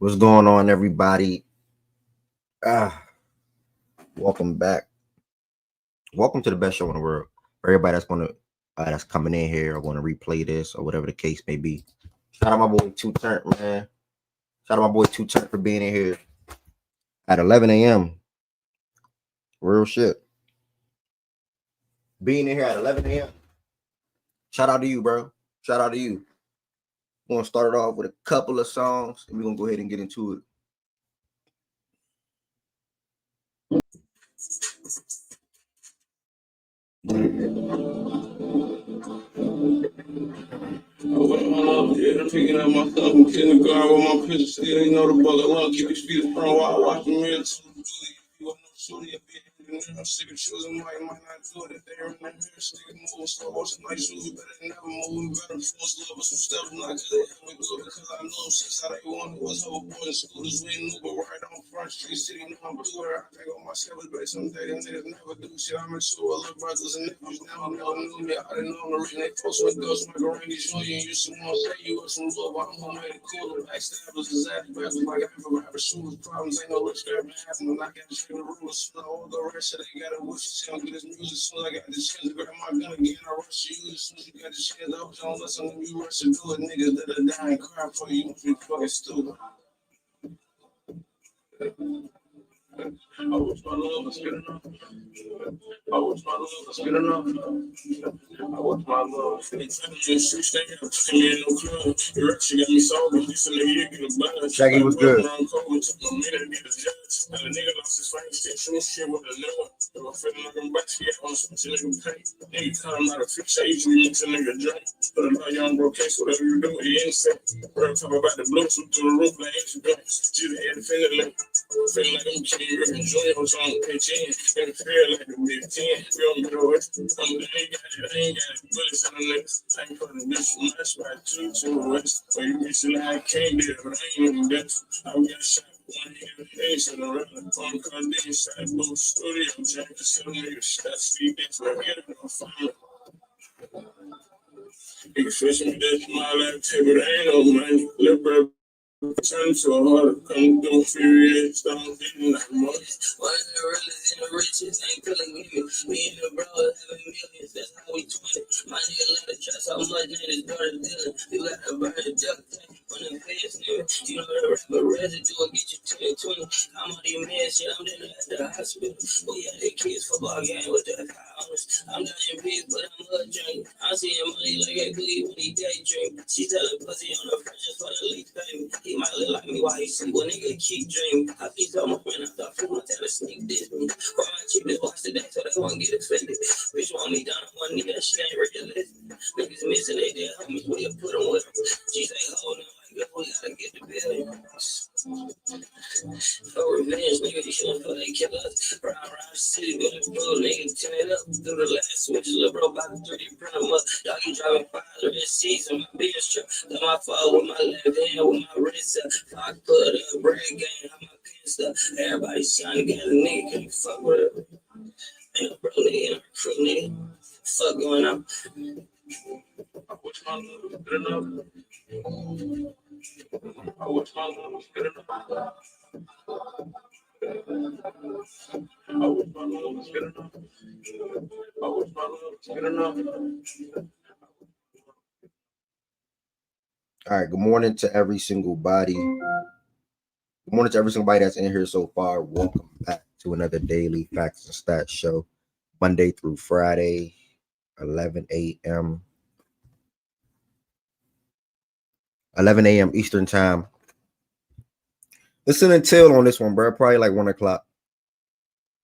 What's going on, everybody? Welcome back. Welcome to the best show in the world. For everybody that's coming in here or going to replay this or whatever the case may be. Shout out my boy Two Turn, man. Shout out my boy Two Turn for being in here at 11 a.m. Real shit. Being in here at 11 a.m. Shout out to you, bro. Shout out to you. We're gonna start it off with a couple of songs, and we're gonna go ahead and get into it. I'm picking up my stuff and getting the guard with my pistol. Still, you know the bucket love. Keep his feet front while I watch the mirror. I'm sick of choosing might not do it if they're in the mirror. Stick and move, slow motion like shoes. Better never move. Better force love with some stuff. Not because they help me do it, because I know since how they wanted was whole boy in school. This we knew, but right on Front Street City, know I'm blue. I think on myself is based on dating niggas never do shit. I'm in school with little brothers and nephews. Now never knew me. I didn't know I'm the reason they post with ghosts. My Randy Jr. used to want to say you was some love. I'm home made it cool. Backstabbers, disaster, rappers like I have a rapper. Shooters, problems ain't no rich grab happening. I got to shake the rulers. So I all the rest of they got a wish. She don't get his music. As soon as I got the chance to grab my gun again, I rush to use it. As soon as you got the chance, I was on listen when you rush to do it. Niggas that are dying cry for you. You fucking stupid. I wish my love was good enough. I wish my love was good enough. I wish my love was good enough. She got me sober. This a nigga, you get a buzz. Shaggy was good. A nigga lost his face. Still shit with a nigga. If I'm feeling like I'm back, yeah, I want to switch a nigga pay. Nigga come out of fix age, we mix a nigga drink. But a lot young bro case, whatever you do, he ain't safe. Bro, talk about the blue, shoot through the roof like ancient guns. She's the head defendant. Feeling like I'm King Rick Jr. was on pitch in. And feel like a big 10. We don't know it. I ain't got it. Bullets on the niggas. I ain't putting this from my spot to west. So you missing I can't do it, but I ain't even dead. I got shot. One hand face and around the phone cause they inside both studio. Jack to some niggas. That's the bitch. I get it on fire. Nigga fishing this my life table. Ain't no money. Little bro. Turn to a heart, come through furious, don't get that much. Why the realest and the richest ain't feeling me? Me and the bro having millions, that's how we 20. My nigga let it try so much, nigga, this brother dealing. You got to burn the duck tank on the face, nigga. You know the rapper residue will get you 20. I'm on the man shit, I'm down at the hospital. Oh yeah, they kids football game with the house. I'm not in peace, but I'm a drink. I see him money like a glee when he daydream. She telling pussy on the front just for the least baby. He might look like me while he sleep, but nigga keep dreaming. I keep telling my friend I thought for my tell sneak this me. Why my cheap this watch today so they won't get offended. Bitch want me down on one nigga, that shit ain't realistic. Niggas missing they dead homies, we have put them with them. She say hold on like we gotta get the bill. For revenge, nigga, you shouldn't feel they kill us. Ride around the city with a bro, nigga, turn it up through the last switches, little bro, about to 3D print them up. Doggy driving fire this season, my biggest trip. Got my fault with my left hand, with my wrist up. Fuck, put up, break game, how my pants up. Everybody shining together, nigga, can you fuck with it? Ain't no bro, nigga, ain't no crew, nigga. Fuck going on. I wish my love was good enough. I wish my love was good enough. I wish my love was good enough. I wish my love was good enough. All right, good morning to every single body. Good morning to every single body that's in here so far. Welcome back to another daily Facts and Stats show, Monday through Friday, 11 a.m. 11 a.m. Eastern time. Listen until on this one, bro. Probably like 1 o'clock,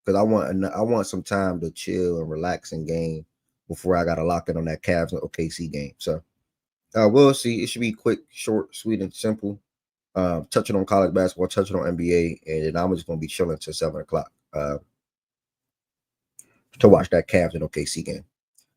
because I want some time to chill and relax and game before I gotta lock in on that Cavs and OKC game. So we'll see. It should be quick, short, sweet, and simple. Touching on college basketball, touching on NBA, and then I'm just gonna be chilling till 7 o'clock to watch that Cavs and OKC game.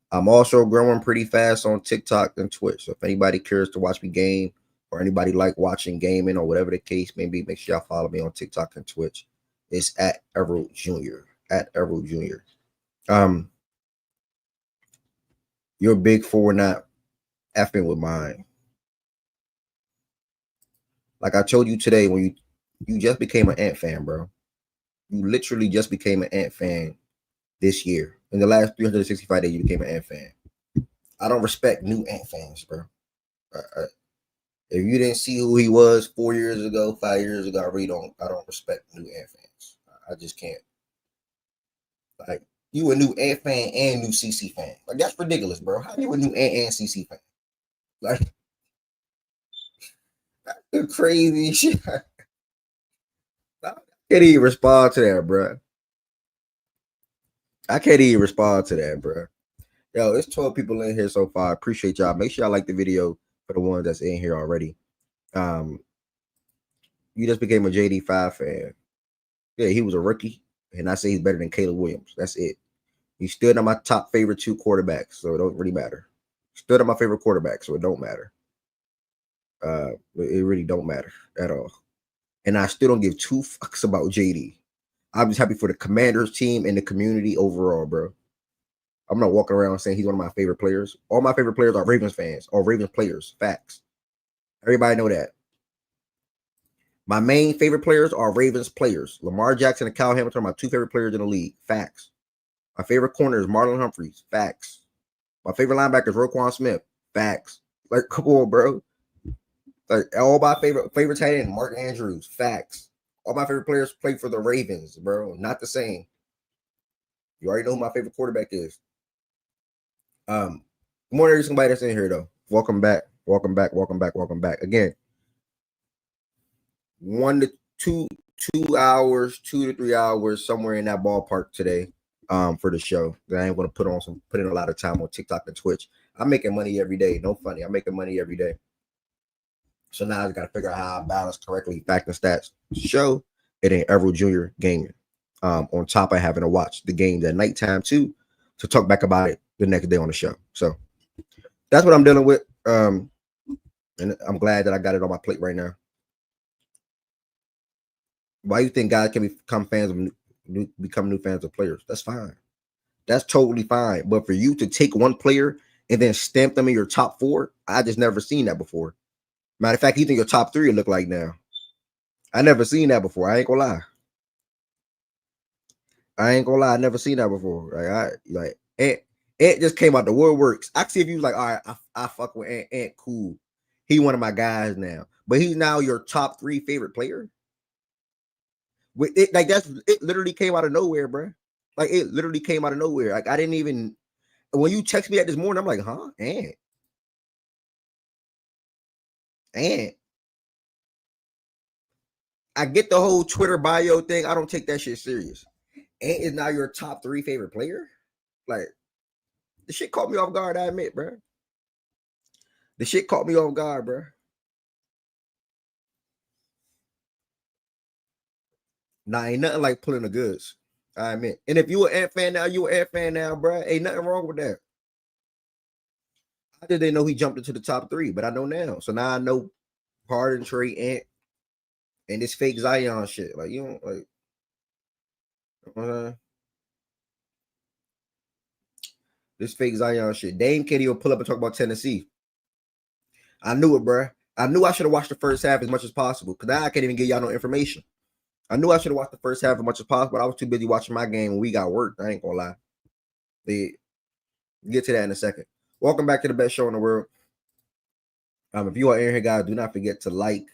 I'm also growing pretty fast on TikTok and Twitch. So if anybody cares to watch me game, or anybody like watching gaming, or whatever the case may be, make sure y'all follow me on TikTok and Twitch. It's at Errol Jr. At Errol Jr. Your big four not effing with mine. Like I told you today, when you just became an Ant fan, bro. You literally just became an Ant fan this year. In the last 365 days, you became an Ant fan. I don't respect new Ant fans, bro. If you didn't see who he was 4 years ago, 5 years ago, I don't respect new Ant fans. I just can't. Like, you a new Ant fan and new CC fan. Like, that's ridiculous, bro. How you a new Ant and CC fan? Like, that's crazy shit. I can't even respond to that, bro. I can't even respond to that, bro. Yo, it's 12 people in here so far. I appreciate y'all. Make sure y'all like the video for the ones that's in here already. You just became a JD5 fan. Yeah, he was a rookie, and I say he's better than Caleb Williams. That's it. He's still not my top favorite 2 quarterbacks, so it don't really matter. Still not my favorite quarterback, so it don't matter. It really don't matter at all. And I still don't give 2 fucks about JD. I'm just happy for the Commanders team and the community overall, bro. I'm not walking around saying he's one of my favorite players. All my favorite players are Ravens fans or Ravens players. Facts. Everybody know that. My main favorite players are Ravens players. Lamar Jackson and Kyle Hamilton are my 2 favorite players in the league. Facts. My favorite corner is Marlon Humphreys. Facts. My favorite linebacker is Roquan Smith. Facts. Like, come on, bro. Like, all my favorite tight end, Mark Andrews. Facts. All my favorite players play for the Ravens, bro. Not the same. You already know who my favorite quarterback is. Good morning to somebody that's in here, though. Welcome back. Welcome back. Welcome back. Welcome back. Again, 1 to 2 hours, 2 to 3 hours, somewhere in that ballpark today. For the show. I ain't gonna put in a lot of time on TikTok and Twitch. I'm making money every day. No funny. I'm making money every day. So now I just gotta figure out how I balance correctly fact and stats show it ain't Everett Jr. gaming. On top of having to watch the games at nighttime too, to talk back about it the next day on the show. So that's what I'm dealing with. And I'm glad that I got it on my plate right now. Why you think guys can become new fans of players? That's fine. That's totally fine. But for you to take one player and then stamp them in your top 4, I just never seen that before. Matter of fact, you think your top 3 look like now. I never seen that before. I ain't gonna lie. I never seen that before. Ant just came out the woodworks. I see if you like, all right, I fuck with Ant, cool. He one of my guys now. But he's now your top 3 favorite player. With it, like it literally came out of nowhere, bro. Like it literally came out of nowhere. Like I didn't even when you text me that this morning, I'm like, huh? Ant. I get the whole Twitter bio thing. I don't take that shit serious. Ant is now your top 3 favorite player. Like the shit caught me off guard. I admit, bro. The shit caught me off guard, bro. Nah, ain't nothing like pulling the goods. I admit. And if you an Ant fan now, you an Ant fan now, bro. Ain't nothing wrong with that. I didn't know he jumped into the top 3, but I know now. So now I know Harden, Trey, Ant, and this fake Zion shit. Like, you don't like. This fake Zion shit. Dame Kitty will pull up and talk about Tennessee. I knew it, bro. I knew I should have watched the first half as much as possible because now I can't even give y'all no information. I knew I should have watched the first half as much as possible, but I was too busy watching my game when we got work. I ain't gonna lie. Get to that in a second. Welcome back to the best show in the world. If you are in here, guys, do not forget to like.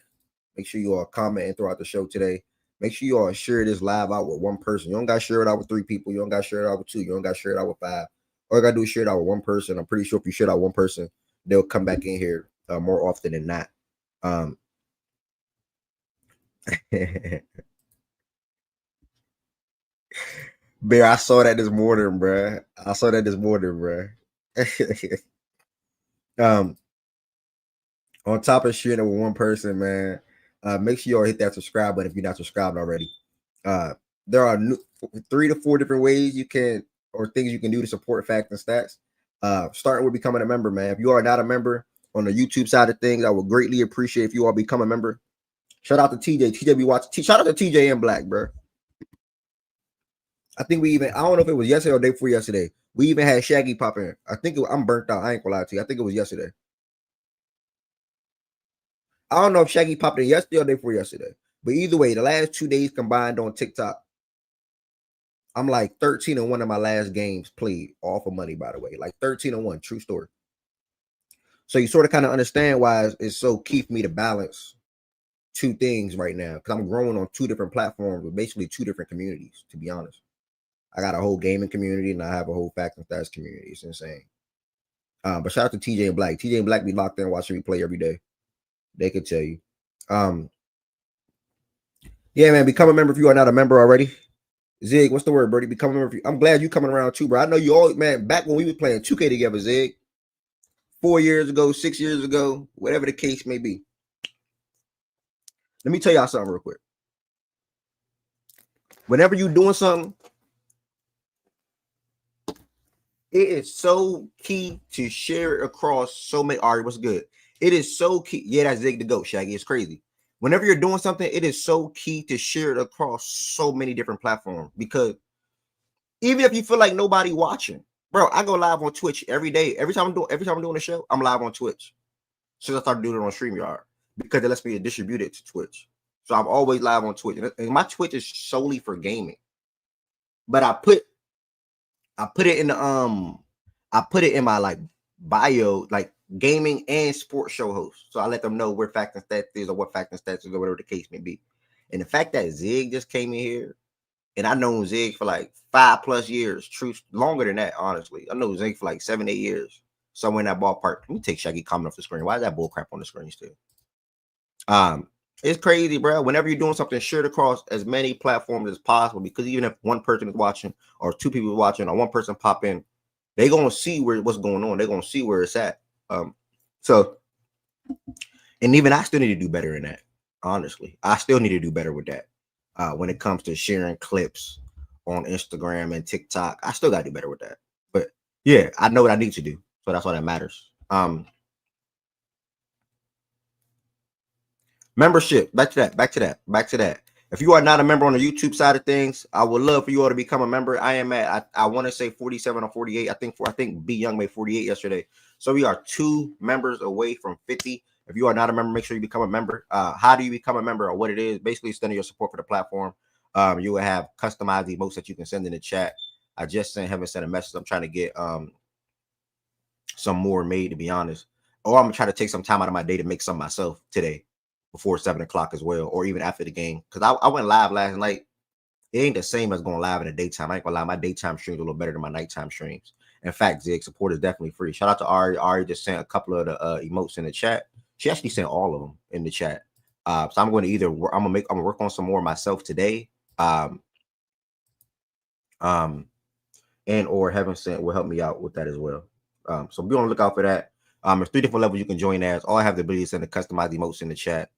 Make sure you all comment throughout the show today. Make sure you all share this live out with one person. You don't got to share it out with 3 people. You don't got to share it out with 2. You don't got to share it out with 5. All you got to do is share it out with one person. I'm pretty sure if you share it out with one person, they'll come back in here more often than not. Bear, I saw that this morning, bro. On top of sharing it with one person, man, make sure you all hit that subscribe button if you're not subscribed already. There are 3 to 4 different ways you can or things you can do to support Facts and Stats. Starting with becoming a member, man. If you are not a member on the YouTube side of things, I would greatly appreciate if you all become a member. Shout out to TJ. TJ be watching. Shout out to TJ and Black, bro. I think I don't know if it was yesterday or day before yesterday. We even had Shaggy pop in. I'm burnt out. I ain't gonna lie to you. I think it was yesterday. I don't know if Shaggy popped in yesterday or day before yesterday, but either way, the last 2 days combined on TikTok, I'm like 13-1 of my last games played, all for money, by the way. Like 13-1, true story. So you sort of kind of understand why it's so key for me to balance two things right now, because I'm growing on two different platforms with basically two different communities, to be honest. I got a whole gaming community and I have a whole Facts and Stats community. It's insane. But shout out to TJ and Black. TJ and Black be locked in watching me play every day. They could tell you. Yeah, man, become a member if you are not a member already. Zig, what's the word, Birdie? Become a member. I'm glad you coming around too, bro. I know you all, man, back when we were playing 2K together, Zig. 4 years ago, 6 years ago, whatever the case may be. Let me tell y'all something real quick. Whenever you're doing something, it is so key to share it across so many. All right, what's good? It is so key. Yeah, that's Zig the Goat, Shaggy. It's crazy. Whenever you're doing something, it is so key to share it across so many different platforms, because even if you feel like nobody watching, bro, I go live on Twitch every day. Every time I'm doing a show, I'm live on Twitch. Since I started doing it on StreamYard, because it lets me distribute it to Twitch. So I'm always live on Twitch. And my Twitch is solely for gaming. But I put it in the I put it in my like bio, like gaming and sports show host. So I let them know where Fact and Stats is, or what Fact and Stats is, or whatever the case may be. And the fact that Zig just came in here, and I known Zig for like 5+ years, truth, longer than that, honestly. I know Zig for like 7, 8 years. Somewhere in that ballpark. Let me take Shaggy comment off the screen. Why is that bull crap on the screen still? It's crazy, bro. Whenever you're doing something, share it across as many platforms as possible, because even if one person is watching, or two people are watching, or one person pop in, they're gonna see what's going on. They're gonna see where it's at. So, and even I still need to do better in that. Honestly, I still need to do better with that. When it comes to sharing clips on Instagram and TikTok, I still gotta do better with that. But yeah, I know what I need to do, so that's all that matters. Membership. Back to that. If you are not a member on the YouTube side of things, I would love for you all to become a member. I am at, I want to say 47 or 48. I think B Young made 48 yesterday. So we are 2 members away from 50. If you are not a member, make sure you become a member. How do you become a member, or what it is? Basically, sending your support for the platform. You will have customized emotes that you can send in the chat. I haven't sent a message. I'm trying to get some more made, to be honest. Or I'm gonna try to take some time out of my day to make some myself today, before 7 o'clock as well, or even after the game. Because I went live last night. It ain't the same as going live in the daytime. I ain't gonna lie, my daytime streams a little better than my nighttime streams. In fact, Zig, support is definitely free. Shout out to Ari. Ari just sent a couple of the emotes in the chat. She actually sent all of them in the chat. So I'm going to either I'm gonna work on some more myself today. And or Heaven Sent will help me out with that as well. So be on the lookout for that. There's 3 different levels you can join as. All I have the ability to send the customized emotes in the chat.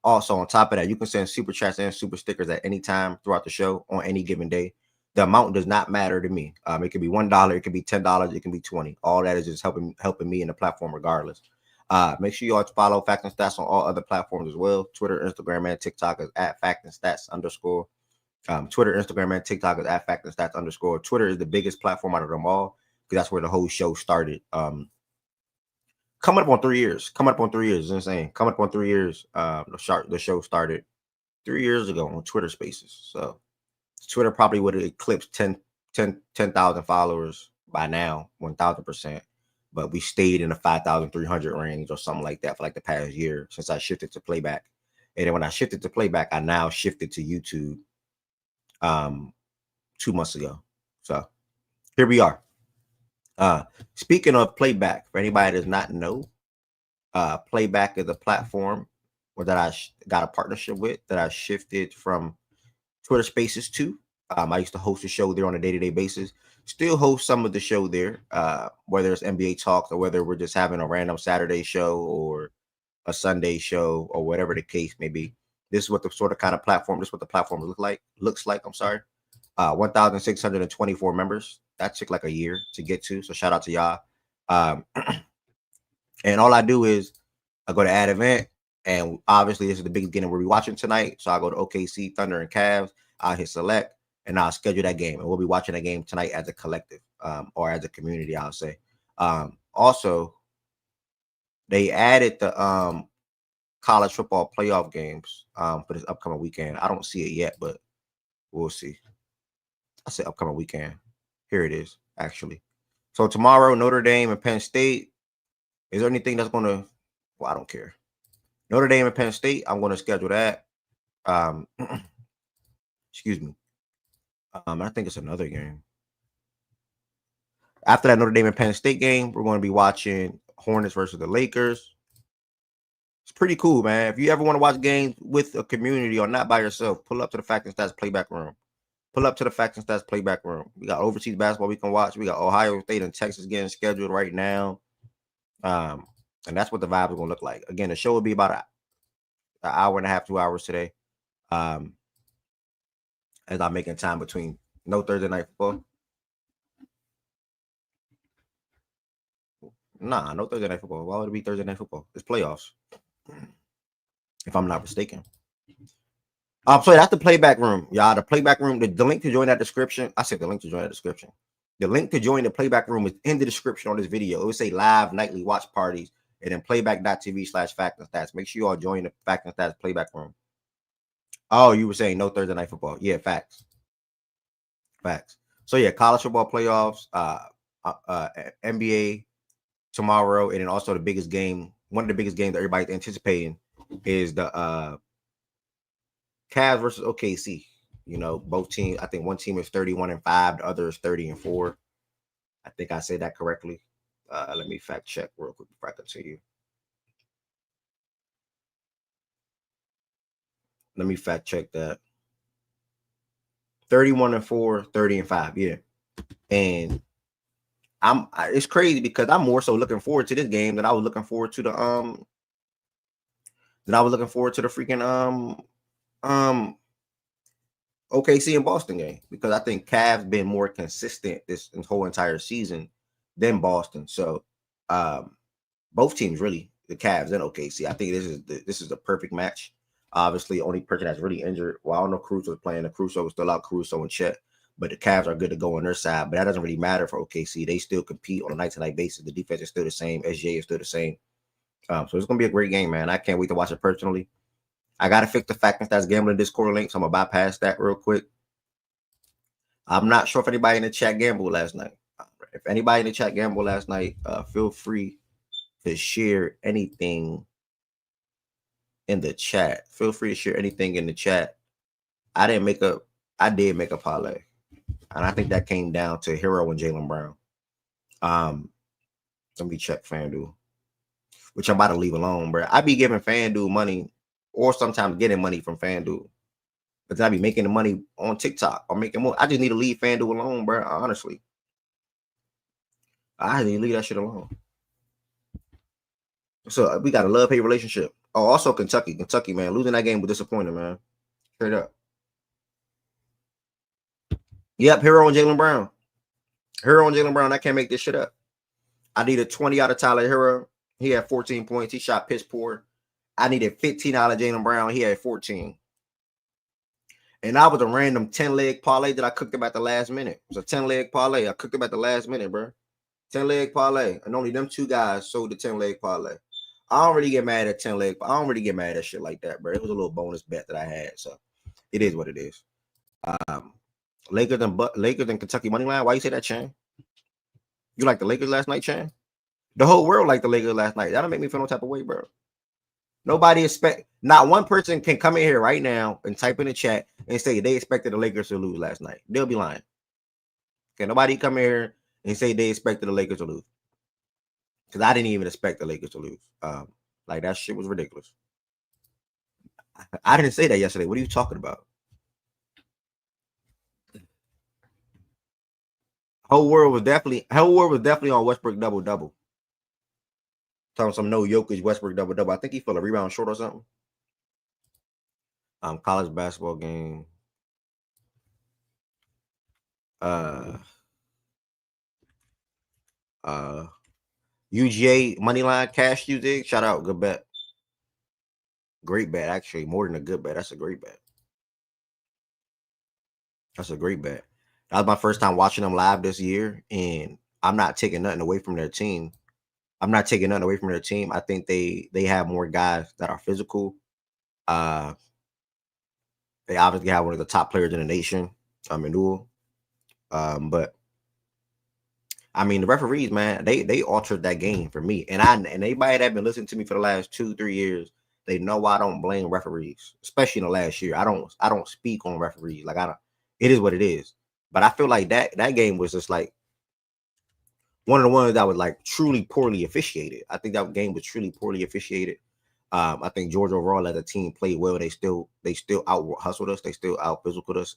Also, on top of that, you can send super chats and super stickers at any time throughout the show on any given day. The amount does not matter to me. It could be $1, it could be $10, it can be $20. All that is just helping me in the platform regardless. Make sure you all follow Fact and Stats on all other platforms as well. Twitter, Instagram, and TikTok is at Fact and Stats _. Twitter, Instagram, and TikTok is at Fact and Stats _. Twitter is the biggest platform out of them all, because that's where the whole show started. Coming up on 3 years. It's insane. Coming up on 3 years. The show started 3 years ago on Twitter Spaces. So Twitter probably would have eclipsed 10,000 followers by now, 1,000%. But we stayed in the 5,300 range or something like that for like the past year since I shifted to playback. And then when I shifted to playback, I now shifted to YouTube 2 months ago. So here we are. Speaking of playback, for anybody that does not know, playback is a platform that I got a partnership with, that I shifted from Twitter Spaces to. I used to host a show there on a day-to-day basis. Still host some of the show there, whether it's NBA talks or whether we're just having a random Saturday show or a Sunday show or whatever the case may be. This is what the platform looks like. I'm sorry. 1,624 members. That took like a year to get to. So shout out to y'all. And all I do is I go to add event, and obviously this is the big game we're watching tonight. So I go to OKC, Thunder, and Cavs. I'll hit select, and I'll schedule that game, and we'll be watching that game tonight as a collective, or as a community, I'll say. Also, they added the college football playoff games for this upcoming weekend. I don't see it yet, but we'll see. I said upcoming weekend. Here it is, actually. So tomorrow, Notre Dame and Penn State. Is there anything that's going to, well, I don't care. Notre Dame and Penn State, I'm going to schedule that. Excuse me. I think it's another game. After that Notre Dame and Penn State game, we're going to be watching Hornets versus the Lakers. It's pretty cool, man. If you ever want to watch games with a community or not by yourself, pull up to the Fact and Stats Playback Room. Pull up to the Fact and Stats Playback Room. We got overseas basketball we can watch. We got Ohio State and Texas getting scheduled right now. And that's what the vibe is going to look like. Again, the show will be about an hour and a half, 2 hours today. As I'm making time between no Thursday night football. Nah, no Thursday night football. Why would it be Thursday night football? It's playoffs, if I'm not mistaken. So that's the playback room, y'all. The playback room. The link to join that description. I said the link to join that description. The link to join the playback room is in the description on this video. It would say live nightly watch parties and then playback.tv/Fact and Stats. Make sure you all join the Fact and Stats playback room. Oh, you were saying no Thursday night football. Yeah, facts. Facts. So yeah, college football playoffs, NBA tomorrow, and then also the biggest game, one of the biggest games that everybody's anticipating is the Cavs versus OKC. You know, both teams, I think one team is 31-5, the other is 30-4. I think I said that correctly. Let me fact check real quick before I continue. Let me fact check that. 31-4, 30-5. Yeah. And it's crazy because I'm more so looking forward to this game than I was looking forward to the freaking OKC and Boston game, because I think Cavs been more consistent this whole entire season than Boston. So both teams really, the Cavs and OKC, I think this is the perfect match. Obviously, only person that's really injured. Well, I don't know Caruso was playing. The Caruso was still out. Caruso and Chet, but the Cavs are good to go on their side. But that doesn't really matter for OKC. They still compete on a night-to-night basis. The defense is still the same. SGA is still the same. So it's gonna be a great game, man. I can't wait to watch it personally. I gotta fix the Fact and Stats gambling Discord link, so I'm gonna bypass that real quick. I'm not sure if anybody in the chat gambled last night. If anybody in the chat gambled last night, feel free to share anything in the chat. Feel free to share anything in the chat. I did make a parlay, and I think that came down to Hero and Jaylen Brown. Let me check FanDuel, which I'm about to leave alone, bro. I be giving FanDuel money, or sometimes getting money from FanDuel, but then I be making the money on TikTok or making more. I just need to leave FanDuel alone, bro. Honestly, I need to leave that shit alone. So we got a love-hate relationship. Oh, also Kentucky, man, losing that game was disappointing, man. Straight up. Yep, Hero and Jaylen Brown. I can't make this shit up. I needed 20 out of Tyler Hero. He had 14 points. He shot piss poor. I needed 15 out of Jaylen Brown. He had 14. And I was a random 10-leg parlay that I cooked him at the last minute. It was a 10-leg parlay. I cooked him at the last minute, bro. 10-leg parlay. And only them two guys sold the 10-leg parlay. I don't really get mad at 10-leg. I don't really get mad at shit like that, bro. It was a little bonus bet that I had. So it is what it is. Lakers and Kentucky money line. Why you say that, Chan? You like the Lakers last night, Chan? The whole world liked the Lakers last night. That don't make me feel no type of way, bro. Not one person can come in here right now and type in the chat and say they expected the Lakers to lose last night. They'll be lying. Okay, nobody come here and say they expected the Lakers to lose. Because I didn't even expect the Lakers to lose. Like, that shit was ridiculous. I didn't say that yesterday. What are you talking about? Whole world was definitely on Westbrook double-double. Talking some no Jokic Westbrook double-double. I think he fell a rebound short or something. College basketball game. UGA money line cash you did. Shout out, good bet. Great bet, actually, more than a good bet. That's a great bet. That was my first time watching them live this year, and I'm not taking nothing away from their team. I'm not taking nothing away from their team. I think they have more guys that are physical. They obviously have one of the top players in the nation, Manul. But I mean, the referees, man, they altered that game for me. And anybody that been listening to me for the last 2-3 years, they know I don't blame referees, especially in the last year. I don't speak on referees. Like, I don't. It is what it is. But I feel like that game was just like one of the ones that was like truly poorly officiated. I think that game was truly poorly officiated. I think Georgia overall as a team played well. They still out hustled us. They still out physical us.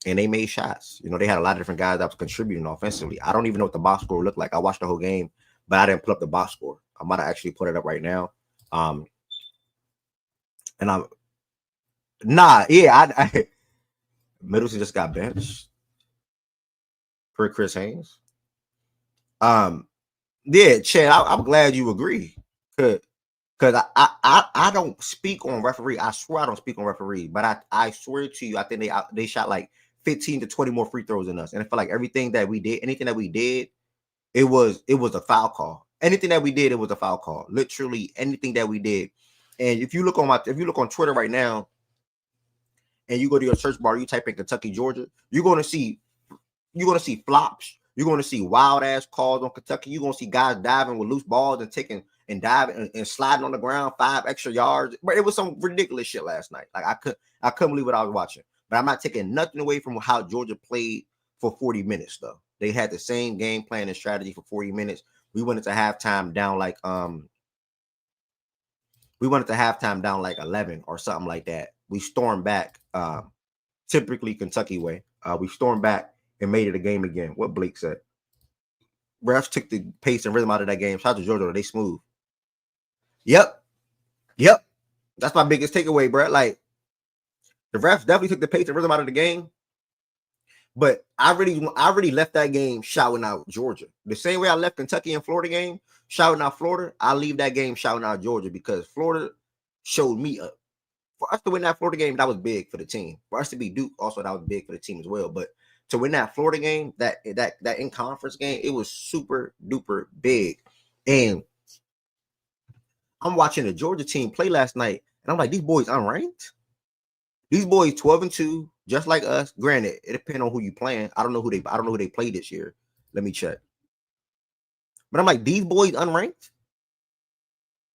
And they made shots. You know, they had a lot of different guys that was contributing offensively. I don't even know what the box score looked like. I watched the whole game, but I didn't put up the box score. I might have actually put it up right now. And I'm Middleton just got benched for Chris Haynes. Yeah, Chad, I'm glad you agree. Because I don't speak on referee. I swear I don't speak on referee, but I swear to you, I think they shot like 15 to 20 more free throws than us. And I feel like anything that we did, it was a foul call. Anything that we did, it was a foul call. Literally anything that we did. And if you look on Twitter right now, and you go to your search bar, you type in Kentucky, Georgia, you're gonna see flops. You're gonna see wild ass calls on Kentucky. You're gonna see guys diving with loose balls and taking and diving and sliding on the ground 5 extra yards. But it was some ridiculous shit last night. Like I couldn't believe what I was watching. But I'm not taking nothing away from how Georgia played for 40 minutes though. They had the same game plan and strategy for 40 minutes. We went into halftime down like 11 or something like that. We stormed back, typically Kentucky way. We stormed back and made it a game again. What Blake said. Refs took the pace and rhythm out of that game. Shout out to Georgia, they smooth. Yep. That's my biggest takeaway, bro. Like, the refs definitely took the pace and rhythm out of the game. But I really left that game shouting out Georgia. The same way I left Kentucky and Florida game shouting out Florida, I leave that game shouting out Georgia because Florida showed me up. For us to win that Florida game, that was big for the team. For us to beat Duke, also that was big for the team as well. But to win that Florida game, that in conference game, it was super duper big. And I'm watching the Georgia team play last night, and I'm like, these boys unranked. These boys 12-2, just like us. Granted, it depends on who you playing. I don't know who they played this year. Let me check. But I'm like, these boys unranked.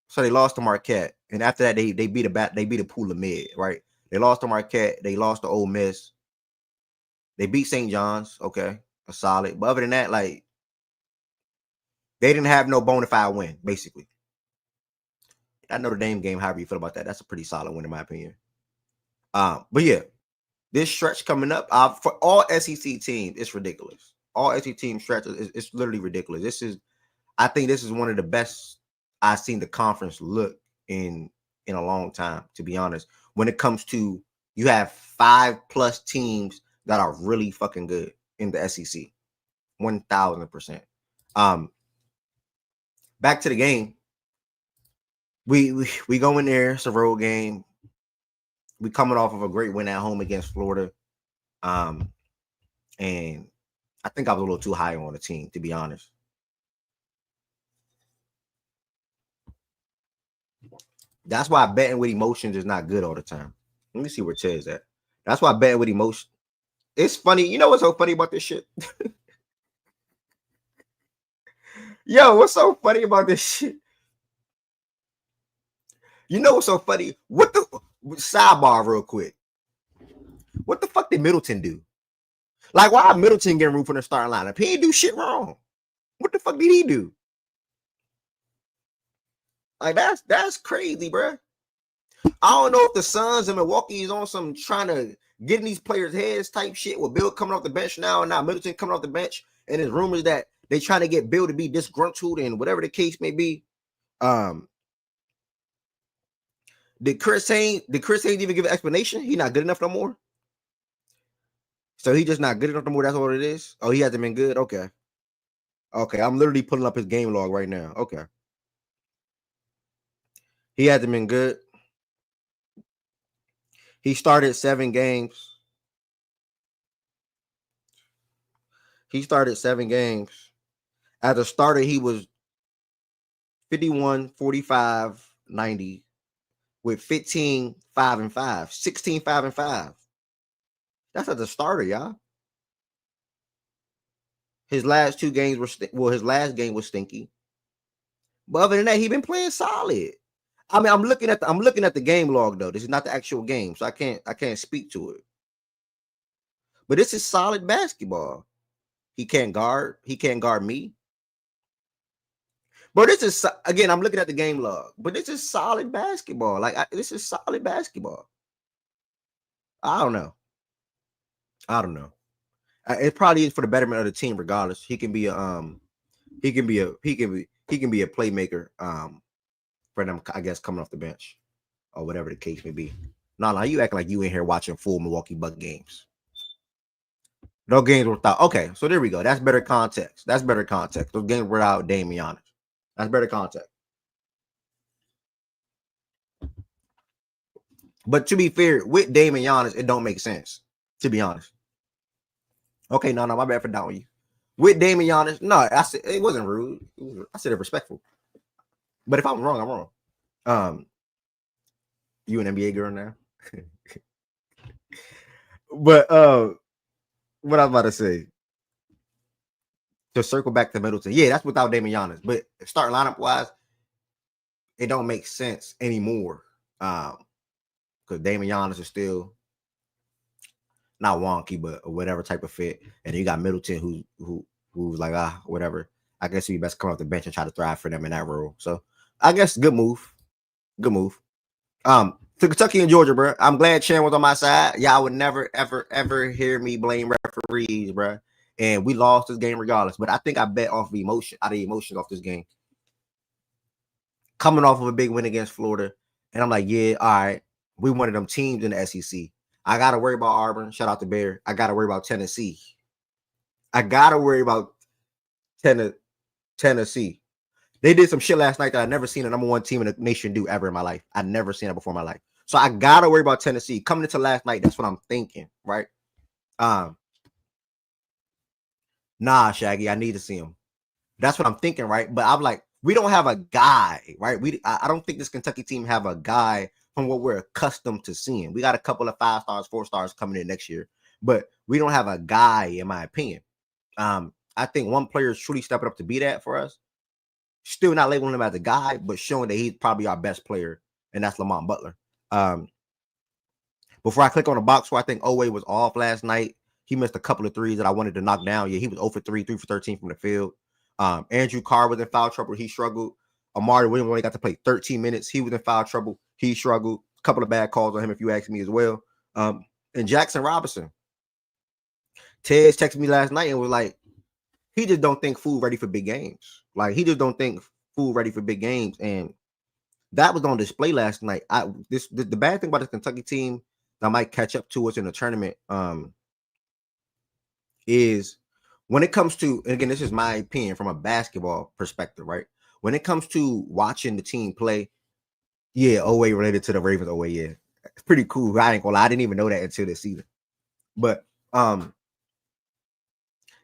So they lost to Marquette, and after that, they beat a pool of mid, right? They lost to Marquette, they lost to Ole Miss, they beat St. John's, okay, a solid. But other than that, like, they didn't have no bona fide win, basically. I know the Dame game, however you feel about that, that's a pretty solid win in my opinion. But yeah, this stretch coming up for all SEC teams, it's ridiculous. All SEC team stretches, it's literally ridiculous. I think this is one of the best I've seen the conference look in a long time, to be honest. When it comes to, you have 5+ teams that are really fucking good in the SEC. 1000%. Back to the game. We go in there, it's a road game. We coming off of a great win at home against Florida. And I think I was a little too high on the team, to be honest. That's why betting with emotions is not good all the time. Let me see where Ted's at. That's why betting with emotion. It's funny. You know what's so funny about this shit? Yo, what's so funny about this shit? You know what's so funny? What the sidebar real quick? What the fuck did Middleton do? Like, why Middleton getting room for the starting lineup? He ain't do shit wrong. What the fuck did he do? Like, that's crazy, bro. I don't know if the Suns and Milwaukee is on some trying to get in these players' heads type shit with Bill coming off the bench now and now Middleton coming off the bench. And there's rumors that they trying to get Bill to be disgruntled and whatever the case may be. Did Chris Haynes even give an explanation? He not good enough no more? So he just not good enough no more? That's what it is? Oh, he hasn't been good? Okay. Okay, I'm literally pulling up his game log right now. Okay. He hasn't been good. He started 7 games. As a starter, he was 51, 45, 90 with 15, 5 and 5, 16, 5 and 5. That's at the starter, y'all. His last two games were his last game was stinky. But other than that, he been playing solid. I mean, I'm looking at the game log though. This is not the actual game, so I can't speak to it. But this is solid basketball. He can't guard me. But this is, again, I'm looking at the game log. But this is solid basketball. This is solid basketball. I don't know. It probably is for the betterment of the team, regardless. He can be a playmaker for them, I guess, coming off the bench or whatever the case may be. No, you acting like you in here watching full Milwaukee Bucks games. No games without. Okay, so there we go. That's better context. Those games without Damian. That's better context. But to be fair, with Damian, it don't make sense, to be honest. Okay, no, my bad for doubting you. With Damian, no, I said it wasn't rude. I said it respectful. But if I'm wrong, I'm wrong. You an NBA girl now? But what I was about to say, to circle back to Middleton, yeah, that's without Damian. But starting lineup wise, it don't make sense anymore. Because Damian is still not wonky, but whatever type of fit. And you got Middleton who's like, whatever. I guess he best come off the bench and try to thrive for them in that role. So I guess good move. To Kentucky and Georgia, bro. I'm glad Chan was on my side. Y'all would never, ever, ever hear me blame referees, bro. And we lost this game regardless. But I think I bet off emotion off this game. Coming off of a big win against Florida. And I'm like, yeah, all right. We one of them teams in the SEC. I got to worry about Auburn. Shout out to Bear. I got to worry about Tennessee. I got to worry about Tennessee. They did some shit last night that I never seen a number one team in the nation do ever in my life. I'd never seen it before in my life. So I got to worry about Tennessee. Coming into last night, that's what I'm thinking, right? Nah, Shaggy, I need to see him. That's what I'm thinking, right? But I'm like, we don't have a guy, right? I don't think this Kentucky team have a guy from what we're accustomed to seeing. We got a couple of 5 stars, 4 stars coming in next year, but we don't have a guy, in my opinion. I think one player is truly stepping up to be that for us. Still not labeling him as a guy, but showing that he's probably our best player, and that's Lamont Butler. Before I click on the box score, I think Oweh was off last night. He missed a couple of threes that I wanted to knock down. Yeah, he was 0 for 3, 3 for 13 from the field. Andrew Carr was in foul trouble. He struggled. Amari Williams only got to play 13 minutes. He was in foul trouble. He struggled. A couple of bad calls on him, if you ask me as well. And Jackson Robinson. Tez texted me last night and was like, he just don't think food ready for big games. Like, he just don't think food ready for big games. And that was on display last night. The bad thing about this Kentucky team that might catch up to us in the tournament is when it comes to, and again, this is my opinion from a basketball perspective, right? When it comes to watching the team play, yeah, Oweh related to the Ravens. Oweh, yeah, it's pretty cool. I ain't gonna lie, I didn't even know that until this season. But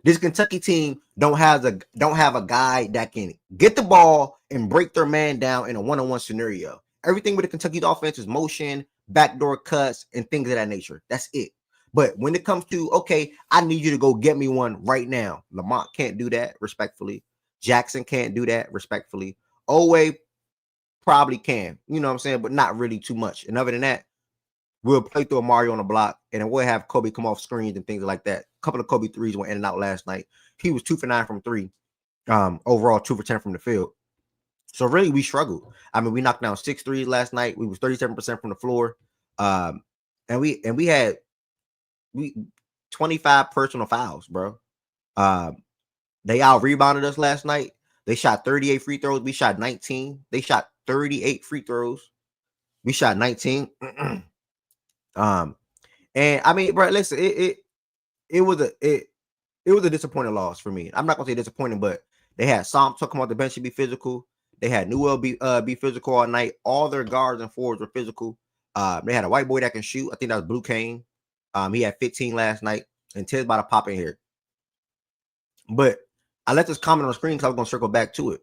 this Kentucky team don't have a guy that can get the ball and break their man down in a one-on-one scenario. Everything with the Kentucky offense is motion, backdoor cuts, and things of that nature. That's it. But when it comes to, okay, I need you to go get me one right now. Lamont can't do that, respectfully. Jackson can't do that, respectfully. Oweh probably can, you know what I'm saying, but not really too much. And other than that, we'll play through a Mario on the block, and then we'll have Kobe come off screens and things like that. A couple of Kobe threes went in and out last night. He was 2 for 9 from 3. Overall, 2 for 10 from the field. So really, we struggled. I mean, we knocked down 6 threes last night. We was 37% from the floor. And we had 25 personal fouls, bro. They out rebounded us last night. They shot 38 free throws. We shot 19. They shot 38 free throws. We shot 19. And I mean, bro, listen, it was a disappointing loss for me. I'm not gonna say disappointing, but they had Som took him off the bench to be physical. They had Newell be physical all night. All their guards and forwards were physical. They had a white boy that can shoot. I think that was Blue Kane. He had 15 last night, and Ted's about to pop in here. But I let this comment on the screen because I was gonna circle back to it.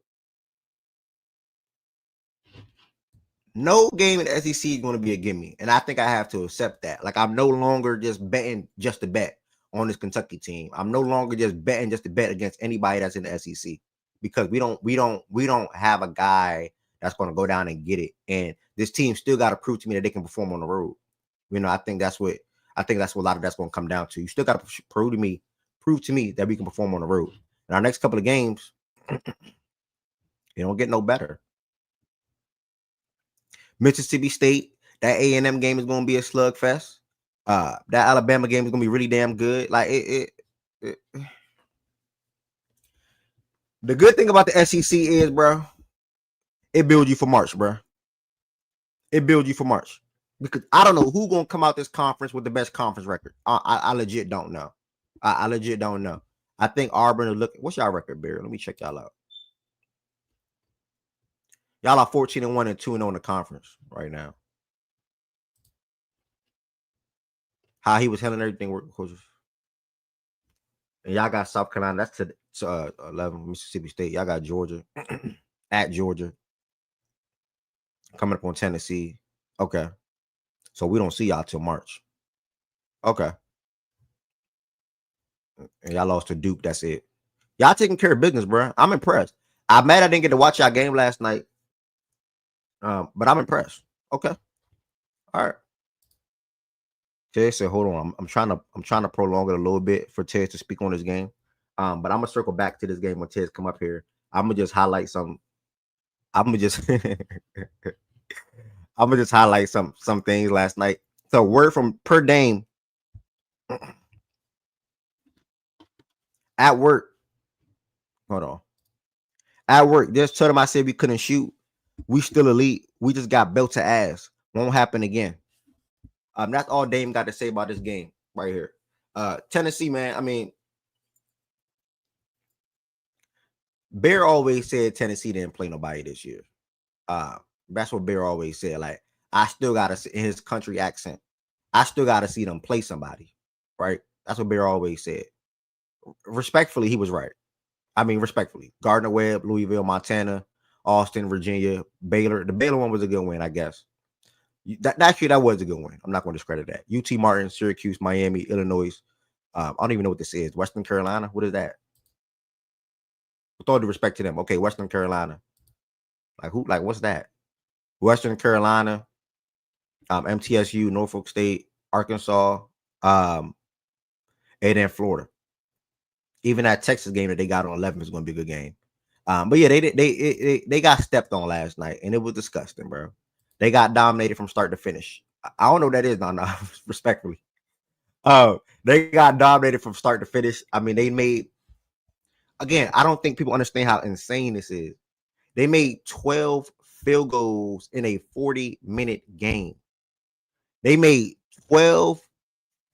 No game in the SEC is going to be a gimme, and I think I have to accept that. Like, I'm no longer just betting just to bet on this Kentucky team. I'm no longer just betting just to bet against anybody that's in the SEC, because we don't have a guy that's going to go down and get it. And this team still got to prove to me that they can perform on the road. I think that's what a lot of that's going to come down to. You still got to prove to me that we can perform on the road. In our next couple of games, it don't get no better. Mississippi State, that A&M game is going to be a slugfest. That Alabama game is going to be really damn good. Like it. The good thing about the SEC is, bro, it builds you for March, bro. It builds you for March, because I don't know who's going to come out this conference with the best conference record. I legit don't know. I legit don't know. I think Auburn will look. What's y'all record, Barry? Let me check y'all out. Y'all are 14-1 and 2-0 in the conference right now. How he was handling everything with coaches. And y'all got South Carolina. That's to 11. Mississippi State. Y'all got Georgia at Georgia. Coming up on Tennessee. Okay. So we don't see y'all till March. Okay. And y'all lost to Duke. That's it. Y'all taking care of business, bro. I'm impressed. I'm mad I didn't get to watch y'all game last night. But I'm impressed. Okay. All right. Ted said, hold on. I'm trying to prolong it a little bit for Ted to speak on this game. But I'm gonna circle back to this game when Ted's come up here. I'm gonna just highlight some. I'm gonna just highlight some things last night. So word from Per Dame at work. Hold on. At work, just told him I said we couldn't shoot. We still elite. We just got built to ass. Won't happen again. That's all Dame got to say about this game right here. Tennessee, man. I mean, Bear always said Tennessee didn't play nobody this year. That's what Bear always said. Like, I still gotta see, in his country accent, I still gotta see them play somebody, right? That's what Bear always said. Respectfully, he was right. I mean, respectfully. Gardner Webb, Louisville, Montana, Austin, Virginia, Baylor. The Baylor one was a good win, I guess. Actually, that was a good win. I'm not going to discredit that. UT Martin, Syracuse, Miami, Illinois. I don't even know what this is. Western Carolina. What is that? With all due respect to them. Okay, Western Carolina. Like who? Like what's that? Western Carolina, MTSU, Norfolk State, Arkansas, and then Florida. Even that Texas game that they got on 11 is going to be a good game. But yeah, they got stepped on last night, and it was disgusting, bro. They got dominated from start to finish. I don't know what that is, no, respectfully. They got dominated from start to finish. I mean, they made, again, I don't think people understand how insane this is. They made 12 field goals in a 40-minute game. They made 12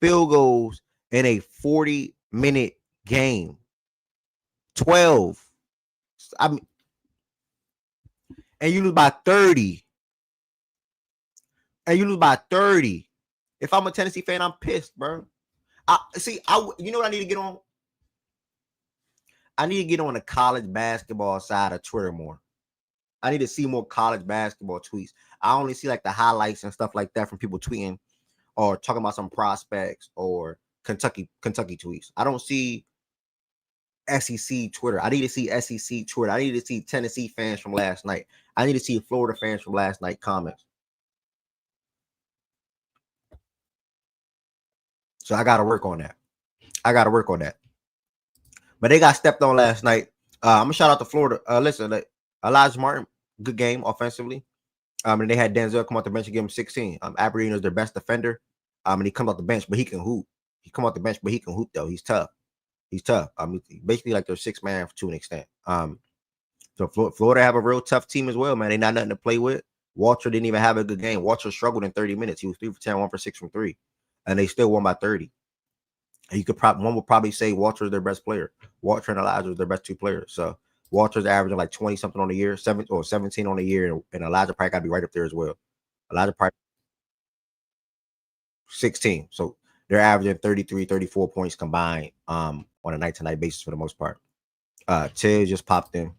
field goals in a 40-minute game. 12. I mean, and you lose by 30. And you lose by 30. If I'm a Tennessee fan, I'm pissed, bro. You know what I need to get on? I need to get on the college basketball side of Twitter more. I need to see more college basketball tweets. I only see like the highlights and stuff like that from people tweeting or talking about some prospects or Kentucky tweets. I don't see SEC Twitter. I need to see SEC Twitter. I need to see Tennessee fans from last night. I need to see Florida fans from last night comments. So I got to work on that. But they got stepped on last night. I'm gonna shout out to Florida. Listen, Elijah Martin, good game offensively. And they had Denzel come off the bench and give him 16. Aberdeen is their best defender. And he comes off the bench, but he can hoop. He come off the bench, but he can hoop though. He's tough. Basically like their sixth man to an extent. So Florida have a real tough team as well, man. They not nothing to play with. Walter didn't even have a good game. Walter struggled in 30 minutes. He was 3 for 10, 1 for 6 from 3, and they still won by 30. And one would probably say Walter is their best player. Walter and Elijah are their best two players. So Walter's averaging like 20 something on the year, 17 on the year, and Elijah probably got to be right up there as well. Elijah probably 16. So they're averaging 33, 34 points combined on a night-to-night basis for the most part. Tiz just popped in.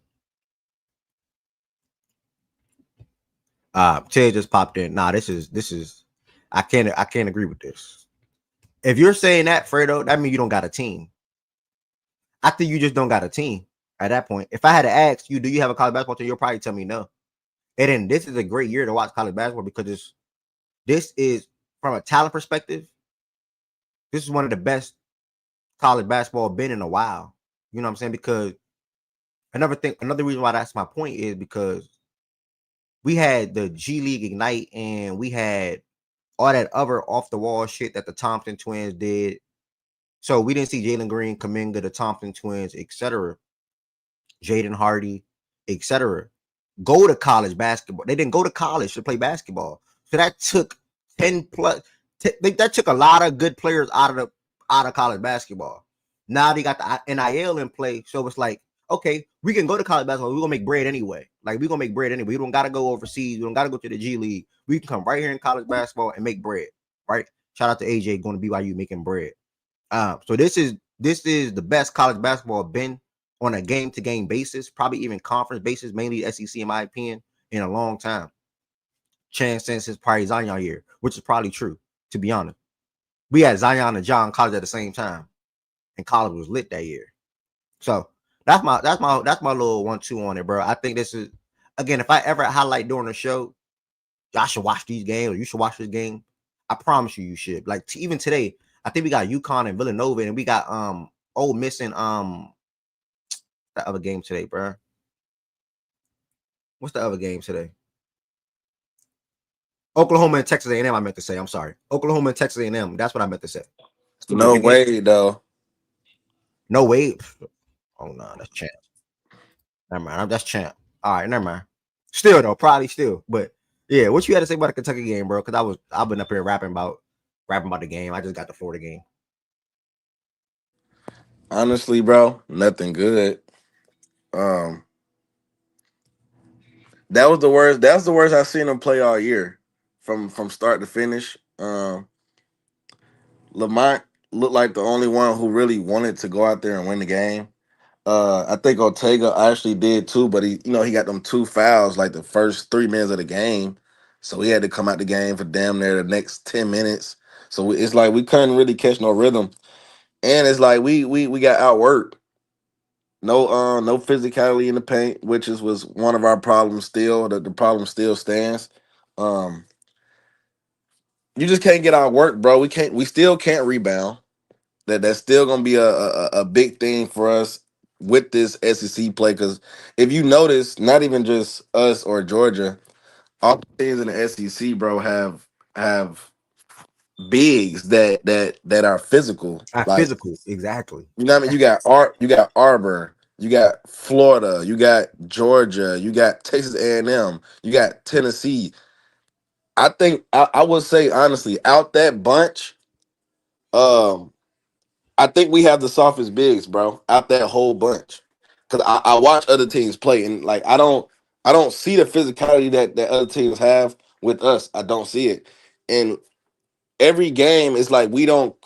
Ted just popped in. Nah, this is I can't agree with this. If you're saying that, Fredo, that means you don't got a team. I think you just don't got a team at that point. If I had to ask you, do you have a college basketball team? You'll probably tell me no. And then this is a great year to watch college basketball because this is from a talent perspective. This is one of the best college basketball been in a while. You know what I'm saying? Because another reason why that's my point is because we had the G League Ignite and we had all that other off the wall shit that the Thompson twins did. So we didn't see Jalen Green, Kaminga, the Thompson twins, etc., Jaden Hardy, etc., go to college basketball. They didn't go to college to play basketball. So that took 10 plus. That took a lot of good players out of college basketball. Now they got the NIL in play, so it's like, okay, we can go to college basketball. We're gonna make bread anyway. Like we're gonna make bread anyway. We don't gotta go overseas. We don't gotta go to the G League. We can come right here in college basketball and make bread. Right? Shout out to AJ going to BYU making bread. So this is the best college basketball been on a game to game basis, probably even conference basis, mainly SEC in my opinion, in a long time. Chance since his probably Zion year, which is probably true, to be honest. We had Zion and John college at the same time, and college was lit that year. So that's my little 1-2 on it, bro. I think this is, again, if I ever highlight during the show, y'all should watch these games, or you should watch this game. I promise you should. Like even today, I think we got UConn and Villanova, and we got Ole Miss and that other game today, bro. What's the other game today? Oklahoma and Texas A&M. I meant to say. I'm sorry. Oklahoma and Texas A&M. That's what I meant to say. No way, though. No way. Oh no, that's champ. Never mind. That's champ. All right, never mind. Still though, probably still. But yeah, what you had to say about the Kentucky game, bro? Because I've been up here rapping about the game. I just got the Florida game. Honestly, bro, nothing good. Um, that was the worst. That's the worst I've seen him play all year, from start to finish. Lamont looked like the only one who really wanted to go out there and win the game. I think Ortega actually did too, but he got them 2 fouls like the first 3 minutes of the game, so he had to come out the game for damn near the next 10 minutes. So it's like we couldn't really catch no rhythm, and it's like we got outworked. No physicality in the paint, which was one of our problems still. The problem still stands. Um, you just can't get outworked, bro. We still can't rebound. That's still gonna be a big thing for us with this SEC play. Because if you notice, not even just us or Georgia, all the teams in the SEC, bro, have bigs that are physical. Like, Physical, exactly. you know what I mean? You got Arbor, you got Florida, you got Georgia, you got Texas A&M, you got Tennessee. I think I would say honestly, out that bunch, um, I think we have the softest bigs, bro, out that whole bunch. Cause I watch other teams play, and like I don't see the physicality that other teams have with us. I don't see it. And every game is like we don't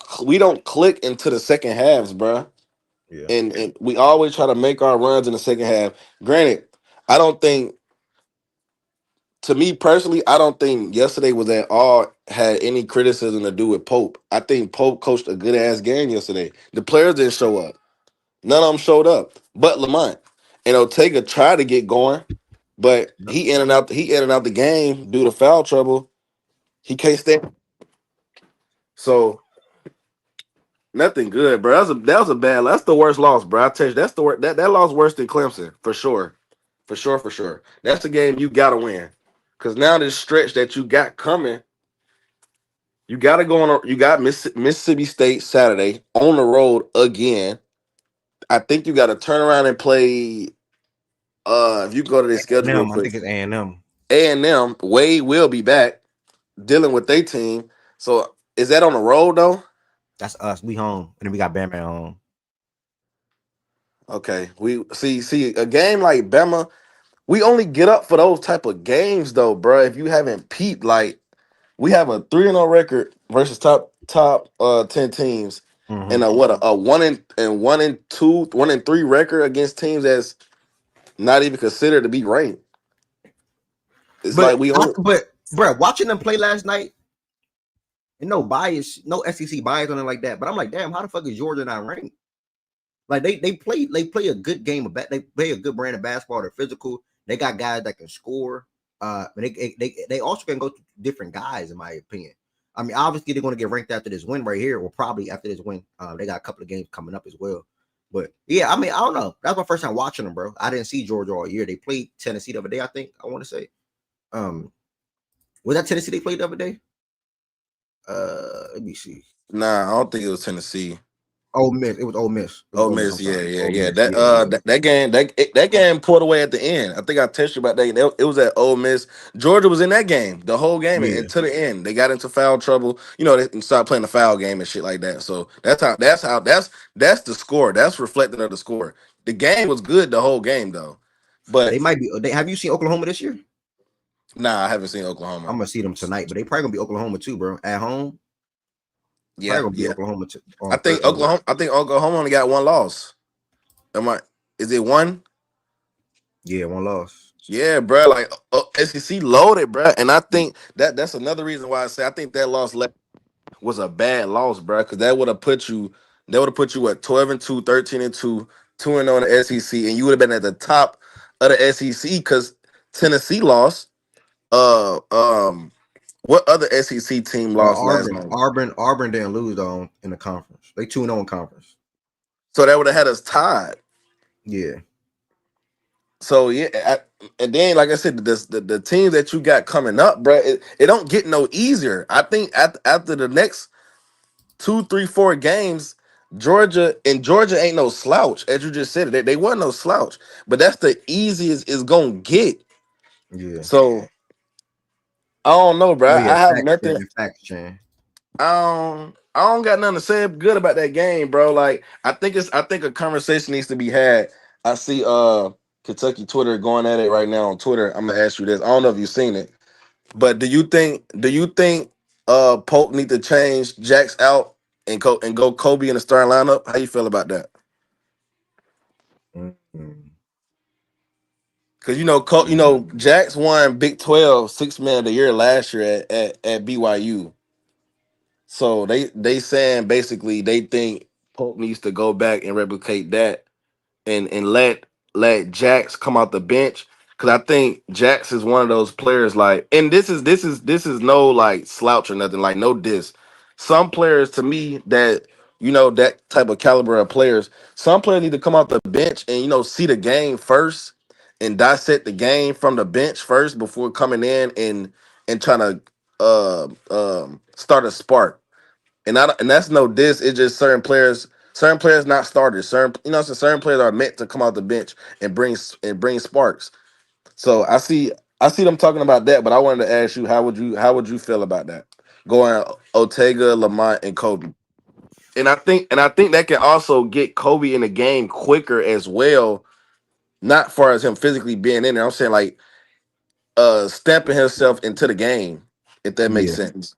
click into the second halves, bro. Yeah. And we always try to make our runs in the second half. Granted, I don't think, to me personally, I don't think yesterday was at all had any criticism to do with Pope. I think Pope coached a good ass game yesterday. The players didn't show up. None of them showed up, but Lamont. And Ortega tried to get going, but Yep. he in and out. He in and out the game due to foul trouble. He can't stay. So nothing good, bro. That was a bad. That's the worst loss, bro. I tell you, that's the worst. That loss worse than Clemson for sure, for sure, for sure. That's the game you gotta win, because now this stretch that you got coming, you gotta go on. You got Mississippi State Saturday on the road again. I think you got to turn around and play. If you go to their schedule real A&M, I quick, think it's A&M. A&M, Wade will be back dealing with their team. So is that on the road though? That's us. We home, and then we got Bam at home. Okay, we see a game like Bama. We only get up for those type of games though, bro. If you haven't peeped, like we have a 3-0 record versus top 10 teams, Mm-hmm. and a 1-2, 1-3 record against teams that's not even considered to be ranked. It's like we only but bro, watching them play last night, and no bias, no SEC bias on it like that. But I'm like, damn, how the fuck is Georgia not ranked? Like they play a good game of they play a good brand of basketball. They're physical. They got guys that can score. They also can go to different guys, in my opinion. I mean, obviously they're going to get ranked after this win right here, or probably after this win. They got a couple of games coming up as well. But yeah, I mean, I don't know. That's my first time watching them, bro. I didn't see Georgia all year. They played Tennessee the other day, I think. I want to say. Was that Tennessee they played the other day? Let me see. nah. I don't think it was Tennessee. Ole Miss. It was Ole Miss. It was Oh, Ole Miss. I'm Miss, yeah, sorry. yeah, Ole yeah. Miss. Yeah, yeah. That game, that game pulled away at the end. I think I texted you about that. It was at Ole Miss. Georgia was in that game the whole game Yeah. and to the end. They got into foul trouble. You know, they started playing the foul game and shit like that. So that's the score. That's reflected of the score. The game was good the whole game though. They But might be. Have you seen Oklahoma this year? nah, I haven't seen I'm Oklahoma. gonna see them tonight, but they probably gonna be Oklahoma too, bro. At home, probably Yeah, gonna be yeah. Oklahoma I on think Thursday. Oklahoma only got one loss. Am I? Is it one? Yeah, one loss. Yeah, bro. Like SEC loaded, bro. And I think that's another reason why I say I think that loss was a bad loss, bro. Because that would have put you at 12-2, 13-2, 2-0 in the SEC, and you would have been at the top of the SEC because Tennessee lost. What other SEC team lost last night? Auburn didn't lose though in the conference. They 2-0 in conference. So that would have had us tied. Yeah, So yeah, and then like I said, the teams that you got coming up, bro, it don't get no easier. I think after the next 2, 3, 4 games, Georgia ain't no slouch, as you just said. They wasn't no slouch, but that's the easiest it's gonna get. yeah. So I don't know, bro. Oh yeah, I have facts, nothing. Chan. Facts, Chan. I don't got nothing to say good about that game, bro. Like I think a conversation needs to be had. I see Kentucky Twitter going at it right now on Twitter. I'm gonna ask you this. I don't know if you've seen it, but do you think Polk need to change Jax out and go Kobe in the starting lineup? How you feel about that? Mm-hmm. Because Jax won Big 12 6 Man of the Year last year at BYU. So they saying basically they think Polk needs to go back and replicate that and let Jax come out the bench because I think Jax is one of those players like, and this is no like slouch or nothing, like no diss. Some players to me that that type of caliber of players, some players need to come out the bench and see the game first and dissect the game from the bench first before coming in and trying to start a spark. And that's no diss. It's just certain players not starters. Certain players are meant to come out the bench and bring sparks. So I see them talking about that, but I wanted to ask you how would you feel about that? Going Ortega, Lamont, and Kobe. And I think that can also get Kobe in the game quicker as well, not far as him physically being in there. I'm saying like stamping himself into the game, if that makes Yeah, sense.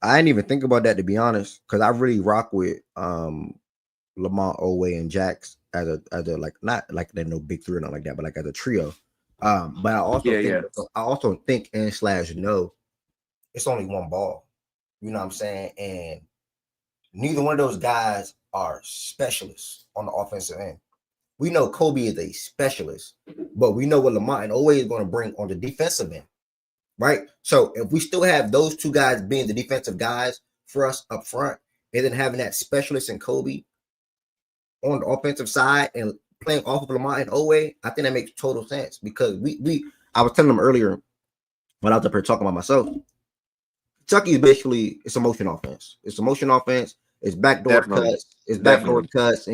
I didn't even think about that to be honest, because I really rock with Lamont, Owe, and Jax as a like not like they're no big three or nothing like that, but like as a trio. But Yeah, yeah. I also think and slash no, it's only one ball. You know what I'm saying? And neither one of those guys are specialists on the offensive end. We know Kobe is a specialist, but we know what Lamont and Owe is going to bring on the defensive end, right? So if we still have those two guys being the defensive guys for us up front, and then having that specialist in Kobe on the offensive side and playing off of Lamont and Owe, I think that makes total sense because we I was telling them earlier when I was up here talking about myself. Chucky is basically it's a motion offense. It's a motion offense. It's backdoor Definitely. cuts. It's backdoor Definitely. cuts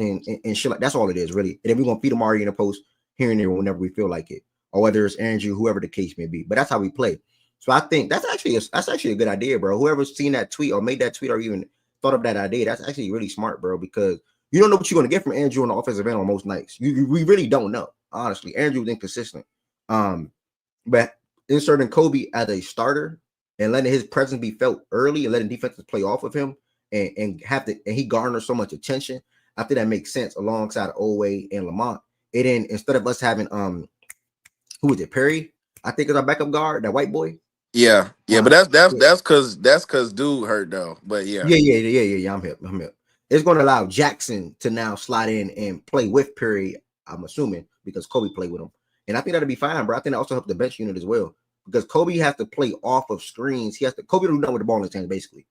and shit like that's all it is really. And then we're gonna feed Amari in the post here and there whenever we feel like it, or whether it's Andrew, whoever the case may be. But that's how we play. So I think that's actually a good idea, bro. Whoever's seen that tweet or made that tweet or even thought of that idea, that's actually really smart, bro. Because you don't know what you're gonna get from Andrew on the offensive end on most nights. We really don't know, honestly. Andrew's inconsistent. But inserting Kobe as a starter and letting his presence be felt early and letting defenses play off of him and he garners so much attention. I think that makes sense alongside Owe and Lamont. And then instead of us having who is it, Perry? I think it's our backup guard, that white boy. Yeah, yeah, but Uh, yeah, that's cause dude hurt though. But yeah, yeah. I'm hip. I'm hip. It's going to allow Jackson to now slide in and play with Perry. I'm assuming because Kobe played with him, and I think that'll be fine, bro. I think that also help the bench unit as well because Kobe has to play off of screens. He has to. Kobe don't do nothing with the ball in his hands, basically.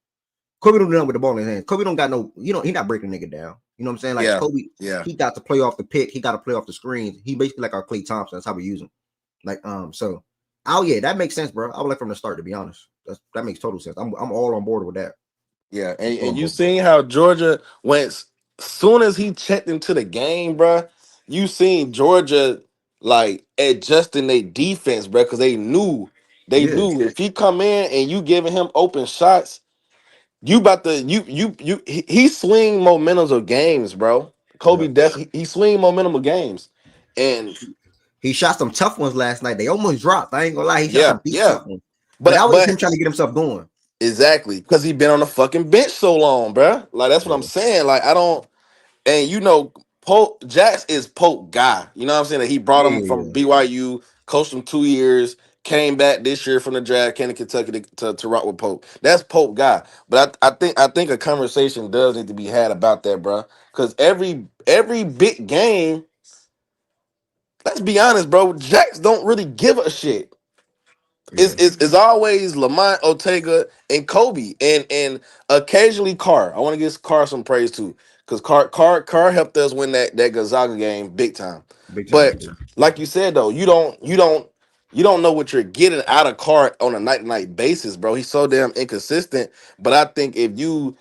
Kobe don't do nothing with the ball in his hands. Kobe don't got no. He not breaking a nigga down. You know what I'm saying? Like yeah, Kobe, yeah, he got to play off the pick. He got to play off the screens. He basically like our Klay Thompson. That's how we use him. Like so. Oh yeah, that makes sense, bro. I would like from the start to be honest. That makes total sense. I'm all on board with that. yeah. I'm all And on you board. seen how Georgia went soon as he checked into the game, bruh. You seen Georgia like adjusting their defense, bruh, because they Yeah, knew if he come in and you giving him open shots, you about to he swing momentums of games, bro. yeah. Kobe definitely he swing momentum of games, and He shot some tough ones last night. They almost dropped. I ain't gonna lie. He shot yeah, some deep yeah. tough ones. But that was just him trying to get himself going. Exactly, because he been on the fucking bench so long, bruh. Like that's what I'm Yeah, saying. Like I don't, and Pope Jax is Pope guy. You know what I'm saying? That he brought him from yeah, BYU, coached him 2 years, came back this year from the draft, came to Kentucky to rock with Pope. That's Pope guy. But I think a conversation does need to be had about that, bruh. Because every big game, let's be honest, bro, Jax don't really give a shit. It's, yeah, it's, it's always Lamont, Ortega, and Kobe, and occasionally Carr. I want to give Carr some praise too, because Carr helped us win that Gonzaga game big time. big time. But like you said though, you don't know what you're getting out of Carr on a night to night basis, bro. He's so damn inconsistent. But I think if you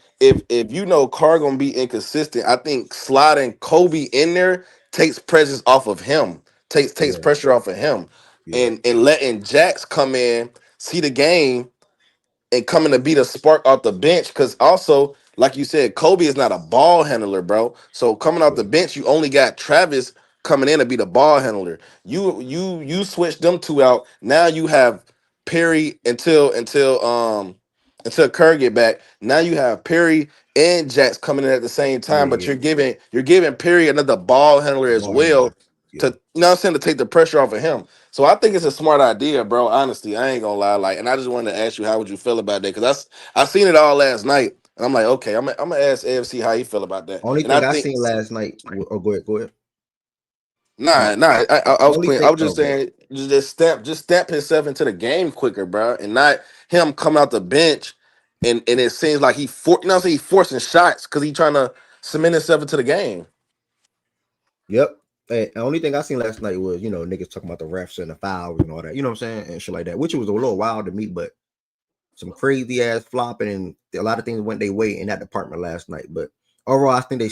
know Carr gonna be inconsistent, I think sliding Kobe in there takes pressure off of him, takes Yeah, pressure off of him, yeah, and letting Jax come in, see the game, and coming to be the spark off the bench. Because also, like you said, Kobe is not a ball handler, bro. So coming off yeah, the bench, you only got Travis coming in to be the ball handler. You switch them two out. Now you have Perry until Kerr get back. Now you have Perry and Jax coming in at the same time, but yeah. you're giving Perry another ball handler as Ball handler. well Yeah. to what I'm saying, to take the pressure off of him. So I think it's a smart idea, bro. Honestly, I ain't gonna lie. Like, and I just wanted to ask you, how would you feel about that? Because I seen it all last night, and I'm like, okay, I'm gonna ask AFC how he feel about that. Only And I thing I think, seen last night. Oh, go ahead. Go ahead. nah, nah, I was Only clean. I thing. was Oh, just go ahead. saying, just step himself into the game quicker, bro, and not him coming out the bench, and it seems like you know, what I'm saying, he forcing shots because he trying to cement himself into the game. Yep. Hey, the only thing I seen last night was niggas talking about the refs and the fouls and all that. You know what I'm saying and shit like that, which was a little wild to me, but some crazy ass flopping and a lot of things went their way in that department last night. But overall, I think we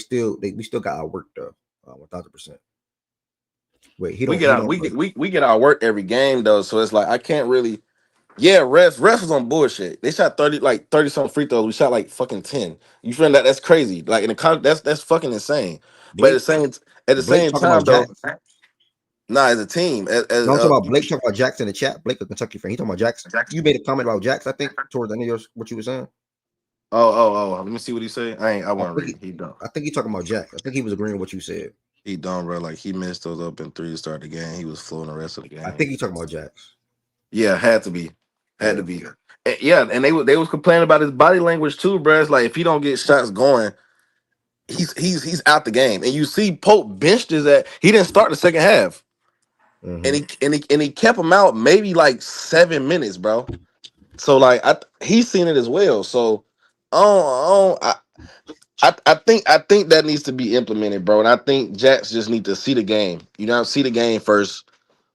still got our work though, 1,000%. Wait, We get he our don't we play. get we get our work every game though, so it's like I can't really. Yeah, refs was on bullshit. They shot 30 some free throws. We shot like fucking 10. You feel that? That's crazy. Like in the that's fucking insane. But Blake at the Blake same talking about time though, Jax. nah, as a team, No, I'm talking about Blake talking about Jax in the chat. Blake, a Kentucky fan. He talking about Jax. You made a comment about Jax, I think, towards the end of what you were saying. let me see what he say. I I want to think read. He don't. he talking about Jax. I think he was agreeing with what you said. He don't, bro. Like he missed those open three to start the game. He was flowing the rest of the I game. think he talking about Jax. Yeah, had to Yeah. be. Yeah, and they was complaining about his body language too, bro. It's like if he don't get shots going, he's out the game. And you see Pope benched his at he didn't start the second half. And Mm-hmm. he kept him out maybe like 7 minutes, bro. So like he's seen it as well. So I think that needs to be implemented, bro. And I think Jacks just need to see the game. See the game first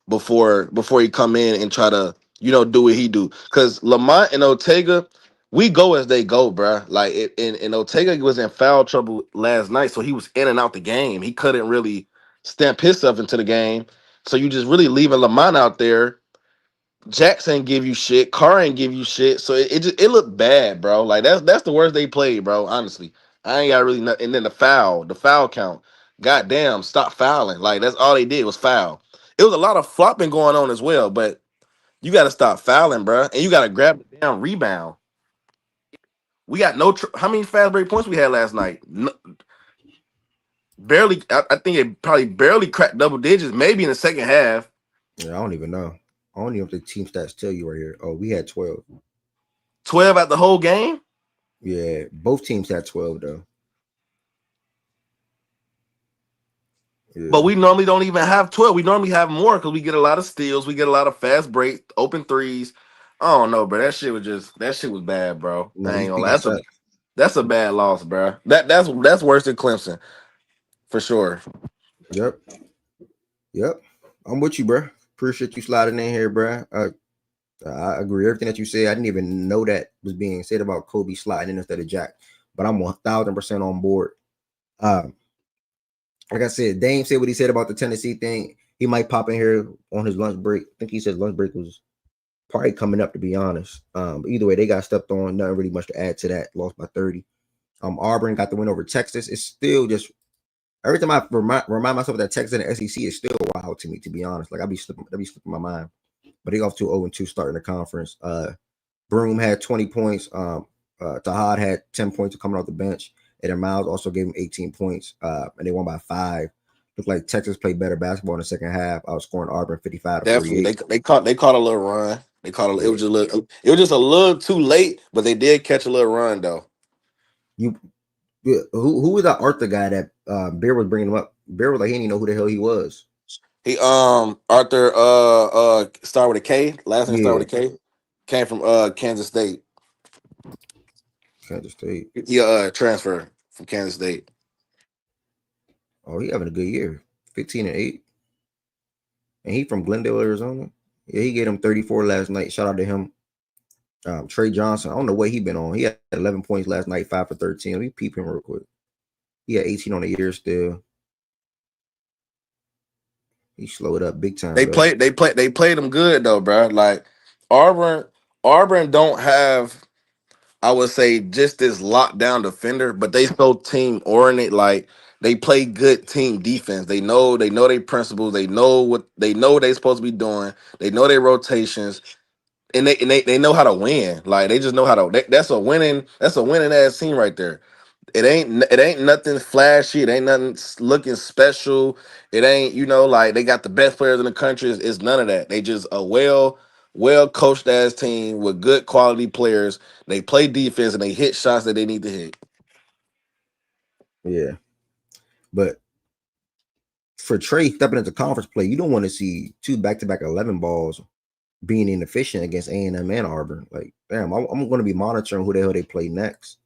before he come in and try to do what he do. Because Lamont and Ortega, we go as they go, bruh. Like and Ortega was in foul trouble last night, so he was in and out the game. He couldn't really stamp himself into the game. So you just really leaving Lamont out there. Jackson ain't give you shit. Carr ain't give you shit. So it looked bad, bro. Like that's the worst they played, bro. Honestly, I ain't got really nothing. And then the foul count. Goddamn, stop fouling. Like that's all they did was foul. It was a lot of flopping going on as well, but you got to stop fouling, bro. And you got to grab the damn rebound. We got no. How many fast break points we had last night? No, barely. I think it probably barely cracked double digits. Maybe in the second half. Yeah, I don't even know. I don't even know if the team stats tell you right here. Oh, we had 12. 12 at the whole game. Yeah, both teams had 12 though. But Yeah. we normally don't even have 12. We normally have more because we get a lot of steals. We get a lot of fast break, open threes. I don't know, bro. That shit was bad, bro. No, I these ain't gonna lie. picking shots. That's a bad loss, bro. That's worse than Clemson for sure. Yep. Yep. I'm with you, bro. Appreciate you sliding in here, bro. I agree. Everything that you said, I didn't even know that was being said about Kobe sliding in instead of Jack, but I'm 1,000% on board. Um, like I said, Dame said what he said about the Tennessee thing. He might pop in here on his lunch break. I think he said lunch break was probably coming up, to be honest. But either way, they got stepped on. Nothing really much to add to that. Lost by 30. Auburn got the win over Texas. It's still just every time I remind myself that Texas and the SEC is still wild to me, to be honest. Like I be slipping my mind. But they off to 0-2 starting the conference. Broom had 20 points. Tahad had 10 points coming off the bench. And then Miles also gave him 18 points. And they won by 5. Looked like Texas played better basketball in the second half, outscoring Auburn 55 to Definitely, 48. they caught a little run. They caught it Yeah. was just a little. It was just a little too late, but they did catch a little run though. You who was that Arthur guy that Bear was bringing him up? Bear was like he didn't even know who the hell he was. He Arthur start with a K. Last name start Yeah, with a K. Came from Kansas State. Kansas State. He transfer from Kansas State. Oh, he having a good year. 15-8. And he from Glendale, Arizona. Yeah, he gave him 34 last night. Shout out to him. Trey Johnson. I don't know what he been on. He had 11 points last night, 5 for 13. Let me peep him real quick. He had 18 on the year still. He slowed up big time though. They played them good though, bro. Like Auburn Auburn don't have, I would say, just this lockdown defender, but they so team oriented. Like they play good team defense. They know their principles. They know what they supposed to be doing. They know their rotations, and they know how to win. Like they just know how to. That's a winning ass team right there. It ain't nothing flashy. It ain't nothing looking special. It ain't, like they got the best players in the country. It's none of that. They just a well coached ass team with good quality players. They play defense and they hit shots that they need to hit. Yeah. But for Trey stepping into conference play, you don't want to see 2 back-to-back 11 balls being inefficient against A&M and Auburn. Like, damn, I'm going to be monitoring who the hell they play next,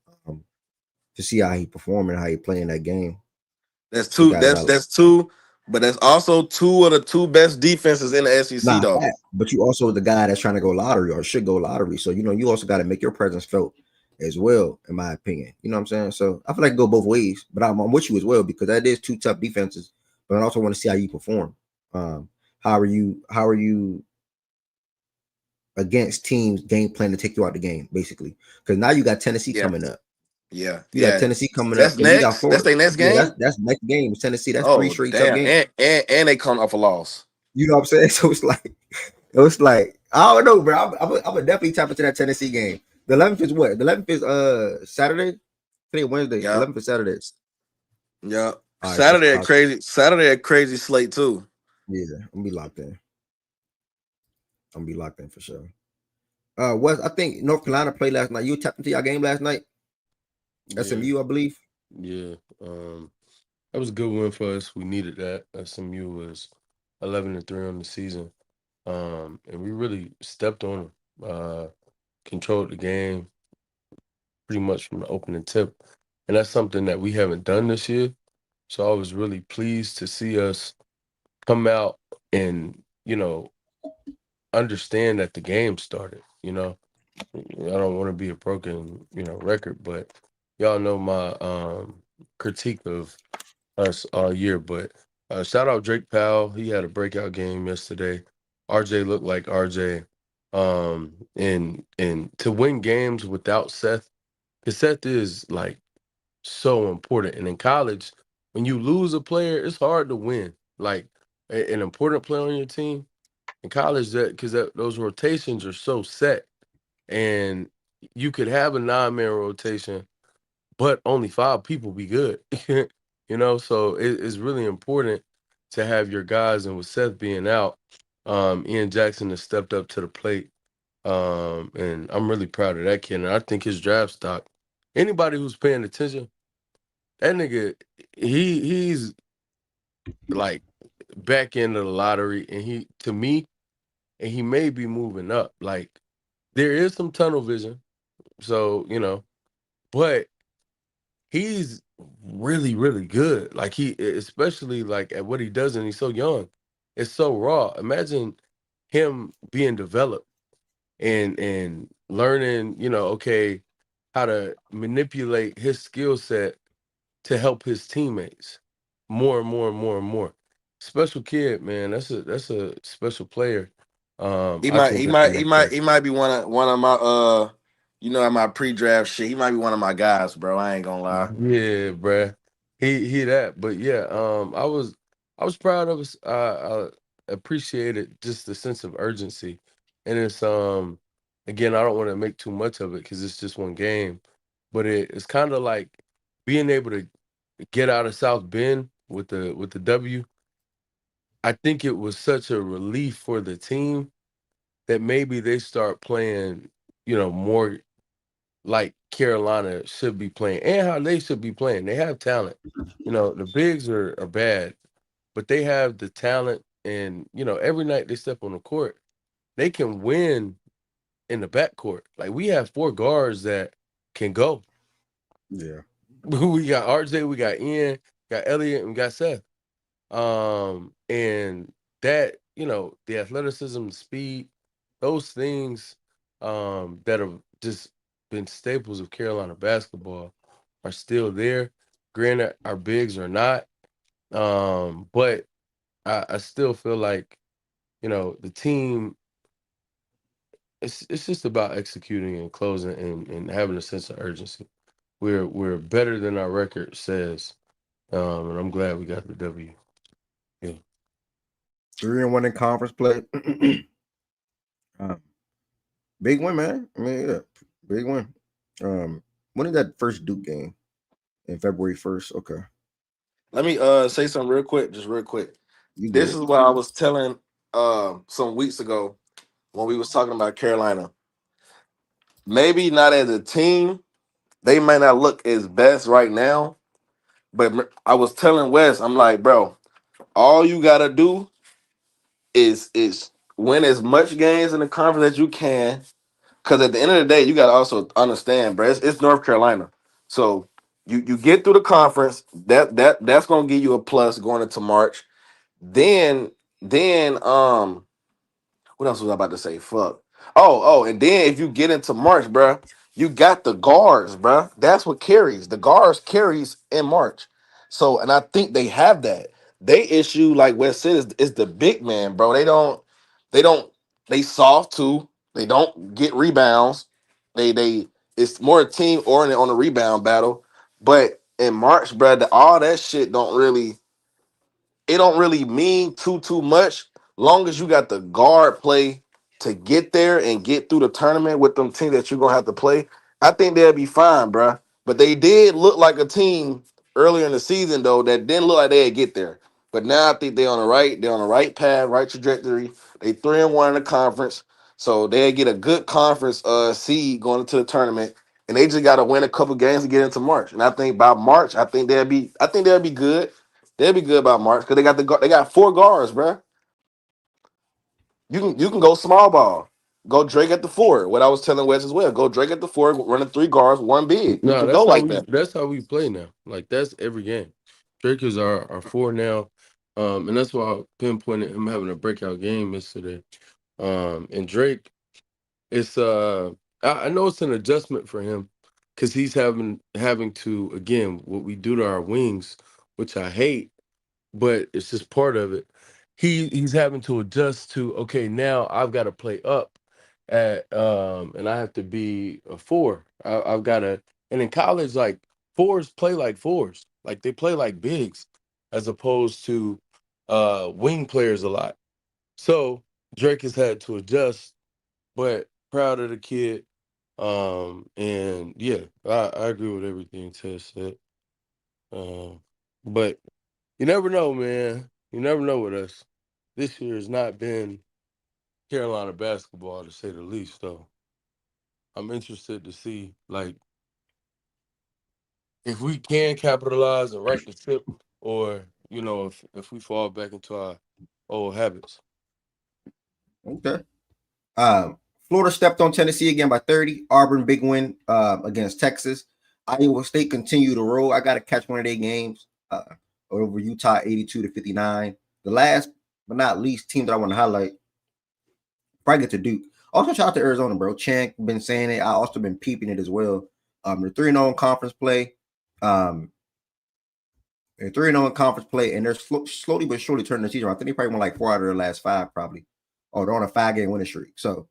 to see how he perform and how he play in that game. That's The two. guy that That's that's two. But that's also two of the two best defenses in the SEC, not though. that, but you also the guy that's trying to go lottery or should go lottery. So you also got to make your presence felt as well, in my opinion. You know what I'm saying? So I feel like it go both ways, but I'm with you as well because that is 2 tough defenses. But I also want to see how you perform. Um, how are you? How are you against teams game plan to take you out the game, basically? Because now you got Tennessee Yeah, coming up. yeah, You got yeah. Tennessee coming up, That's and you got next. That's Florida. their next Yeah, game. that's next game. It's Tennessee. That's 3 Oh straight tough damn! games. And they come off a loss. You know what I'm saying? So it's like I don't know, bro. I'm gonna definitely tap into that Tennessee game. The 11th is what? The 11th is Saturday. Today Wednesday. Yeah, 11th is Saturday. yeah. All right, so Saturday a crazy slate too. yeah, I'm gonna be locked in. I'm gonna be locked in for sure. West, I think North Carolina played last night. You tapped into your game last night. Yeah, SMU, I believe. yeah. That was a good win for us. We needed that. SMU was 11-3 on the season. And we really stepped on them. Controlled the game pretty much from the opening tip. And that's something that we haven't done this year. So I was really pleased to see us come out and, understand that the game started. I don't want to be a broken, record, but y'all know my critique of us all year. But shout out Drake Powell. He had a breakout game yesterday. RJ looked like RJ. And to win games without Seth, because Seth is like so important. And in college, when you lose a player, it's hard to win. Like an important player on your team in college, that because those rotations are so set, and you could have a 9-man rotation but only 5 people be good. So it's really important to have your guys. And with Seth being out, Ian Jackson has stepped up to the plate. And I'm really proud of that kid. And I think his draft stock, anybody who's paying attention, that nigga, he's like back end of the lottery, and he to me, and he may be moving up. Like there is some tunnel vision, so but he's really, really good. Like especially like at what he does, and he's so young. It's so raw. Imagine him being developed and learning, okay, how to manipulate his skill set to help his teammates more and more and more and more. Special kid, man. That's a special player. He I might, think he that's the might, he next might, step. he might be one of my at my pre-draft shit. He might be one of my guys, bro. I ain't gonna lie. Yeah, bruh. He that. But yeah, I was proud of us. I appreciated just the sense of urgency. And it's again, I don't want to make too much of it because it's just one game. But it's kind of like being able to get out of South Bend with the W. I think it was such a relief for the team that maybe they start playing, more like Carolina should be playing and how they should be playing. They have talent. The bigs are bad, but they have the talent. And, every night they step on the court, they can win in the backcourt. Like we have four guards that can go. Yeah. We got RJ, we got Ian, got Elliott, and we got Seth. And that, the athleticism, the speed, those things that have just been staples of Carolina basketball are still there. Granted, our bigs are not. But I still feel like, the team it's just about executing and closing and having a sense of urgency. We're better than our record says. And I'm glad we got the W. Yeah. 3-1 in conference play. um, big win, man. I mean, yeah, big win. When is that first Duke game? In February 1st. Okay, Let me say something real quick, just real quick. you This good? is what I was telling some weeks ago when we was talking about Carolina. Maybe not as a team, they might not look as best right now. But I was telling Wes, I'm like, bro, all you gotta do is win as much games in the conference as you can. Because at the end of the day, you gotta also understand, bro. It's North Carolina, so you get through the conference. That's gonna give you a plus going into March. Then then what else was I about to say? Fuck. And then if you get into March, bruh, you got the guards, bruh. That's what carries. The guards carries in March. So, and I think they have that. They issue, like Wes said, is the big man, bro. They don't, they soft too. They don't get rebounds. They it's more team oriented on the rebound battle. But in March, bruh, all that shit don't really mean too much long as you got the guard play to get there and get through the tournament with them teams that you're gonna have to play. I think they'll be fine, bruh. But they did look like a team earlier in the season though that didn't look like they'd get there. But now I think they're on the right path, right trajectory. They 3-1 in the conference. So they'll get a good conference seed going into the tournament. And they just gotta win a couple games to get into March. And I think by March, I think they'll be good. They'll be good by March because they got four guards, bro. You can go small ball, go Drake at the four. What I was telling Wes as well, go Drake at the four, running three guards, one big. You No, can go like that. that's how we play now. Like that's every game. Drake is our four now. And that's why I pinpointed him having a breakout game yesterday. And Drake, it's I know it's an adjustment for him because he's having to again what we do to our wings, which I hate, but it's just part of it. He's having to adjust to okay, now I've got to play up at and I have to be a four. I've got to and in college like fours play like fours. Like they play like bigs as opposed to wing players a lot. So Drake has had to adjust, but proud of the kid. And yeah, I agree with everything Tess said. But you never know, man. You never know with us. This year has not been. Carolina basketball, to say the least. Though I'm interested to see, like, if we can capitalize and right the ship, or if we fall back into our old habits. Okay. Florida stepped on Tennessee again by 30. Auburn big win against Texas. Iowa State continue to roll. I got to catch one of their games over Utah 82-59. The last but not least team that I want to highlight, probably get to Duke. Also, shout out to Arizona, bro. Chan been saying it. I also been peeping it as well. They're 3-0 in conference play. They're 3-0 in conference play, and they're slowly but surely turning the season around. I think they probably won like 4 out of their last 5, probably. Oh, they're on a 5-game winning streak. So,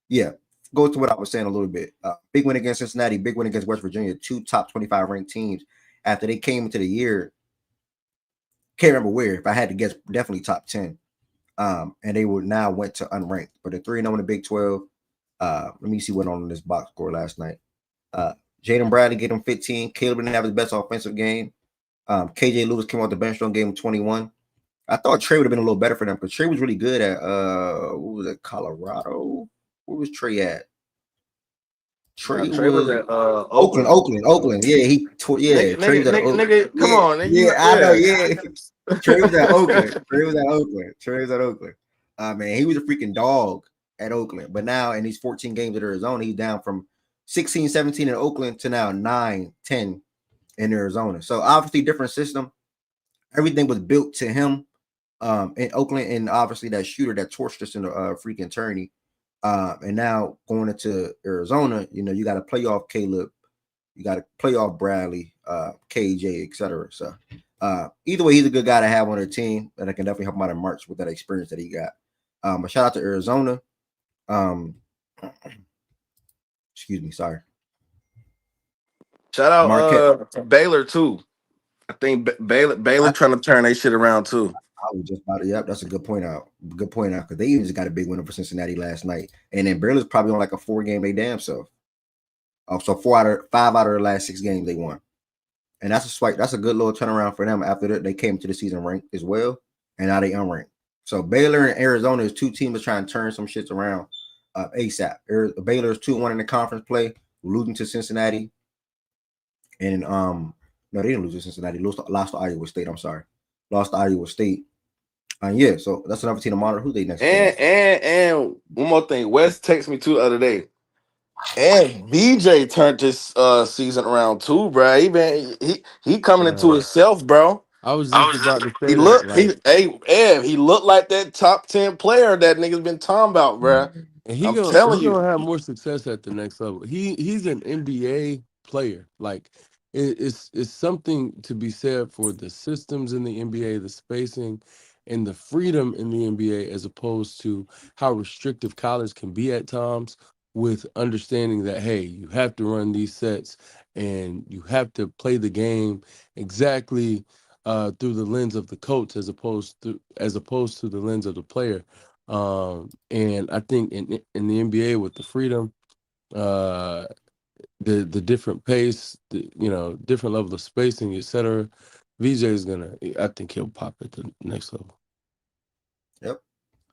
yeah, go to what I was saying a little bit. Big win against Cincinnati, big win against West Virginia, 2 top 25 ranked teams after they came into the year. Can't remember where. If I had to guess, definitely top 10. And they were now went to unranked, but they're 3-0 in the Big 12. Let me see what on this box score last night. Jaden Bradley get him 15. Caleb didn't have his best offensive game. KJ Lewis came off the bench on game 21. I thought Trey would have been a little better for them because Trey was really good at what was it, Colorado? Where was Trey at? Trey was at Oakland. Yeah, Trey was at Oakland. Nigga, come on, nigga. I know. Yeah, Trey was at Oakland. Man, he was a freaking dog at Oakland. But now in these 14 games at Arizona, he's down from 16, 17 in Oakland to now 9, 10 in Arizona. So obviously different system. Everything was built to him in Oakland, and obviously that shooter that torched us in the freaking tourney. And now going into Arizona, you got to play off Caleb, you got to play off Bradley, KJ, etc. So either way, he's a good guy to have on their team, and I can definitely help him out in March with that experience that he got. But shout out to Arizona. Excuse me, sorry. Shout out to Baylor too. I think Baylor trying to turn their shit around too. I was just about to. Yep, that's a good point out. Good point out because they even just got a big win over Cincinnati last night, and then Baylor's probably on like a 4-game they damn self. So 5 out of the last 6 games they won, and that's a swipe. That's a good little turnaround for them. After that, they came to the season ranked as well, and now they unranked. So Baylor and Arizona is 2 teams that trying to turn some shits around ASAP. Baylor is 2-1 in the conference play, losing to Cincinnati, and no, they didn't lose to Cincinnati. Lost to Iowa State. I'm sorry, lost to Iowa State. Yeah, so that's another team to monitor. Who they next? And one more thing, Wes texted me too the other day. And BJ turned this season around too, bro. He coming into himself, bro. I was just about to say He looked like that top 10 player that niggas been talking about, bro. And he I'm gonna telling you, have more success at the next level. He's an NBA player. Like it's something to be said for the systems in the NBA, the spacing, and the freedom in the NBA, as opposed to how restrictive college can be at times. With understanding that, hey, you have to run these sets and you have to play the game exactly through the lens of the coach, as opposed to the lens of the player. And I think in the NBA with the freedom, the different pace, different level of spacing, etc. VJ is I think he'll pop at the next level. Yep,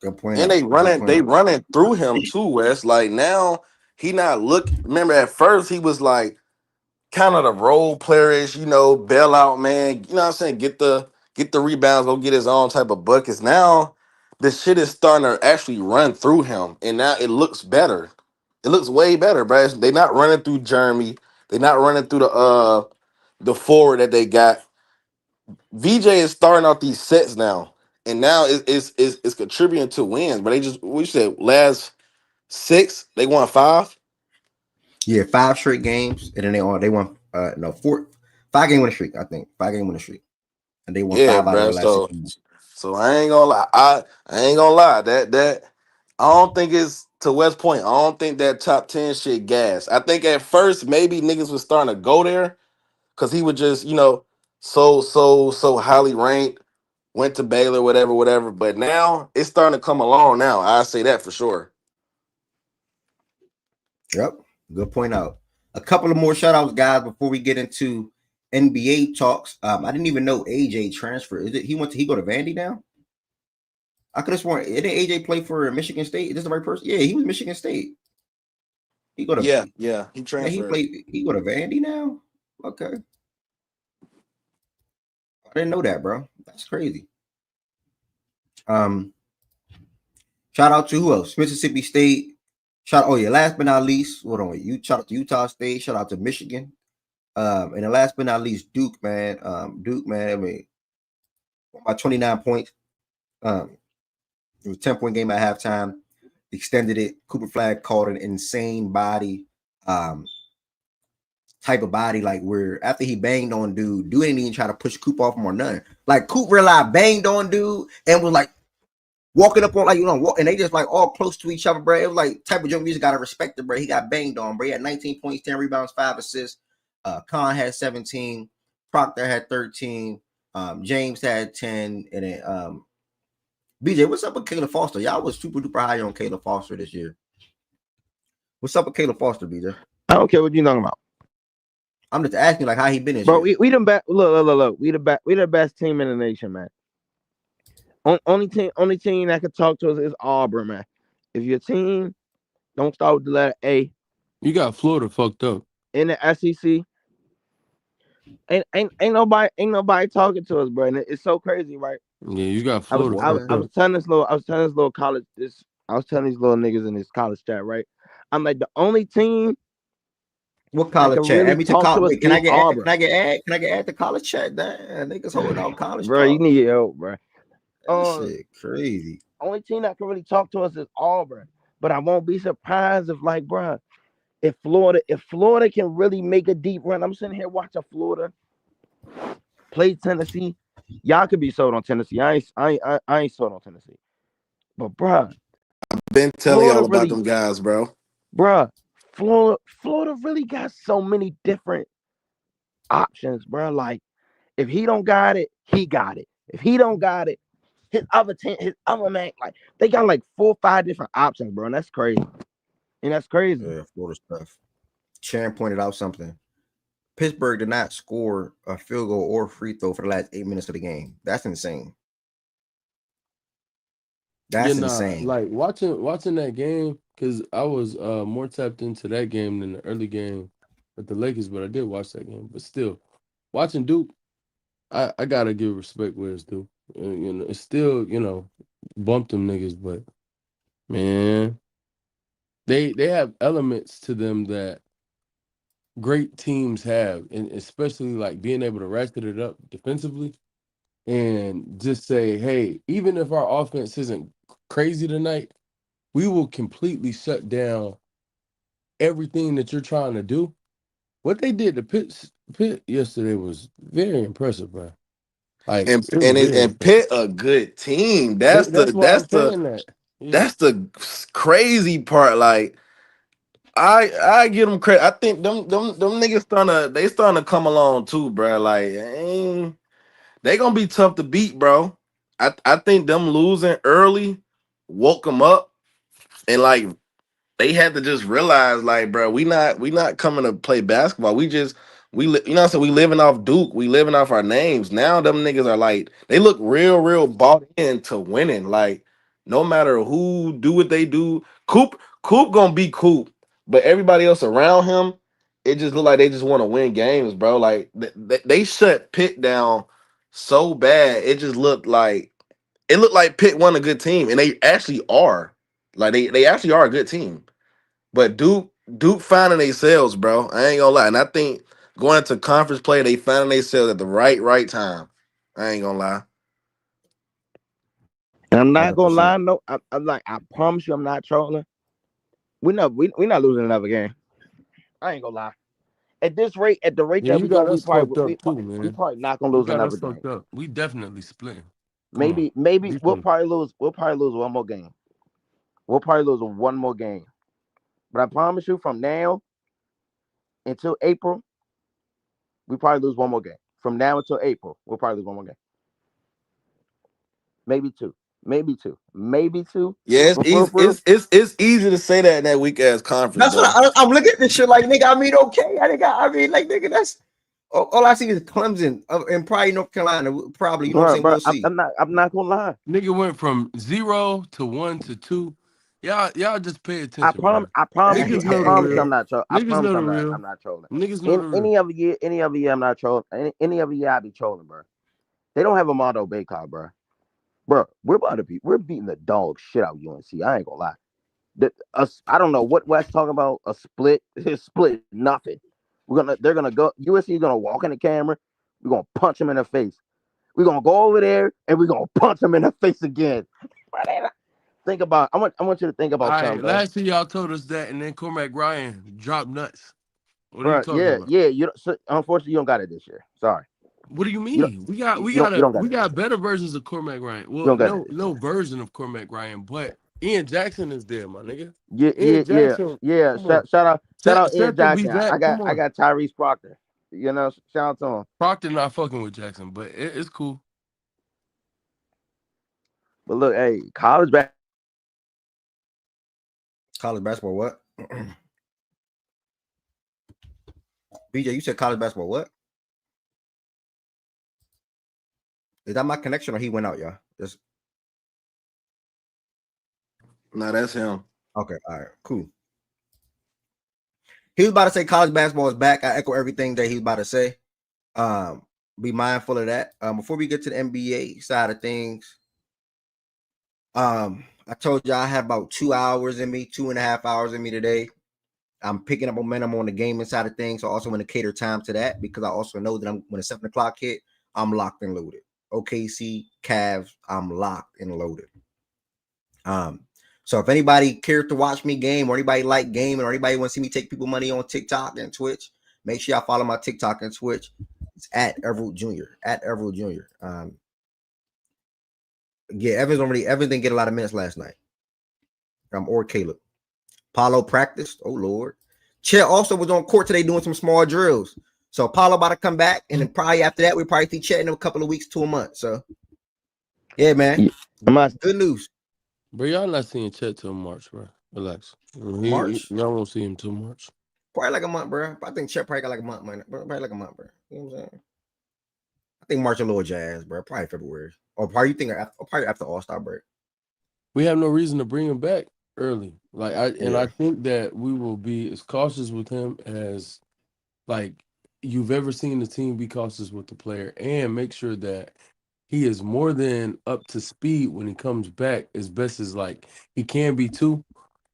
good point. And they running through him too, Wes. Like now he not remember at first he was like kind of the role playerish, bailout man. You know what I'm saying? Get the rebounds, go get his own type of buckets. Now the shit is starting to actually run through him, and now it looks better. It looks way better, bro. They not running through Jeremy. They not running through the forward that they got. VJ is starting out these sets now, and now it's contributing to wins. But we said last 6 they won 5. Yeah, 5 straight games, and then they won 5-game winning streak. I think 5-game winning streak, and they won 5 out of the last 6 games. So I ain't gonna lie. I ain't gonna lie. That I don't think it's to West Point. I don't think that top 10 shit gas. I think at first maybe niggas was starting to go there because he would just so highly ranked. Went to Baylor, whatever. But now it's starting to come along. Now I say that for sure. Yep, good point out. A couple of more shout outs, guys, before we get into NBA talks. I didn't even know AJ transferred. He go to Vandy now? I could have sworn didn't AJ play for Michigan State? Is this the right person? Yeah, he was Michigan State. He go to Yeah, he man. He transferred. played. He go to Vandy now. Okay, I didn't know that, bro. That's crazy. Um, shout out to who else? Mississippi State. Oh yeah, last but not least, hold on. You shout out to Utah State. Shout out to Michigan. And the last but not least, Duke, man. Duke, man. I mean, by 29 points. It was a 10-point game at halftime. Extended it. Cooper Flagg called an insane body. Type of body, like where after he banged on dude didn't even try to push Coop off him or nothing. Like Coop realized banged on dude and was like walking up on, like, and they just like all close to each other, bro. It was like type of jump you just gotta respect it, bro. He got banged on, bro. He had 19 points, 10 rebounds, 5 assists. Khan had 17, Proctor had 13, James had 10, and then BJ, what's up with Caleb Foster? Y'all was super duper high on Caleb Foster this year. What's up with Caleb Foster, BJ? I don't care what you're talking about. I'm just asking, like, how he been this Bro, year. we the best. Look. We the best team in the nation, man. Only team that can talk to us is Auburn, man. If your team don't start with the letter A, You got Florida fucked up. in the SEC, ain't nobody talking to us, bro. And it's so crazy, right? Yeah, you got I was Florida I, fucked I up. was telling this little college I was telling these little niggas in this college chat, right? I'm like, the only team What that college can chat? really Add me to talk to college. us Wait, can I is get Auburn. can I get add to college chat? Damn, niggas holding out college Bro, you talk. need help, bro. That shit crazy. Only team that can really talk to us is Auburn. But I won't be surprised if, like, bro, if Florida can really make a deep run. I'm sitting here watching Florida play Tennessee. Y'all could be sold on Tennessee. I ain't sold on Tennessee. But bruh, Been telling Florida y'all about really, them guys, bro. bruh, Florida really got so many different options, bruh. Like, if he don't got it, he got it. If he don't got it, his other man, like, they got like 4 or 5 different options, bro. And that's crazy. Yeah, Florida stuff. Sharon pointed out something. Pittsburgh did not score a field goal or free throw for the last 8 minutes of the game. That's insane. That's insane. Like watching that game, because I was more tapped into that game than the early game with the Lakers, but I did watch that game. But still, watching Duke, I gotta give respect where it's due. It's still, bump them niggas, but man, they have elements to them that great teams have, and especially like being able to ratchet it up defensively and just say, hey, even if our offense isn't crazy tonight, we will completely shut down everything that you're trying to do. What they did to Pitt yesterday was very impressive, bro. Like, And it was and very and impressive. Pitt a good team. That's That's why I'm saying that. Yeah. that's the crazy part. Like, I give them credit. I think them niggas starting to come along too, bro. Like, they gonna be tough to beat, bro. I think them losing early woke them up, and like they had to just realize, like, bro, we not coming to play basketball. You know what I'm saying, we living off Duke, we living off our names. Now them niggas are like, they look real bought into winning. Like, no matter who do what they do, Coop gonna be Coop, but everybody else around him, it just look like they just want to win games, bro. Like, they shut Pitt down so bad, it looked like Pitt won a good team, and they actually are. Like, they actually are a good team. But Duke finding themselves, bro. I ain't gonna lie. And I think going into conference play, they finding themselves at the right time. I ain't gonna lie. And I'm not gonna 100%. lie, no, I'm like, I promise you, I'm not trolling. We not losing another game. I ain't gonna lie. At this rate, at the rate Yeah, that you we got going, us fucked up too, man. probably not gonna You lose got another us game. fucked up. We definitely splitting. Come on. Maybe we'll Defense. probably lose. We'll probably lose one more game. We'll probably lose one more game. But I promise you, from now until April, we probably lose one more game. From now until April, we'll probably lose one more game. Maybe two. Maybe two. Maybe two. Yeah, it's But easy. It's easy to say that in that weak ass conference That's what though. I'm looking at this shit like, nigga. I mean, okay. I mean, like, nigga, that's All I see is Clemson and probably North Carolina. Probably, you know what I'm saying? Bro, We'll see. I'm not gonna lie. Nigga went from 0 to 1 to 2. Y'all just pay attention, bro. I promise you, Niggas know the I'm real. not trolling. I Niggas promise know the I'm real. not trolling. Niggas know the real. Any other year, I'm not trolling. Any other year, I be trolling, bro. They don't have a Mondo Baycott, bro. Bro, we're beating the dog shit out of UNC. I ain't gonna lie. I don't know what West talking about. A split, split nothing. They're gonna go. USC is gonna walk in the camera. We're gonna punch them in the face. We're gonna go over there and we're gonna punch them in the face again. Think about. I want you to think All about right, something, bro. last year y'all told us that, and then Cormac Ryan dropped nuts. What are you Bro, talking about? yeah. Unfortunately, you don't got it this year. Sorry, What do you you don't. mean? We You don't got it this got year. better versions of Cormac Ryan. You Well, don't got it this no year. version of Cormac Ryan, but Ian Jackson is there, my nigga. Yeah, Ian Jackson, yeah. come on. Shout out Ed Seth will be Jackson. back. Come I on. got Tyrese Proctor. You know, shout out to him. Proctor not fucking with Jackson, but it's cool. But look, hey, college basketball. College basketball, what? BJ, you said college basketball, what? Is that my connection or he went out, y'all? Just No, that's him. okay, all right, cool. He was about to say college basketball is back. I echo everything that he was about to say. Be mindful of that. Before we get to the NBA side of things, I told you I have about 2 hours in me, 2.5 hours in me today. I'm picking up momentum on the gaming side of things. So I also want to cater time to that because I also know that when the 7 o'clock hit, I'm locked and loaded. OKC, Cavs, I'm locked and loaded. So if anybody cares to watch me game or anybody like gaming or anybody want to see me take people money on TikTok and Twitch, make sure y'all follow my TikTok and Twitch. It's at Everett Jr. At Everett Jr. Yeah, Evans didn't get a lot of minutes last night. Or Caleb. Paulo practiced. Oh Lord. Chet also was on court today doing some small drills. So Paulo about to come back, and then probably after that, we probably see Chet in a couple of weeks to a month. So yeah, man. Good news. But y'all not seeing Chet till March, bro. Relax. March? Y'all won't see him till March. Probably like a month, bro. I think Chet probably got like a month, man. Probably like a month, bro. You know what I'm saying? I think March a little jazz, bro. Probably February. Or probably you think probably after All-Star break. We have no reason to bring him back early. I think that we will be as cautious with him as like you've ever seen the team be cautious with the player, and make sure that he is more than up to speed when he comes back as best as like he can be too.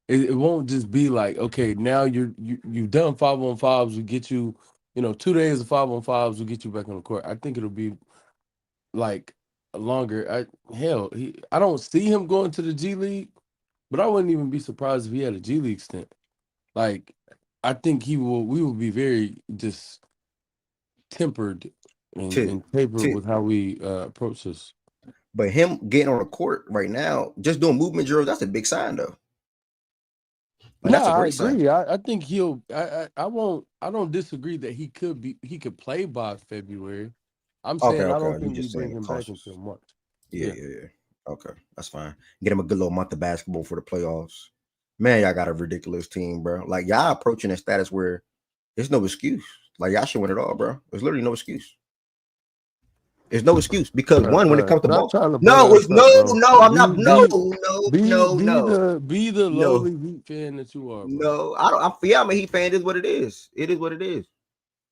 It won't just be like, okay, now you've done 5-on-5s, we get you, 2 days of 5-on-5s, will get you back on the court. I think it'll be like longer. I don't see him going to the G League, but I wouldn't even be surprised if he had a G League stint. Like, I think we will be very just tempered and tapered with how we approach this. But him getting on the court right now, just doing movement drills, that's a big sign though. No, I agree. I think he'll. I won't. I don't disagree that he could play by February. I'm saying I don't think we bring him back until March. Yeah. Okay, that's fine. Get him a good little month of basketball for the playoffs. Man, y'all got a ridiculous team, bro. Like y'all approaching a status where there's no excuse. Like y'all should win it all, bro. There's literally no excuse. There's no excuse because when it comes to ball, no, it's no. I'm not. Be the lowly Heat fan that you are. Bro. No, I don't. I'm a Heat fan. It is what it is. It is what it is.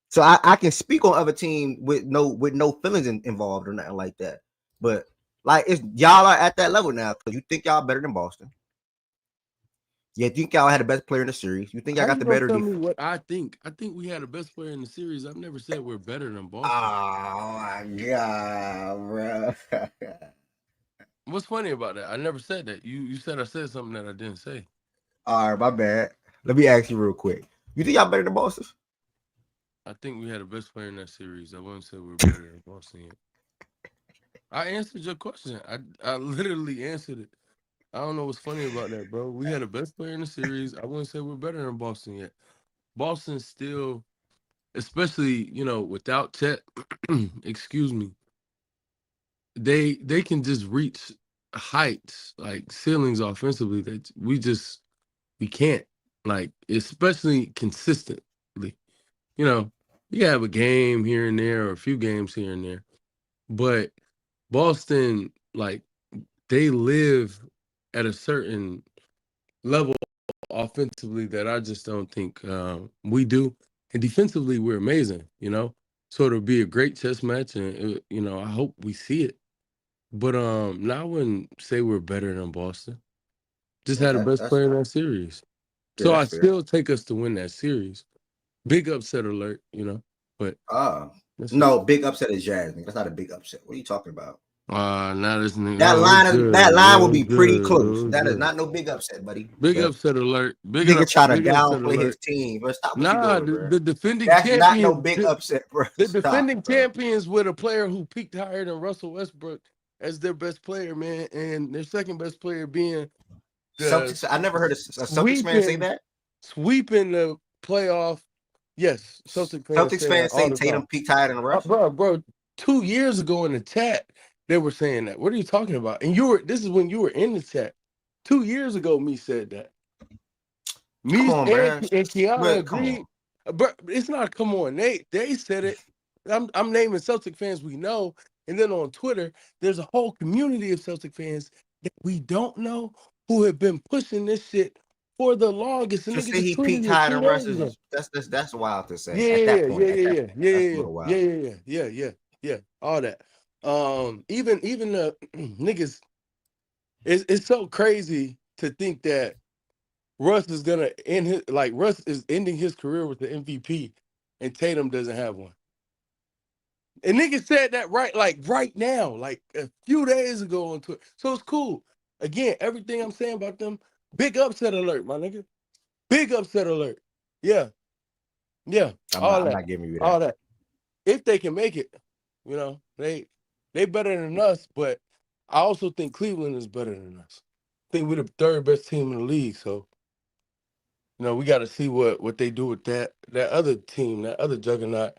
So I can speak on other teams with no feelings involved or nothing like that. But like y'all are at that level now because you think y'all better than Boston. Yeah, you think y'all had the best player in the series. You think y'all got the better defense. Tell me what I think. I think we had the best player in the series. I've never said we're better than Boston. Oh my god, bro. What's funny about that? I never said that. You said I said something that I didn't say. All right, my bad. Let me ask you real quick. You think y'all better than Boston? I think we had the best player in that series. I wouldn't say we're better than Boston yet. I answered your question. I literally answered it. I don't know what's funny about that, bro. We had the best player in the series. I wouldn't say we're better than Boston yet. Boston still, especially, without Chet, excuse me, they can just reach heights, like ceilings offensively that we can't, like, especially consistently. You have a game here and there or a few games here and there. But Boston, like, they live at a certain level offensively that I just don't think we do. And defensively, we're amazing, you know? So it'll be a great chess match, and, you know, I hope we see it. But now I wouldn't say we're better than Boston. Just Yeah, had the best that's player in fine. that series. Yeah, So I that's fair. still take us to win that series. Big upset alert, you know? But Uh that's it. no, big upset is Jazz. Nigga. That's not a big upset. What are you talking about? Now this nigga, That oh, line is that good. line will Oh, be pretty good. close. Oh, That is good. not no big upset, buddy. Big Okay. upset alert. Nigga try to Big upset downplay his alert. team, bro. Stop what you Nah, doing, the, bro. the defending That's not no champions, big upset, bro. the Stop, defending bro. champions with a player who peaked higher than Russell Westbrook as their best player, man, and their second best player being the Celtics. I never heard a Celtics fan say sweeping that. sweeping the playoff. Yes, Celtic fans Celtics say that fans all say the time. Tatum peaked higher than Russ. Bro, 2 years ago in the chat, they were saying that. What are you talking about? And this is when you were in the chat. 2 years ago, me said that. Come Me on, and, bro. and Kiana But come on. agreed. But it's not come on. They said it. I'm naming Celtic fans we know. And then on Twitter, there's a whole community of Celtic fans that we don't know who have been pushing this shit for the longest. The To nigga say just he tweeted peaked it higher 2 than days Russ ago. is that's wild to say. Yeah, At that point, that's a yeah, little wild. yeah. All that. Even the niggas, it's so crazy to think that Russ is gonna end Russ is ending his career with the MVP, and Tatum doesn't have one. And niggas said that right now, like a few days ago on Twitter. So it's cool. Again, everything I'm saying about them, big upset alert, my nigga. Big upset alert. Yeah, yeah. All I'm that, not giving you that. all that. If they can make it, you know, they better than us. But I also think Cleveland is better than us. I think we're the third best team in the league. So we got to see what they do with that other team, that other juggernaut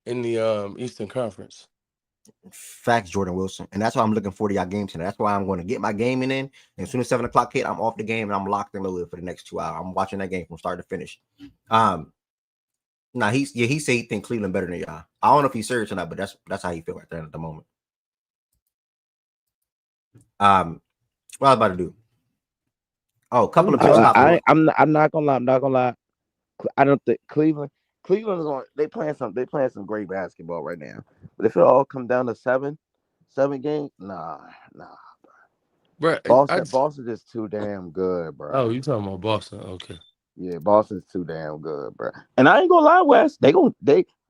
in the Eastern Conference. Facts, Jordan Wilson. And that's why I'm looking forward to y'all game tonight. That's why I'm going to get my gaming in. And as soon as 7 o'clock hit, I'm off the game and I'm locked and loaded for the next 2 hours. I'm watching that game from start to finish. Now he said he think Cleveland better than y'all. I don't know if he's serious or not, but that's how he feel right there at the moment. What I was about to do. Oh, a couple of picks popped up. I'm not gonna lie. I'm not gonna lie. I don't think Cleveland's on. They playing some great basketball right now. But if it all come down to seven games, nah. Bro, Boston is too damn good, bro. oh, you talking about Boston? Okay. Yeah, Boston's too damn good, bro. And I ain't gonna lie, Wes.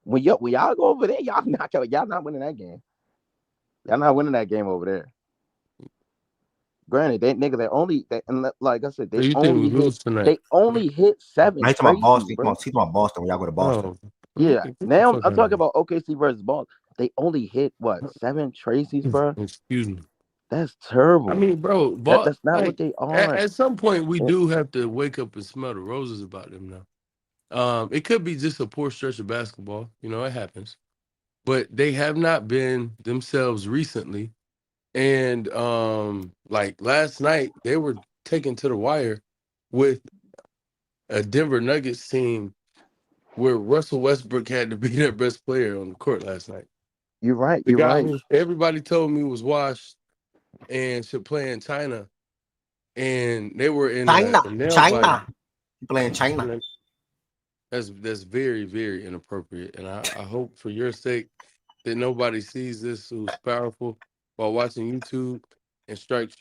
When y'all go over there, y'all not winning that game. Y'all not winning that game over there. Granted, like I said, So you think we lose tonight? they only hit seven Now he's talking about Tracy's, Boston. bro. He's talking about Boston when y'all go to Boston. Oh, Yeah. get the Now fuck I'm out of talking here. about OKC versus Boston. They only hit what 7 Tracy's, bro. Excuse me. That's I terrible. mean, bro, That's not what like they are. at some point we do have to wake up and smell the roses about them now. It could be just a poor stretch of basketball. It happens. But they have not been themselves recently. And like last night, they were taken to the wire with a Denver Nuggets team where Russell Westbrook had to be their best player on the court last night. You're right. The You're guy right. who everybody told me was washed and should play in China, and they were in a nail China. biting. You playing China. That's very, very inappropriate. And I hope for your sake that nobody sees this who's powerful while watching YouTube and strikes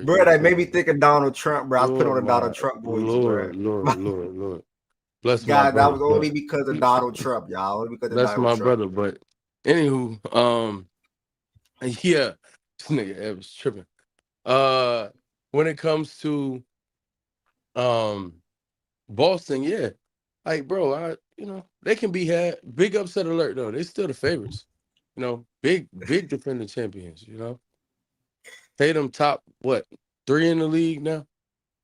Bro, your that made children. me think of Donald Trump, bro. I was putting on Lord, the Donald my Trump voice, bro. Lord. Bless my God, that brother, was only but because of Donald Trump, y'all. Only because of bless Donald my Trump. brother. But anywho, yeah, this nigga Ed was tripping. When it comes to Boston, yeah. Like, bro, they can be had. Big upset alert though. They still the favorites. Big defending champions. Tatum top what 3 in the league now.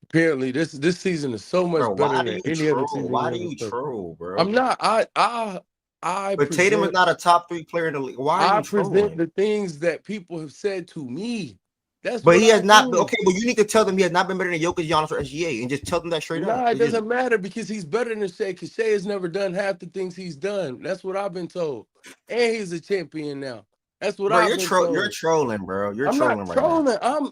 Apparently, this season is so much Bro, why better do than you any other troll? season Why he's do ever you played. troll, bro? I'm not. I But Tatum is present not a top 3 player in the league. Why are I you present trolling? the things that people have said to me. That's But what he has I not been mean. okay. But you need to tell them he has not been better than Jokic, Giannis, or SGA, and just tell them that straight up. Nah, it It's just, doesn't matter because he's better than Shea. Because Shea has never done half the things he's done. That's what I've been told. And he's a champion now. That's what bro, I've been you're told. trolling, bro. You're I'm not trolling right now. trolling. I'm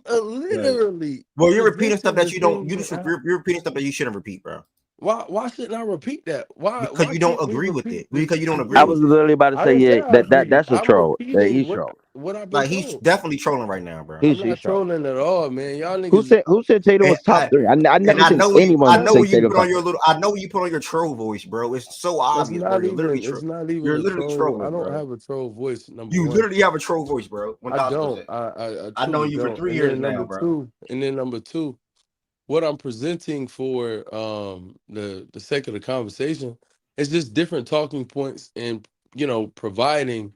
Bro. literally Well, you're repeating stuff presenting that the you don't. things that I. You're repeating stuff that you shouldn't repeat, bro. Why shouldn't I repeat that? Because Why you don't can't we agree with repeat it. Because you don't the agree I with was things? it. literally about to I say, didn't say yeah, I that agree. that's a I'm troll. repeating He's trolling. what I've been Like he's told. definitely trolling right now, bro. I'm not He's trolling. trolling at all, man. Y'all niggas. Who said Tatum And was top three? I and never seen anyone I That know say when you Tatum put on top your three. little I know when you put on your troll voice, bro. It's so obvious, bro. it's not even You're a literally troll. I trolling, don't bro. have a troll voice, number You one. literally have a troll voice, bro. I don't. 1,000%. I I've known truly you for don't. 3 years now, bro. And then number two, what I'm presenting for the sake of the conversation is just different talking points and providing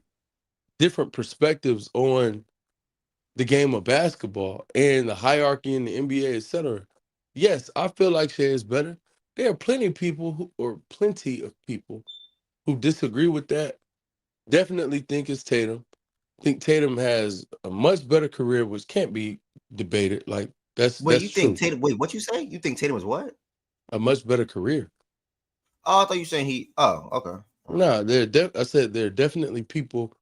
different perspectives on the game of basketball and the hierarchy in the NBA, etc. Yes, I feel like Shea is better. There are plenty of people who disagree with that. Definitely think it's Tatum. Think Tatum has a much better career, which can't be debated. Like Wait, that's you think true. Tatum? Wait, what you say? You think Tatum is what? A much better career. Oh, I thought you saying he. Oh, okay. Nah, I said there are definitely people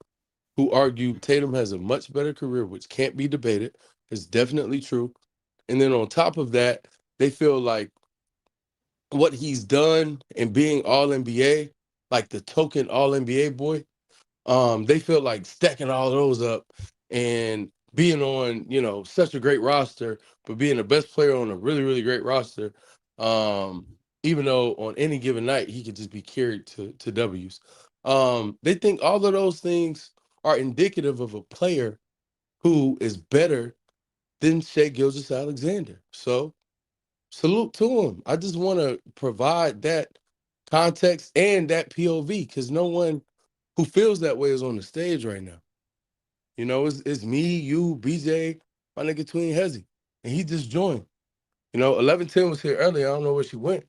who argue Tatum has a much better career, which can't be debated. It's definitely true. And then on top of that, they feel like what he's done and being all NBA, like the token all NBA boy, they feel like stacking all those up and being on, such a great roster, but being the best player on a really, really great roster. Um, Even though on any given night he could just be carried to W's. They think all of those things are indicative of a player who is better than Shea Gilgeous-Alexander. So salute to him. I just want to provide that context and that POV because no one who feels that way is on the stage right now. It's me, you, BJ, my nigga Twin Hezzy, and he just joined. 1110 was here earlier. I don't know where she went,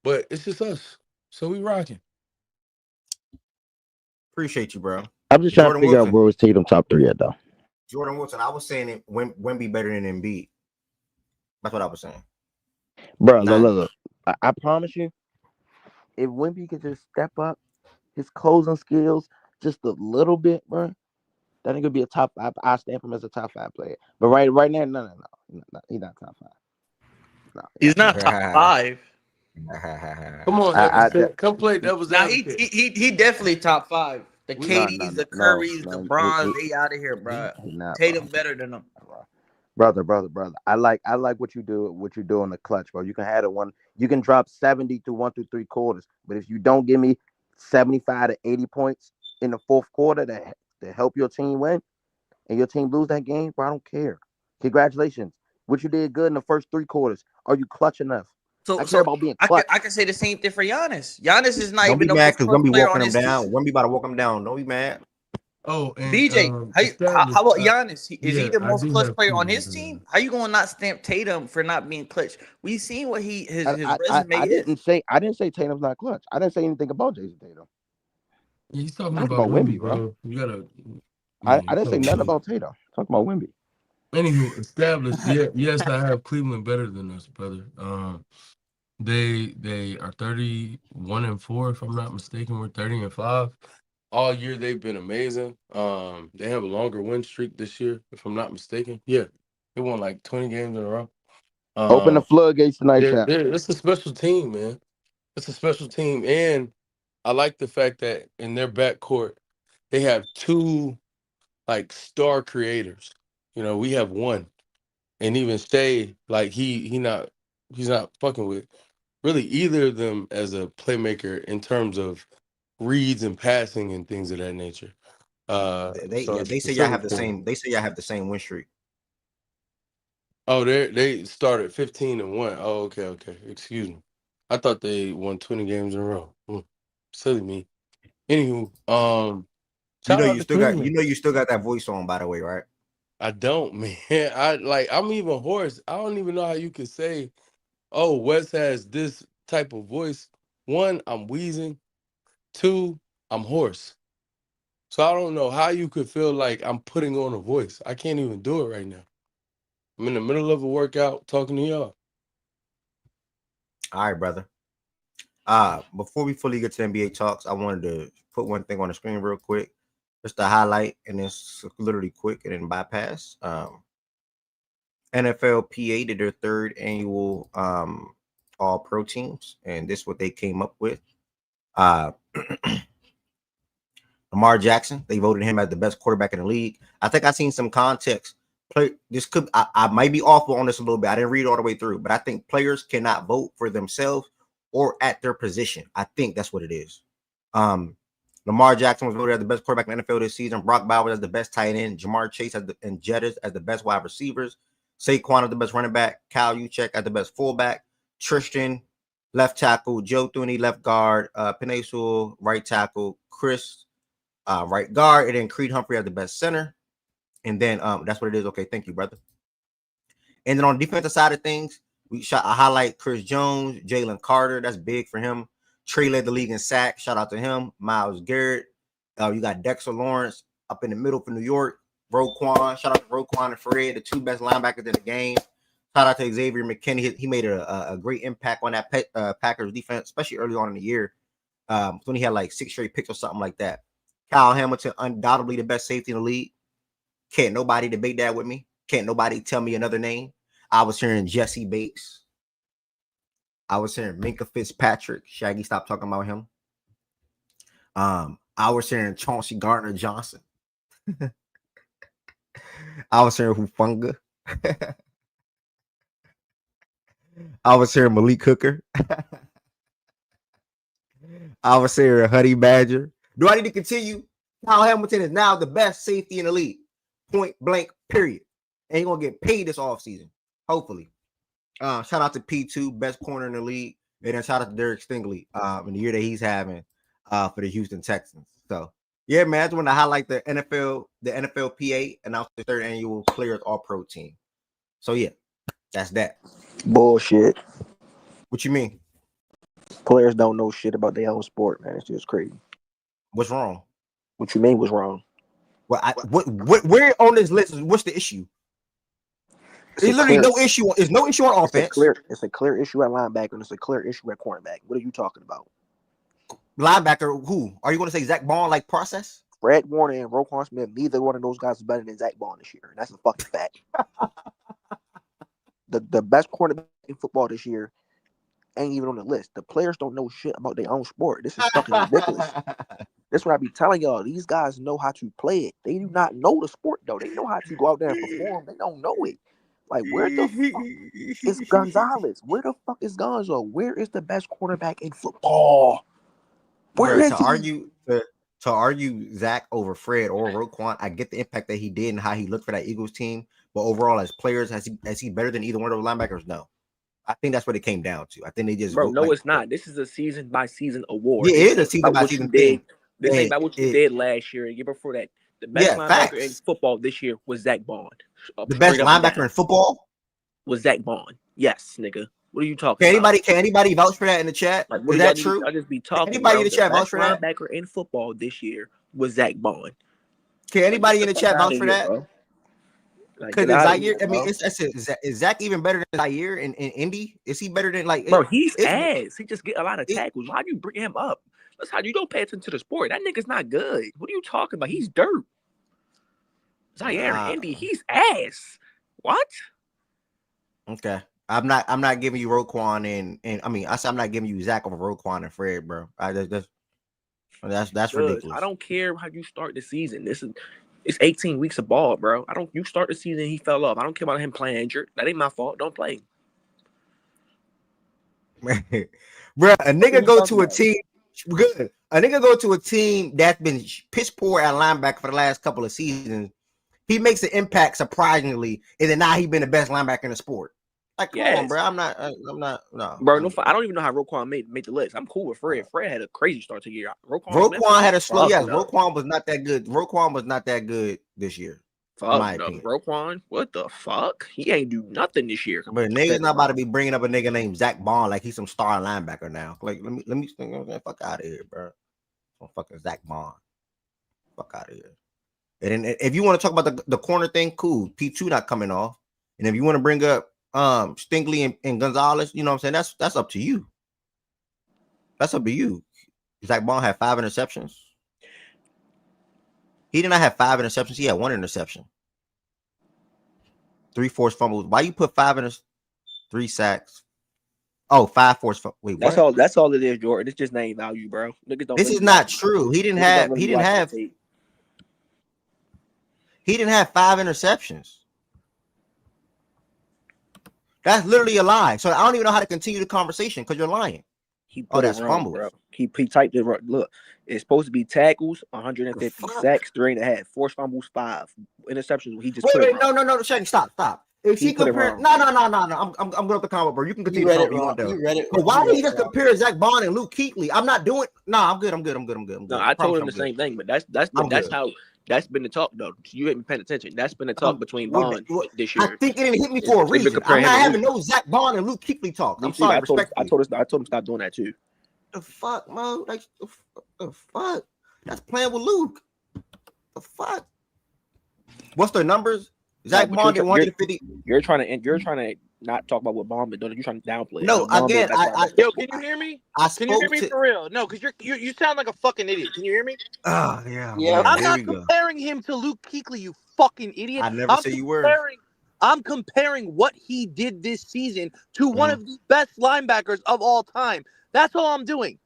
but it's just us. So we rocking. Appreciate you, bro. I'm just trying to Jordan figure out Wilson. where was Tatum top three at though. Jordan Wilson. I was saying it when be better than Embiid. That's what I was saying. Bro, look, Not look, look. I promise you, if Wimby could just step up his closing skills just a little bit, bro, that nigga be a top five. I stamp him as a top five player. But right now, no. He's not top five. No, he's He's not top not five. top five. Come on, I, I Heavy. Come play devil's Now he advocate. he he he definitely top five. The We KDs, the Currys, the Bronze, they out of here, bro. he not, bro. Tatum better than them. Brother. I like what you do. What you do in the clutch, bro. You can have it one. You can drop 70 to 1 through 3 quarters, but if you don't give me 75 to 80 points in the fourth quarter to help your team win and your team lose that game, bro, I don't care. Congratulations. What you did good in the first 3 quarters. Are you clutch enough? So I care so about being I clutch. can say the same thing for Giannis. Giannis is not don't even be the mad most because clutch Wemby player on walking him his down. team. Wemby about to walk him down. Don't be mad. Oh, and BJ, established. how about Giannis? Is he Yeah, the I most do clutch have player on Cleveland his better. team? How you gonna not stamp Tatum for not being clutch? We seen what his resume I is. didn't say Tatum's not clutch. I didn't say anything about Jason Tatum. He's I'm talking talking about about Wimby, Wimby, bro. bro. You gotta. I Yeah, didn't say talking nothing about about Tatum. I'm talking about Wimby. Anywho, established. Yeah, yes, I have Cleveland better than us, brother. They are 31-4, if I'm not mistaken. We're 30-5. All year they've been amazing. They have a longer win streak this year, if I'm not mistaken. Yeah, they won like 20 games in a row. Open the floodgates tonight, chat. It's a special team, man. It's a special team, and I like the fact that in their backcourt they have two like star creators. We have one, and even Stay, like he's not fucking with really either of them as a playmaker in terms of reads and passing and things of that nature. So They it's say y'all have certainly the cool. same. They say y'all have the same win streak. Oh, they started 15-1. Oh, okay. Excuse me. I thought they won 20 games in a row. Silly me. Anywho, You know shout out you to still got. You Cleveland. know you still got that voice on. By the way, right? I don't, man. I'm even hoarse. I don't even know how you could say, oh, Wes has this type of voice. One, I'm wheezing. Two, I'm hoarse. So I don't know how you could feel like I'm putting on a voice. I can't even do it right now. I'm in the middle of a workout talking to y'all. All right, brother. Before we fully get to NBA talks, I wanted to put one thing on the screen real quick, just to highlight, and it's literally quick and then bypass. NFLPA did their third annual All-Pro teams, and this is what they came up with. Lamar Jackson, they voted him as the best quarterback in the league. I think I seen some context. I might be awful on this a little bit. I didn't read all the way through, but I think players cannot vote for themselves or at their position. I think that's what it is. Lamar Jackson was voted as the best quarterback in the NFL this season. Brock Bowers as the best tight end. Jamar Chase and Jettis as the best wide receivers. Saquon as the best running back. Kyle Juszczyk as the best fullback. Tristan left tackle. Joe Thuney left guard. Penei Sewell right tackle. Chris right guard, and then Creed Humphrey as the best center. And then that's what it is. Okay, thank you, brother. And then on the defensive side of things, I highlight Chris Jones, Jalen Carter. That's big for him. Trey led the league in sacks. Shout out to him. Myles Garrett. You got Dexter Lawrence up in the middle for New York. Roquan. Shout out to Roquan and Fred, the two best linebackers in the game. Shout out to Xavier McKinney. He made a great impact on that Packers defense, especially early on in the year when he had like 6 straight picks or something like that. Kyle Hamilton, undoubtedly the best safety in the league. Can't nobody debate that with me. Can't nobody tell me another name. I was hearing Jesse Bates. I was hearing Minka Fitzpatrick. Shaggy, stop talking about him. I was hearing Chauncey Gardner-Johnson. I was hearing Hufanga. I was hearing Malik Hooker. I was hearing Honey Badger. Do I need to continue? Kyle Hamilton is now the best safety in the league. Point blank, period. And he's going to get paid this offseason, hopefully. Shout out to P2, best corner in the league. And then shout out to Derek Stingley in the year that he's having for the Houston Texans. So, yeah, man, I just want to highlight the NFLPA announced the third annual Players All-Pro team. So, yeah, that's that. Bullshit. What you mean? Players don't know shit about their own sport, man. It's just crazy. What's wrong? What you mean was wrong? Well, where on this list is what's the issue? There's literally no issue. There's no issue on offense. It's a clear issue at linebacker, and it's a clear issue at cornerback. What are you talking about? Linebacker, who? Are you going to say Zach Bond like process? Fred Warner and Roquan Smith, neither one of those guys is better than Zach Bond this year. And that's a fucking fact. The best cornerback in football this year ain't even on the list. The players don't know shit about their own sport. This is fucking ridiculous. That's what I be telling y'all. These guys know how to play it. They do not know the sport, though. They know how to go out there and perform. They don't know it. Like, where the fuck is Gonzalez? Where the fuck is Gonzo? Where is the best cornerback in football? Where is he? To argue Zach over Fred or Roquan, I get the impact that he did and how he looked for that Eagles team. But overall, as players, is he better than either one of those linebackers? No. I think that's what it came down to. I think they just it's not. This is a season by season award. Yeah, it is a season by season thing. This ain't about what you did last year and year before that. The best linebacker in football this year was Zach Bond. The best linebacker in football was Zach Bond. Yes, nigga. What are you talking about? Can anybody vouch for that in the chat? Like, is that true? I just be talking. Anybody in the chat vouch for that? Linebacker in football this year was Zach Bond. Can anybody in the chat vouch for that? Because Zaire, I mean, is Zach even better than Zaire in Indy? Is he better than Bro, he's ass. He just get a lot of tackles. Why do you bring him up? That's how you don't pay attention to the sport. That nigga's not good. What are you talking about? He's dirt. Zaire in Indy, he's ass. What? Okay. I'm not giving you Roquan and I mean I'm not giving you Zach over Roquan and Fred, bro. That's ridiculous. I don't care how you start the season. It's 18 weeks of ball, bro. You start the season, he fell off. I don't care about him playing injured. That ain't my fault. Don't play. Bro, a nigga go to a team. Good. A nigga go to a team that's been piss poor at linebacker for the last couple of seasons. He makes an impact surprisingly, and then now he been the best linebacker in the sport. Like, come on, bro. I'm not. No, bro. No, I don't even know how Roquan made the list. I'm cool with Fred. Fred had a crazy start to the year. Roquan had a slow. Yes, Roquan was not that good. Roquan was not that good this year. In my opinion. Roquan, what the fuck? He ain't do nothing this year. But niggas not about to be bringing up a nigga named Zach Bond like he's some star linebacker now. Like, let me fuck out of here, bro. Fucking Zach Bond. Fuck out of here. And then if you want to talk about the corner thing, cool. P2 not coming off. And if you want to bring up Stingley and Gonzalez, you know what I'm saying? That's up to you. That's up to you. Zach Bond had 5 interceptions. He did not have 5 interceptions. He had 1 interception. 3 forced fumbles. Why you put 3 sacks? Oh, 5 forced fumbles. Wait, That's what? all. That's all it is, Jordan. It's just name value, bro. Niggas don't. This really is not watch- true. He didn't niggas don't have. really He didn't watch have. the tape. He didn't have 5 interceptions. That's literally a lie. So I don't even know how to continue the conversation because you're lying. He put that's it wrong, fumbles. bro. He typed it wrong. Look, it's supposed to be tackles, 150 sacks, 3.5, forced fumbles, 5 interceptions. He just put it wait, wrong. no, Shaggy, stop. If He he put it compare, wrong. no. I'm going up the comment, bro. You can continue. You read to it talk, wrong. you You read it. But why you did read he it just wrong. compare Zach Bond and Luke Kuechly? I'm not doing. No, I'm good. No, I told him the same thing, but that's how that's been the talk though. You haven't been paying attention. That's been the talk between Bond this year. I think it didn't hit me for a They've been reason. I'm comparing not him to having no Zach Bond and Luke Kuechly talk. Me I'm too, sorry, I told respectfully. him stop doing that too. The fuck, Mo? Like the fuck? That's playing with Luke. The fuck? What's their numbers? Zach Bond at 150. You're trying to not talk about what Bond been doing. You're trying to downplay. No, again, Yo, can you hear me? Can you hear me for real? No, because you sound like a fucking idiot. Can you hear me? Oh yeah. Yeah. Man, I'm here not we go. comparing him to Luke Kuechly, you fucking idiot. I never say you were. I'm comparing what he did this season to one of the best linebackers of all time. That's all I'm doing.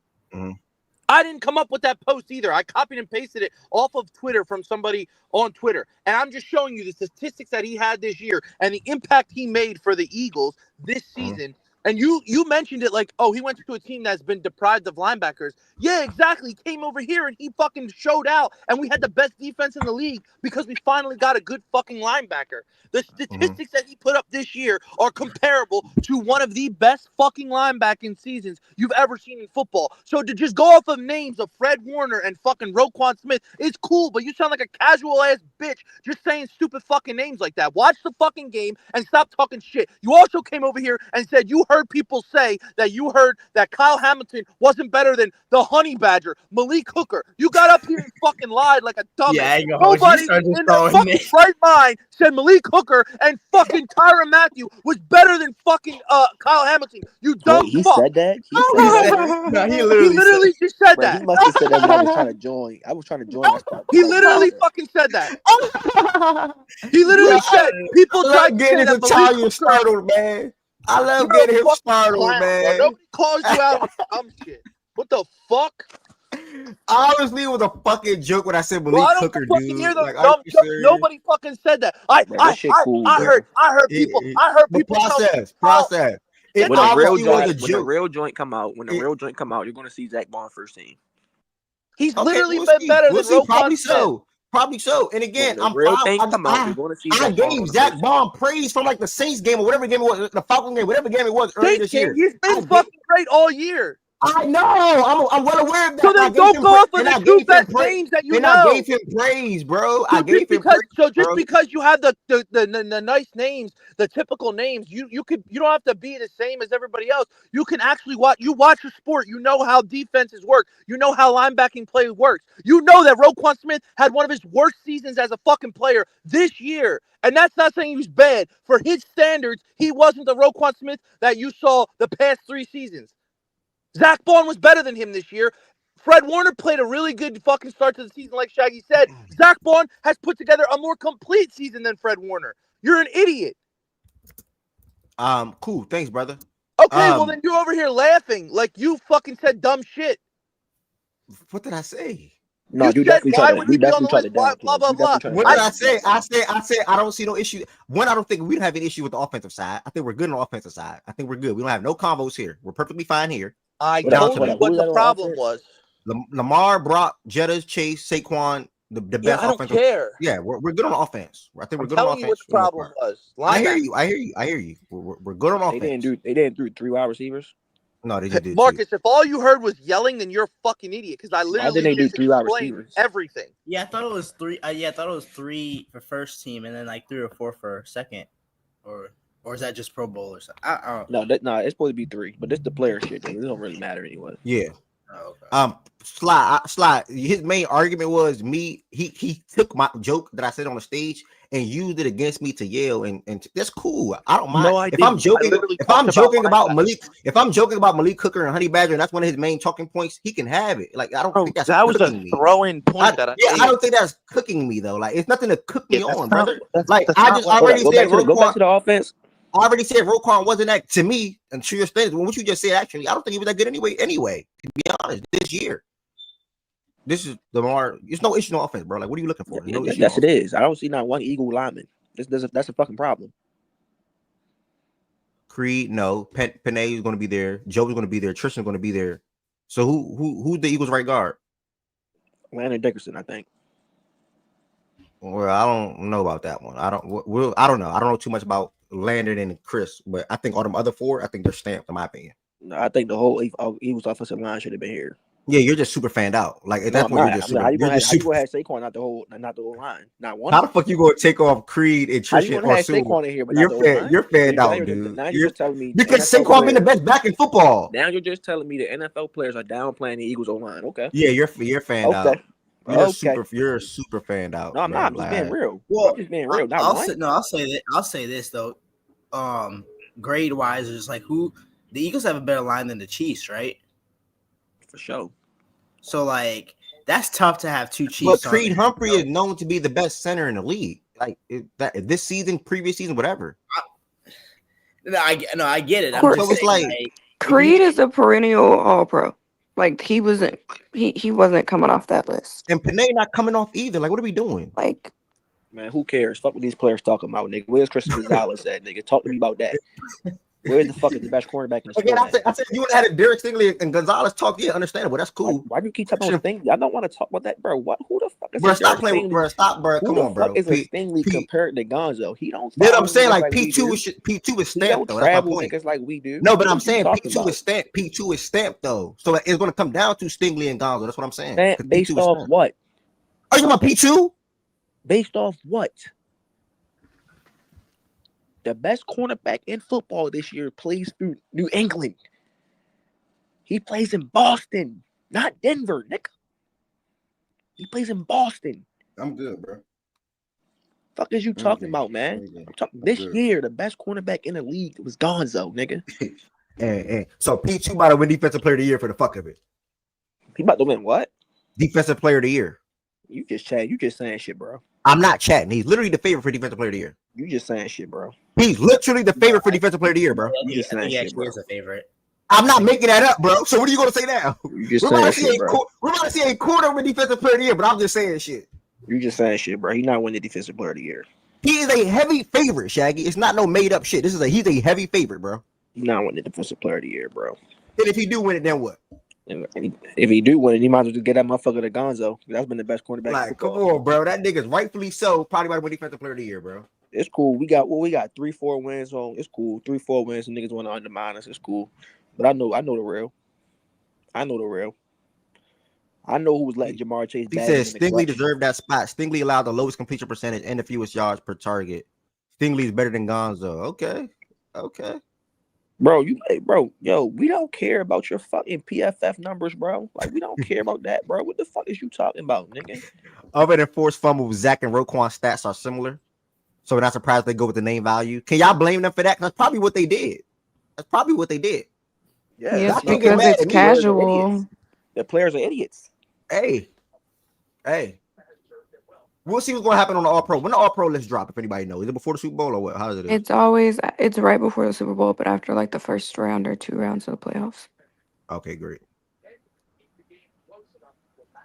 I didn't come up with that post either. I copied and pasted it off of Twitter from somebody on Twitter. And I'm just showing you the statistics that he had this year and the impact he made for the Eagles this season. And you mentioned it like, oh, he went to a team that's been deprived of linebackers. Yeah, exactly. He came over here and he fucking showed out. And we had the best defense in the league because we finally got a good fucking linebacker. The statistics that he put up this year are comparable to one of the best fucking linebacking seasons you've ever seen in football. So to just go off of names of Fred Warner and fucking Roquan Smith, it's cool, but you sound like a casual ass bitch just saying stupid fucking names like that. Watch the fucking game and stop talking shit. You also came over here and said you heard people say that you heard that Kyle Hamilton wasn't better than the Honey Badger, Malik Hooker. You got up here and fucking lied like a dumbass. Yeah, I know. Nobody in their fucking right mind said Malik Hooker and fucking Tyrann Mathieu was better than fucking Kyle Hamilton. You dumb Wait, he fuck. said that? No, He literally just said Bro, that. he must have said that when I was trying to join. I was trying to join. He literally fucking said that. He literally said people tried to getting say his that Malik Italian Hooker. startled, man. I love You're a getting him fucking startled, clown, bro. man. Nobody calls you out on dumb shit. What the fuck? Honestly, it was a fucking joke when I said Well, I Malik don't Hooker, fucking dude. hear those Like, are dumb you jokes. serious? Nobody fucking said that. I heard people. I heard But people. process. It When the real obviously was a joint, when the joke. real joint come out, you're gonna see Zach Bond first team. He's Okay, literally we'll been see. better We'll than see. Roquan Probably so. And again, When the real thing come out, I you're gonna see gave Zach Bond on the Zach first Bond praise from like the Saints game or whatever game it was, the Falcon game, whatever game it was earlier Saints this game. year. He's been fucking great all year. I know. I'm well aware of that. So then don't go off of the two best names that you know. I gave him praise, bro. So just because you have the nice names, the typical names, you don't have to be the same as everybody else. You can actually watch a sport. You know how defenses work. You know how linebacking play works. You know that Roquan Smith had one of his worst seasons as a fucking player this year. And that's not saying he was bad. For his standards, he wasn't the Roquan Smith that you saw the past 3 seasons. Zach Bond was better than him this year. Fred Warner played a really good fucking start to the season, like Shaggy said. Zach Bond has put together a more complete season than Fred Warner. You're an idiot. Cool. Thanks, brother. Okay, well then you're over here laughing like you fucking said dumb shit. What did I say? No, you definitely tried to downplay. Blah blah blah. What did I say? I said I don't see no issue. One, I don't think we don't have any issue with the offensive side. I think we're good on the offensive side. I think we're good. We don't have no combos here. We're perfectly fine here. I told you what the problem was. Lamar, Brock, Jettas, Chase, Saquon, the best. I don't care. Yeah, we're good on offense. I think we're good on offense. You what the problem was. I hear you. We're good on offense. They didn't do 3 wide receivers. No, they did. Marcus, if all you heard was yelling, then you're a fucking idiot. Because I literally just explained everything. Yeah, I thought it was 3. I thought it was 3 for first team, and then like 3 or 4 for second, or is that just Pro Bowl or something? I don't know. No, it's supposed to be 3, but it's the player shit. It don't really matter anyway. Yeah. Oh, okay. Sly. His main argument was me. He took my joke that I said on the stage and used it against me to yell, and that's cool. I don't mind. No, I If I'm didn't. I joking, literally if talked I'm about joking about linebackers. Malik, if I'm joking about Malik Hooker and Honey Badger, and that's one of his main talking points, he can have it. Like I don't Bro, think that's that was a cooking me. throw-in point that I made. I don't think that's cooking me though. Like it's nothing to cook me That's on, not. brother. That's, Like that's I not just what. already Go said back to the. Go back Roquan. to the offense. I already said Roquan wasn't that to me, and to your standards. What you just said, actually, I don't think he was that good anyway. Anyway, to be honest, this year, this is the more. It's no issue on offense, bro. Like, what are you looking for? No issue. Yes, it is. I don't see not one Eagle lineman. That's a fucking problem. Creed, no. Panay is going to be there. Joe's going to be there. Tristan's going to be there. So who's the Eagles' right guard? Landon Dickerson, I think. Well, I don't know about that one. I don't know. I don't know too much about Landon and Chris, but I think all them other four, I think they're stamped, in my opinion. No, I think the whole Eagles offensive line should have been here. Yeah, you're just super fanned out. Like at that point, you're just super. How you gonna have super. Saquon, not the whole line, not one. How the fuck you gonna take off Creed and How you Tristan gonna or have Sue? Saquon in here, but not the whole line? You're fanned out, dude. Now you're just telling me because Saquon been the best back in football. Now you're just telling me the NFL players are downplaying the Eagles O-line. Okay. Yeah, you're fanned out. You're super fanned out. No, I'm not. I'm just being real. Well, I'm just being real. I'll say this though. Grade wise, it's like who the Eagles have a better line than the Chiefs, right? For sure. So like that's tough to have two Chiefs. But Creed Humphrey is known to be the best center in the league. Like this season, previous season, whatever. I get it. So it's like Creed is a perennial All-Pro. Like he wasn't coming off that list. And Panay not coming off either. Like, what are we doing? Like, man, who cares? Fuck what these players talking about, nigga. Where's Christian Gonzalez at, nigga? Talk to me about that. Where the fuck is the best cornerback in the Again, I said you would have had Derek Stingley and Gonzalez talk. Yeah, understandable. That's cool. Why do you keep talking about Stingley? I don't want to talk about that, bro. What? Who the fuck is bro? Stop playing, bro. Stop, bro. Come on, bro. Who the fuck is a Stingley compared to Gonzo? He don't. You know what I'm saying? Like P2 is stamped though. That's my point. Niggas like we do. No, but I'm saying P2 is stamped. P2 is stamped though. So it's going to come down to Stingley and Gonzo. That's what I'm saying. Based off what? Are you talking about P2? Based off what? The best cornerback in football this year plays through New England. He plays in Boston, not Denver, Nick. He plays in Boston. I'm good, bro. Fuck is you talking about, man? I'm talking this year. The best cornerback in the league was Gonzo, nigga. and so P2 about to win Defensive Player of the Year for the fuck of it. He about to win what? Defensive Player of the Year. You just chatting. You just saying shit, bro. I'm not chatting. He's literally the favorite for Defensive Player of the Year. You just saying shit, bro. He's literally the favorite for Defensive Player of the Year, bro. You just saying shit, bro. He is a favorite. I'm not making that up, bro. So what are you gonna say now? You just saying shit, bro. We're about to see a quarter with Defensive Player of the Year, but I'm just saying shit. You just saying shit, bro. He's not winning Defensive Player of the Year. He is a heavy favorite, Shaggy. It's not no made up shit. He's a heavy favorite, bro. He's not winning Defensive Player of the Year, bro. And if he do win it, then what? If he do win it, he might as well just get that motherfucker to Gonzo. That's been the best cornerback. Like, come on, bro. That nigga's rightfully so probably about to win Defensive Player of the Year, bro. It's cool. We got 3-4 wins on. It's cool. 3-4 wins and niggas want to undermine us. It's cool. But I know the real. I know who was letting Jamar Chase. He says Stingley deserved that spot. Stingley allowed the lowest completion percentage and the fewest yards per target. Stingley is better than Gonzo. Okay. Bro, we don't care about your fucking PFF numbers, bro. Like, we don't care about that, bro. What the fuck is you talking about, nigga? Other than forced fumbles, Zach and Roquan's stats are similar. So we're not surprised they go with the name value. Can y'all blame them for that? That's probably what they did. Yeah, because it's casual. The players are idiots. Hey. We'll see what's going to happen on the All-Pro. When the All-Pro list drop, if anybody knows. Is it before the Super Bowl or what? How is it? It's right before the Super Bowl, but after like the first round or 2 rounds of the playoffs. Okay, great.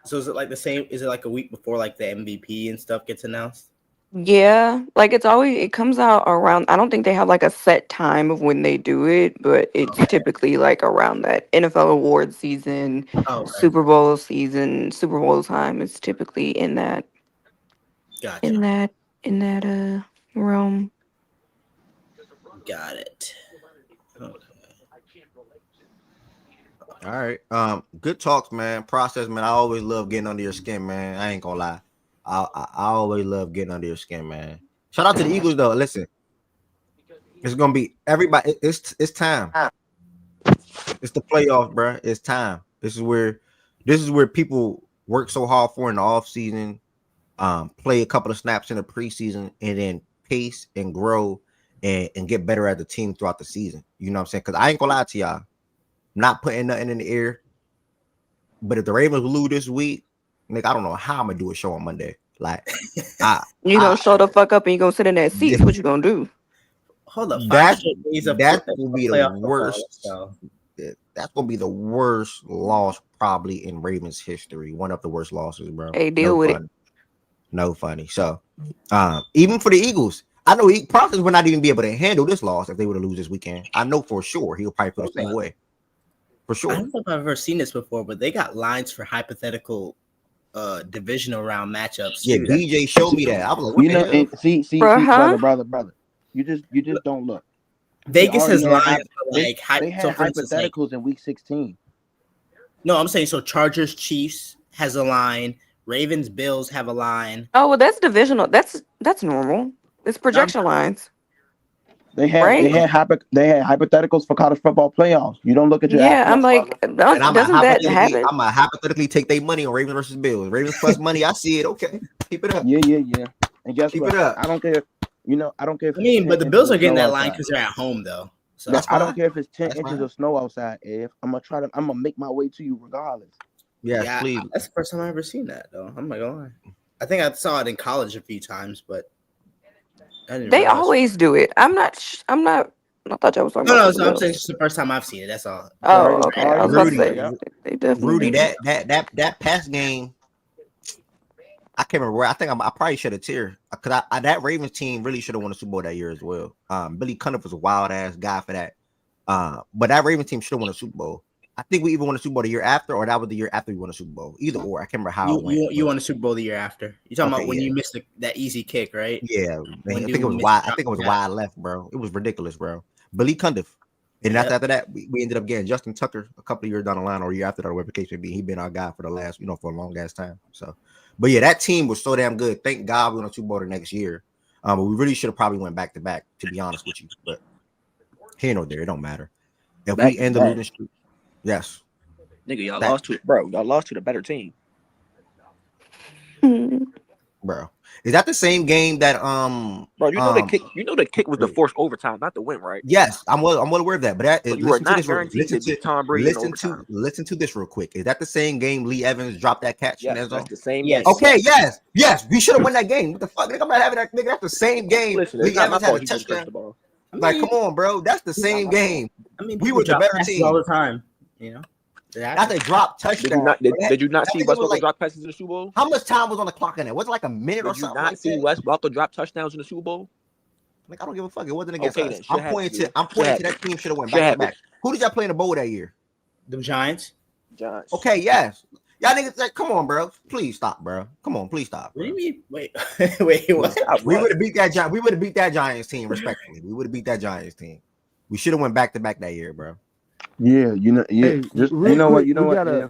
So is it like the same? Is it like a week before like the MVP and stuff gets announced? Yeah, like it comes out around, I don't think they have like a set time of when they do it, but it's typically like around that NFL award season, Super Bowl season, Super Bowl time. It's typically in that, in that realm. Got it. Okay. All right. Good talks, man. Process, man. I always love getting under your skin, man. I ain't gonna lie. I always love getting under your skin, man. Shout out to the Eagles, though. Listen, it's gonna be everybody. It's time. It's the playoff, bro. It's time. This is where people work so hard for in the off season, play a couple of snaps in the preseason, and then pace and grow and get better as a team throughout the season. You know what I'm saying? Because I ain't gonna lie to y'all, I'm not putting nothing in the air. But if the Ravens lose this week, nigga, I don't know how I'm gonna do a show on Monday. Like, you gonna show the fuck up and you gonna sit in that seat. What you gonna do? Hold up, 5 That's straight days of gonna be the playoff football. worst. So. That's gonna be the worst loss probably in Ravens history. One of the worst losses, bro. Hey, deal with it. No funny. So, even for the Eagles, I know Parsons would not even be able to handle this loss if they were to lose this weekend. I know for sure he'll probably feel the same way. For sure. I don't know if I've ever seen this before, but they got lines for hypothetical divisional round matchups. Yeah, too. DJ showed me that. I was like, what You the know, hell? and see, brother. You just don't look. Vegas has lines for they had hypotheticals in week 16. No, I'm saying so. Chargers, Chiefs has a line. Ravens, Bills have a line. Oh well, that's divisional. That's normal. It's projection lines. They had hypotheticals for college football playoffs. You don't look at your I'm like, doesn't that happen? I'm gonna hypothetically take their money on Ravens versus Bills. Ravens plus money. I see it. Okay, keep it up. Yeah. And guess keep what? it up. I don't care. I don't care if. I mean, but the Bills are getting that line because they're at home, though. So I don't care if it's 10 inches of snow outside. If I'm gonna make my way to you regardless. Yeah, please. That's the first time I've ever seen that, though. I'm not gonna lie. I think I saw it in college a few times, but they always do it. I'm not. I thought y'all was talking about. No, I'm saying it's the first time I've seen it. That's all. Oh, okay. I was about to say they definitely. Rudy, that pass game. I can't remember where. I think I probably should have teared because that Ravens team really should have won the Super Bowl that year as well. Billy Cundiff was a wild ass guy for that. But that Ravens team should have won a Super Bowl. I think we even won a Super Bowl the year after, or that was the year after we won a Super Bowl. Either or, I can't remember how it went. You won a Super Bowl the year after. You're talking about when you missed that easy kick, right? Yeah, man, I think it was wide. I think it was wide left, bro. It was ridiculous, bro. Billy Cundiff. And after that, we ended up getting Justin Tucker a couple of years down the line, or a year after that, or whatever the case may be. He's been our guy for the last, for a long ass time. So, but yeah, that team was so damn good. Thank God we won a Super Bowl the next year. But we really should have probably went back to back, to be honest with you. But here nor there, it don't matter. If we end the losing streak, yes. Nigga, y'all lost to the better team. Bro. Is that the same game that bro? The kick was the forced overtime, not the win, right? Yes, I'm well aware of that. But you are not guaranteed to beat Tom Brady. Listen to this real quick. Is that the same game Lee Evans dropped that catch? Yes, that's the same. Yes. Okay. Yes. We should have won that game. What the fuck? I'm not having that. Nigga, that's the same game. Listen, Lee Evans had a touchdown. Like, come on, bro. That's the same game. I mean, we were the better team all the time. That's a drop touchdown. Did you not see Wes Welker drop passes in the Super Bowl? How much time was on the clock in it? Was it like a minute or something? Did you not see Wes Welker drop touchdowns in the Super Bowl? Like, I don't give a fuck. It wasn't against us. I'm pointing to that team should have went back to back. Who did y'all play in the bowl that year? The Giants. Okay, yes. Y'all niggas like, come on, bro. Please stop, bro. Come on, please stop. Bro. What do you mean? Wait, what? We would have beat that Giants. We would have beat that Giants team, respectfully. We would have beat that Giants team. We should have went back to back that year, bro. Yeah, Hey, just you know what? Yeah.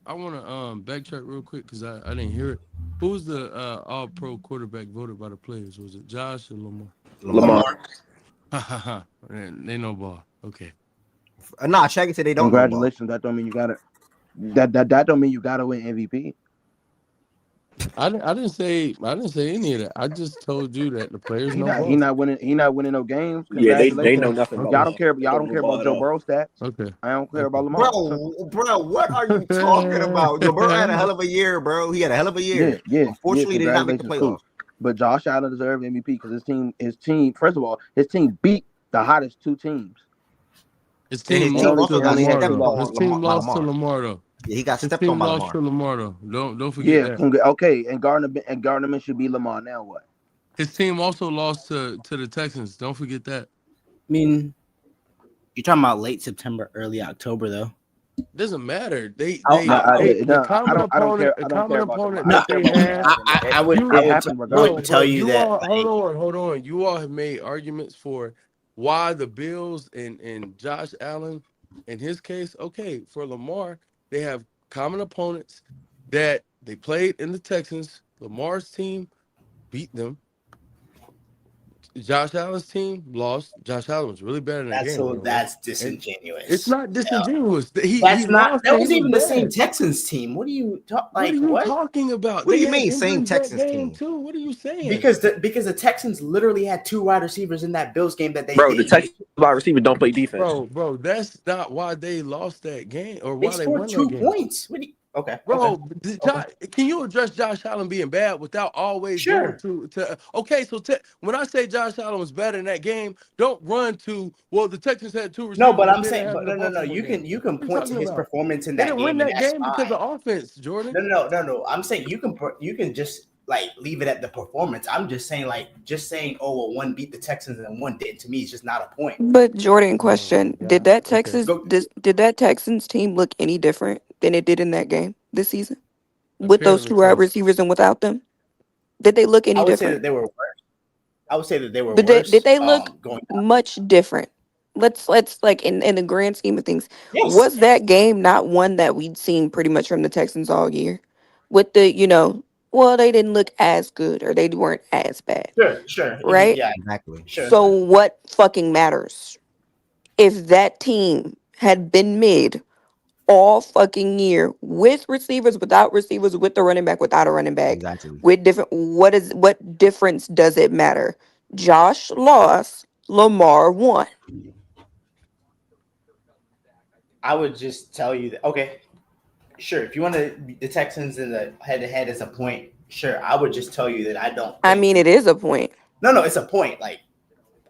I want to backtrack real quick because I didn't hear it. Who was the All-Pro quarterback voted by the players? Was it Josh or Lamar? Lamar. They know ball. Okay. Nah, Shaggy said they don't. Congratulations. That don't mean you got it. That don't mean you got to win MVP. I didn't say any of that. I just told you that the players know ball. He not winning no games. Yeah, they know nothing. Y'all don't care about Joe Burrow's stats. Okay. I don't care about Lamar. Bro, what are you talking about? Joe Burrow had a hell of a year, bro. He had a hell of a year. Yeah. Unfortunately, they did not make the playoffs. Cool. But Josh Allen deserved MVP because his team. First of all, his team beat the hottest two teams. His team lost to Lamar though. Yeah, he got stepped on by Lamar. To Lamar though. Don't forget that. Okay, and Gardner should be Lamar. Now what? His team also lost to the Texans. Don't forget that. I mean, you're talking about late September, early October, though. Doesn't matter. The common opponent that they had. I would tell you that. Hold on. You all have made arguments for why the Bills and Josh Allen, in his case, okay, for Lamar, they have common opponents that they played in the Texans. Lamar's team beat them. Josh Allen's team lost. Josh Allen was really bad in that game. By the way. That's And disingenuous. it's not disingenuous. He That's not. lost That and he wasn't was even the same bad. Texans team. What do you talk What are like? you What? talking about? What do They you had mean, same injuries that Texans game team? too. What are you saying? Because the Texans literally had 2 wide receivers in that Bills game that they Bro, the did. Texans wide receiver don't play defense. Bro, that's not why they lost that game or They why they scored won that 2 game. points. What do you, okay. Bro, Okay. can you address Josh Allen being bad without always going Sure. to okay? So when I say Josh Allen was bad in that game, don't run to well. The Texans had 2 No, receivers, but but I'm then they saying, had but the no. Baltimore You game. can What are you point to talking his about? performance in They that didn't win game, and that that's game because fine. of offense, Jordan. No. I'm saying you can just like leave it at the performance. I'm just saying oh well, one beat the Texans and one did. To me, it's just not a point. But Jordan, Oh question: my Did God. that Okay. Texas did that Texans team look any different than it did in that game this season with those Apparently 2 wide so. receivers and without them? Did they look I any would say different? that they were worse. I would say that they were But did worse. they look Going much different? Let's like in the grand scheme of things, yes, was that game not one that we'd seen pretty much from the Texans all year? With the well, they didn't look as good or they weren't as bad, sure. If you right? yeah, Exactly. sure, So sure. what fucking matters if that team had been mid all fucking year with receivers, without receivers, with the running back, without a running back, Exactly. with different what difference does it matter? Josh lost, Lamar won. I would just tell you that okay, sure. If you want the Texans in the head to head as a point, sure. I would just tell you that I don't I think. mean, it is a point. No, it's a point. Like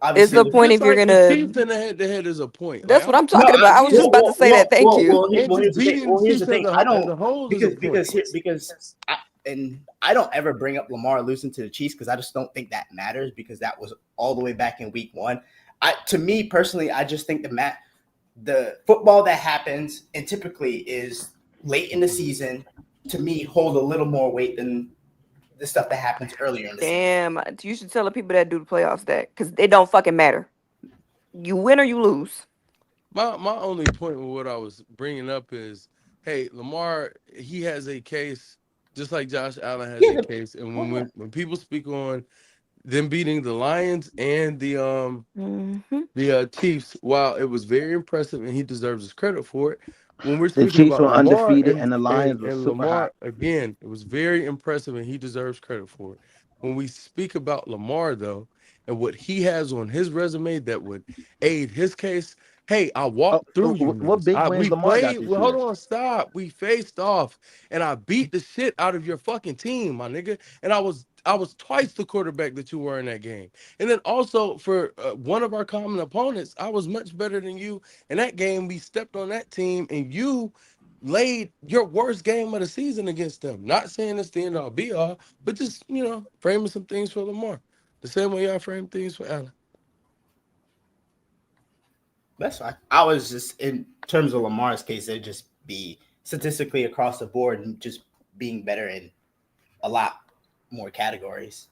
It's obviously, a point Just if you're like the gonna. Chiefs in the head-to-head is a point. Like That's I what I'm don't. no. talking about. I was just about to say that. Thank you. And just Here's the thing. beating the Well, here's the Chiefs thing. as a whole is a point. I don't ever bring up Lamar losing to the Chiefs because I just don't think that matters because that was all the way back in week 1. To me personally, I just think the football that happens and typically is late in the season to me hold a little more weight than the stuff that happens earlier in the season. Damn, you should tell the people that do the playoffs that because it don't fucking matter. You win or you lose. My only point with what I was bringing up is, hey, Lamar, he has a case just like Josh Allen has a case, and when people speak on them beating the Lions and the Chiefs, while it was very impressive and he deserves his credit for it, when we're The speaking Chiefs about were Lamar undefeated and and the and, Lions were and super hot. Lamar again, it was very impressive and he deserves credit for it. When we speak about Lamar though, and what he has on his resume that would aid his case, hey, I walked through you What niggas. big We wins Lamar got played. this Well, hold year? on, stop. We faced off, and I beat the shit out of your fucking team, my nigga. And I was twice the quarterback that you were in that game. And then also for one of our common opponents, I was much better than you. In that game, we stepped on that team, and you laid your worst game of the season against them. Not saying it's the end all be all, but just framing some things for Lamar, the same way y'all frame things for Allen. That's fine. I was just in terms of Lamar's case, it'd just be statistically across the board and just being better in a lot more categories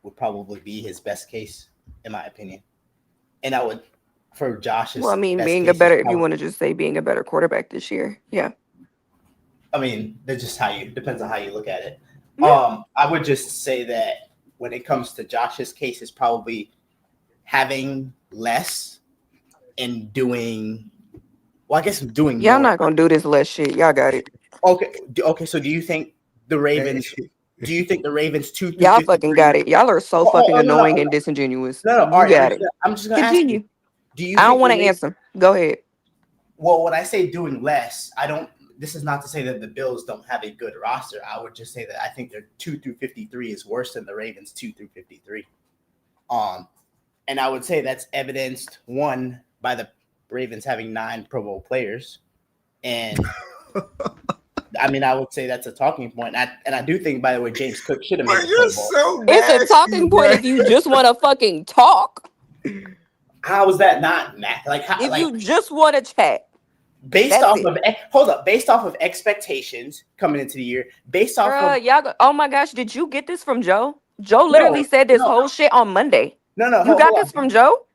would probably be his best case, in my opinion. And I would for Well, I Josh's mean, best being a case is better, if you probably want to just say being a better quarterback this year, yeah. I mean, that's just depends on how you look at it. Yeah. I would just say that when it comes to Josh's case, is probably having less and doing well, I guess doing Y'all more. not gonna do this less shit. Y'all got it. Okay. So do you think the Ravens? Do you think the Ravens 2 through Y'all fucking 53? got it. Y'all are so fucking annoying and disingenuous. No. All You right. got it. I'm just gonna ask you. Continue. Do you I don't think want to answer. Go ahead. Well, when I say doing less, I don't. This is not to say that the Bills don't have a good roster. I would just say that I think their 2 through 53 is worse than the Ravens 2 through 53. And I would say that's evidenced one by the Ravens having 9 Pro Bowl players, and I mean I would say that's a talking point. And I do think, by the way, James Cook should have made the Pro Bowl. So It's a talking point if you just want to fucking talk. How is that not like? If you just want to chat. Based off of expectations coming into the year, based off of y'all. Oh my gosh, did you get this from Joe? Joe literally said this whole shit on Monday. No. You got this from Joe?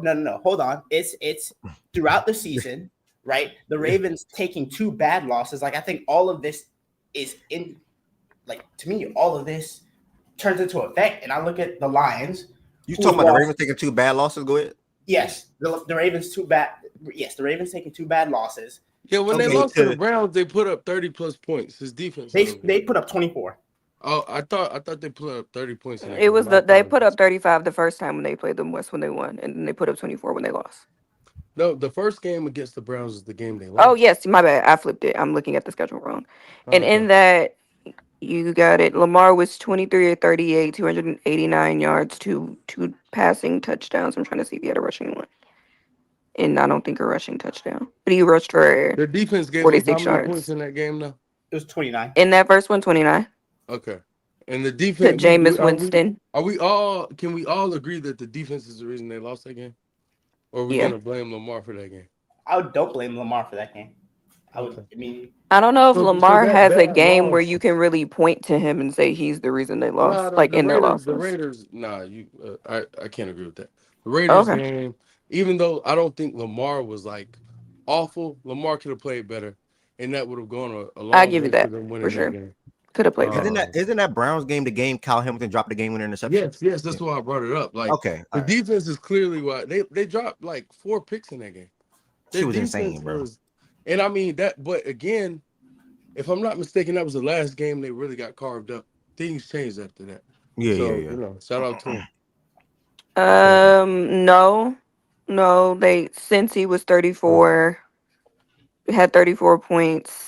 No. Hold on. It's throughout the season, right? The Ravens taking 2 bad losses. Like I think all of this is to me, all of this turns into effect. And I look at the Lions You who's talking about the lost. Ravens taking 2 bad losses? Go ahead. Yes, the Ravens too bad. Yes, the Ravens taking 2 bad losses. Yeah, when they Okay, lost to the Browns, they put up 30+ points. His defense. They put up 24. Oh, I thought they put up 30 points in that It game. was My they put apologies. up 35 the first time when they played them West when they won, and then they put up 24 when they lost. No, the first game against the Browns is the game they Oh lost. yes, my bad. I flipped it. I'm looking at the schedule wrong. Oh, And okay. in that, you got it. Lamar was 23 or 38, 289 yards, two passing touchdowns. I'm trying to see if he had a rushing one. And I don't think a rushing touchdown. But he rushed for The defense gave up how 46 many points yards. in that game now? It was 29. In that first one, 29 Okay. And the to defense, Jameis Winston. are we all, can we all agree that the defense is the reason they lost that game? Or are we Yeah. going to blame Lamar for that game? Don't blame Lamar for that game. Okay. I don't know if So Lamar has a that game where loss. you can really point to him and say he's the reason they Nah, lost, like the in their Raiders, losses. nah, I can't agree with that. The Raiders Okay. game, even though I don't think Lamar was like awful, Lamar could have played better, and that would have gone a I'll long give you way to that them for winning that sure. game. Could have played better. Isn't that Browns game the game Kyle Hamilton dropped the game winner interception? Yes, that's why I brought it up. Like, Okay, the defense is clearly why they dropped like 4 picks in that game. Their She was defense insane, bro. was, and I mean that. But again, if I'm not mistaken, that was the last game they really got carved up. Things changed after that. Yeah, So yeah. you know, shout out to him. No. Since he was 34, had 34 points.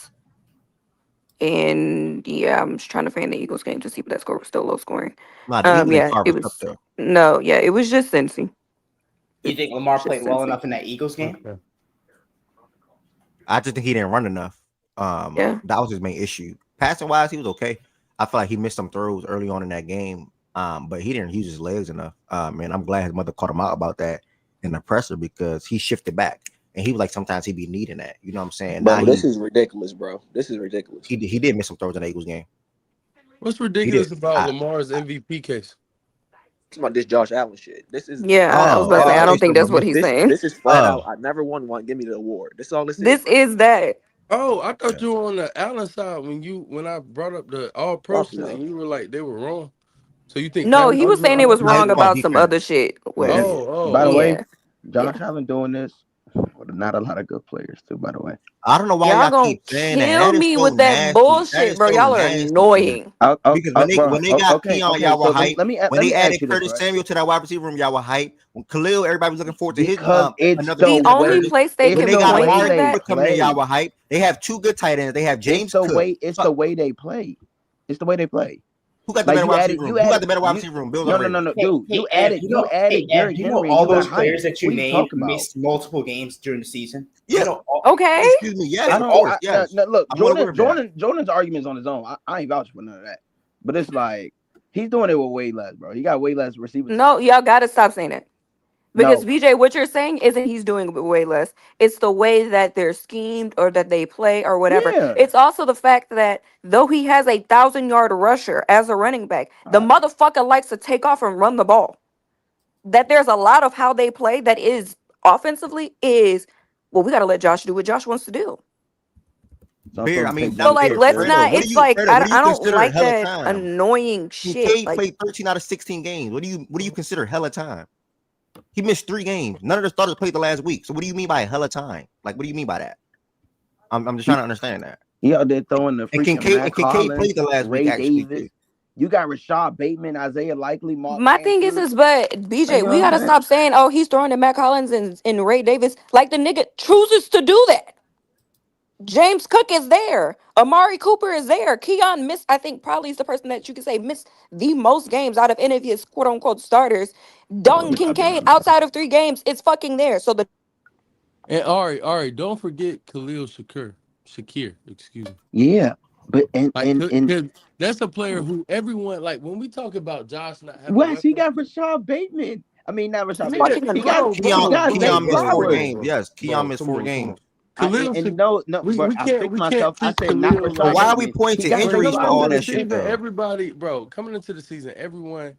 And yeah, I'm just trying to find the Eagles game to see if that score was still low scoring. Nah, the Eagles didn't Yeah, carve it us up was though. no, yeah, it was just Cincy. You think Lamar played well enough in that Eagles game? Okay. I just think he didn't run enough. Yeah. That was his main issue. Passing wise, he was okay. I feel like he missed some throws early on in that game. But he didn't use his legs enough. And I'm glad his mother called him out about that in the presser because he shifted back. And he was like, sometimes he be needing that. You know what I'm saying? Bro, this is ridiculous, bro. This is ridiculous. He did miss some throws in the Eagles game. What's ridiculous about Lamar's MVP case? It's about this Josh Allen shit. This is I was about to say I don't think that's what he's saying. This is flat out. I never won one. Give me the award. This is all this is. This is that. Oh, I thought you were on the Allen side when I brought up the All-Pro shit and you were like they were wrong. So you think No, he was saying it was wrong about some other shit. By the way, Josh Allen doing this with not a lot of good players too. By the way, I don't know why y'all y'all gonna keep saying kill that. me with that bullshit, bro. Y'all are annoying. Because when they got Keon, y'all were hype. When they added Curtis this, Samuel to that wide receiver room, y'all were hype. When Khalil, everybody was looking forward to his another the only place they when can they got point Amari to that. Cooper coming in, y'all were hype. They have 2 good tight ends. They have James Cook. It's the way they play. It's the way they play. Who got the better wide receiver room? Who got the better wide receiver room? Bills or Ravens? No, dude. You added Derrick Henry. All those players hype. that you named missed multiple games during the season. Yeah. Okay. Excuse me. Yes. Yes. Look, Jordan's argument's on his own. I ain't vouching for none of that. But it's like he's doing it with way less, bro. He got way less receivers. No, y'all gotta stop saying it. Because VJ, what you're saying isn't he's doing way less. It's the way that they're schemed or that they play or whatever. Yeah. It's also the fact that though he has a 1,000-yard rusher as a running back, the motherfucker likes to take off and run the ball. That there's a lot of how they play that is offensively is, well, we got to let Josh do what Josh wants to do. Bear, I mean, so like, let's not. It's like I don't like that time? annoying shit. Kincaid Like, played 13 out of 16 games. What do you consider hella time? He missed 3 games. None of the starters played the last week. So what do you mean by hella time? Like, what do you mean by that? I'm just trying to understand that. Yeah, they're throwing the freaking Kincaid played the last Ray week. Actually, Davis. You got Rashad Bateman, Isaiah Likely, Mark. My thing is, but BJ, we gotta stop saying, "Oh, he's throwing to Matt Collins and Ray Davis." Like the nigga chooses to do that. James Cook is there. Amari Cooper is there. Keon missed, I think, probably is the person that you could say missed the most games out of any of his quote unquote starters. Dalton Kincaid, outside of 3 games, is fucking there. So the and Ari, don't forget Khalil Shakir, excuse me. Yeah, but and that's a player who everyone like when we talk about Josh not having. Wes, he got Rashad Bateman. I mean, not Rashad Bateman. He got Keon missed 4 games. Yes, Keon missed 4 games. Khalil, we can't. I said not Rashad. But why are we pointing to injuries for all that shit? Everybody, bro, coming into the season, everyone.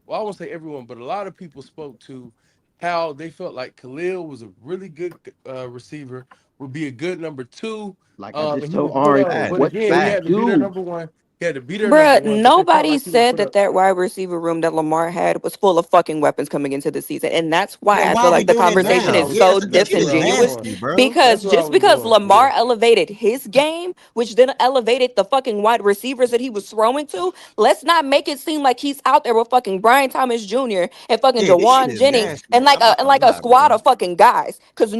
Well, I won't say everyone, but a lot of people spoke to how they felt like Khalil was a really good receiver, would be a good number 2. Like I just told Ari, but again, he had to be their number 1. He had to be their number Bruh, one, but they felt nobody like he would said put that up. that wide receiver room that Lamar had was full of fucking weapons coming into the season. And that's why Then I why feel are we like the doing it That's conversation what I now? is was. Yeah, so that That's shit where is I was disingenuous going. nasty, bro. because That's where I just was because going. Yeah. Lamar elevated his game, which then elevated the fucking wide receivers that he was throwing to, let's not make it seem like he's out there with fucking Brian Thomas Jr. and fucking Yeah, this shit Jawan is Jennings nasty. and like I'm not a and gonna like a lie, squad bro. of fucking guys. Cause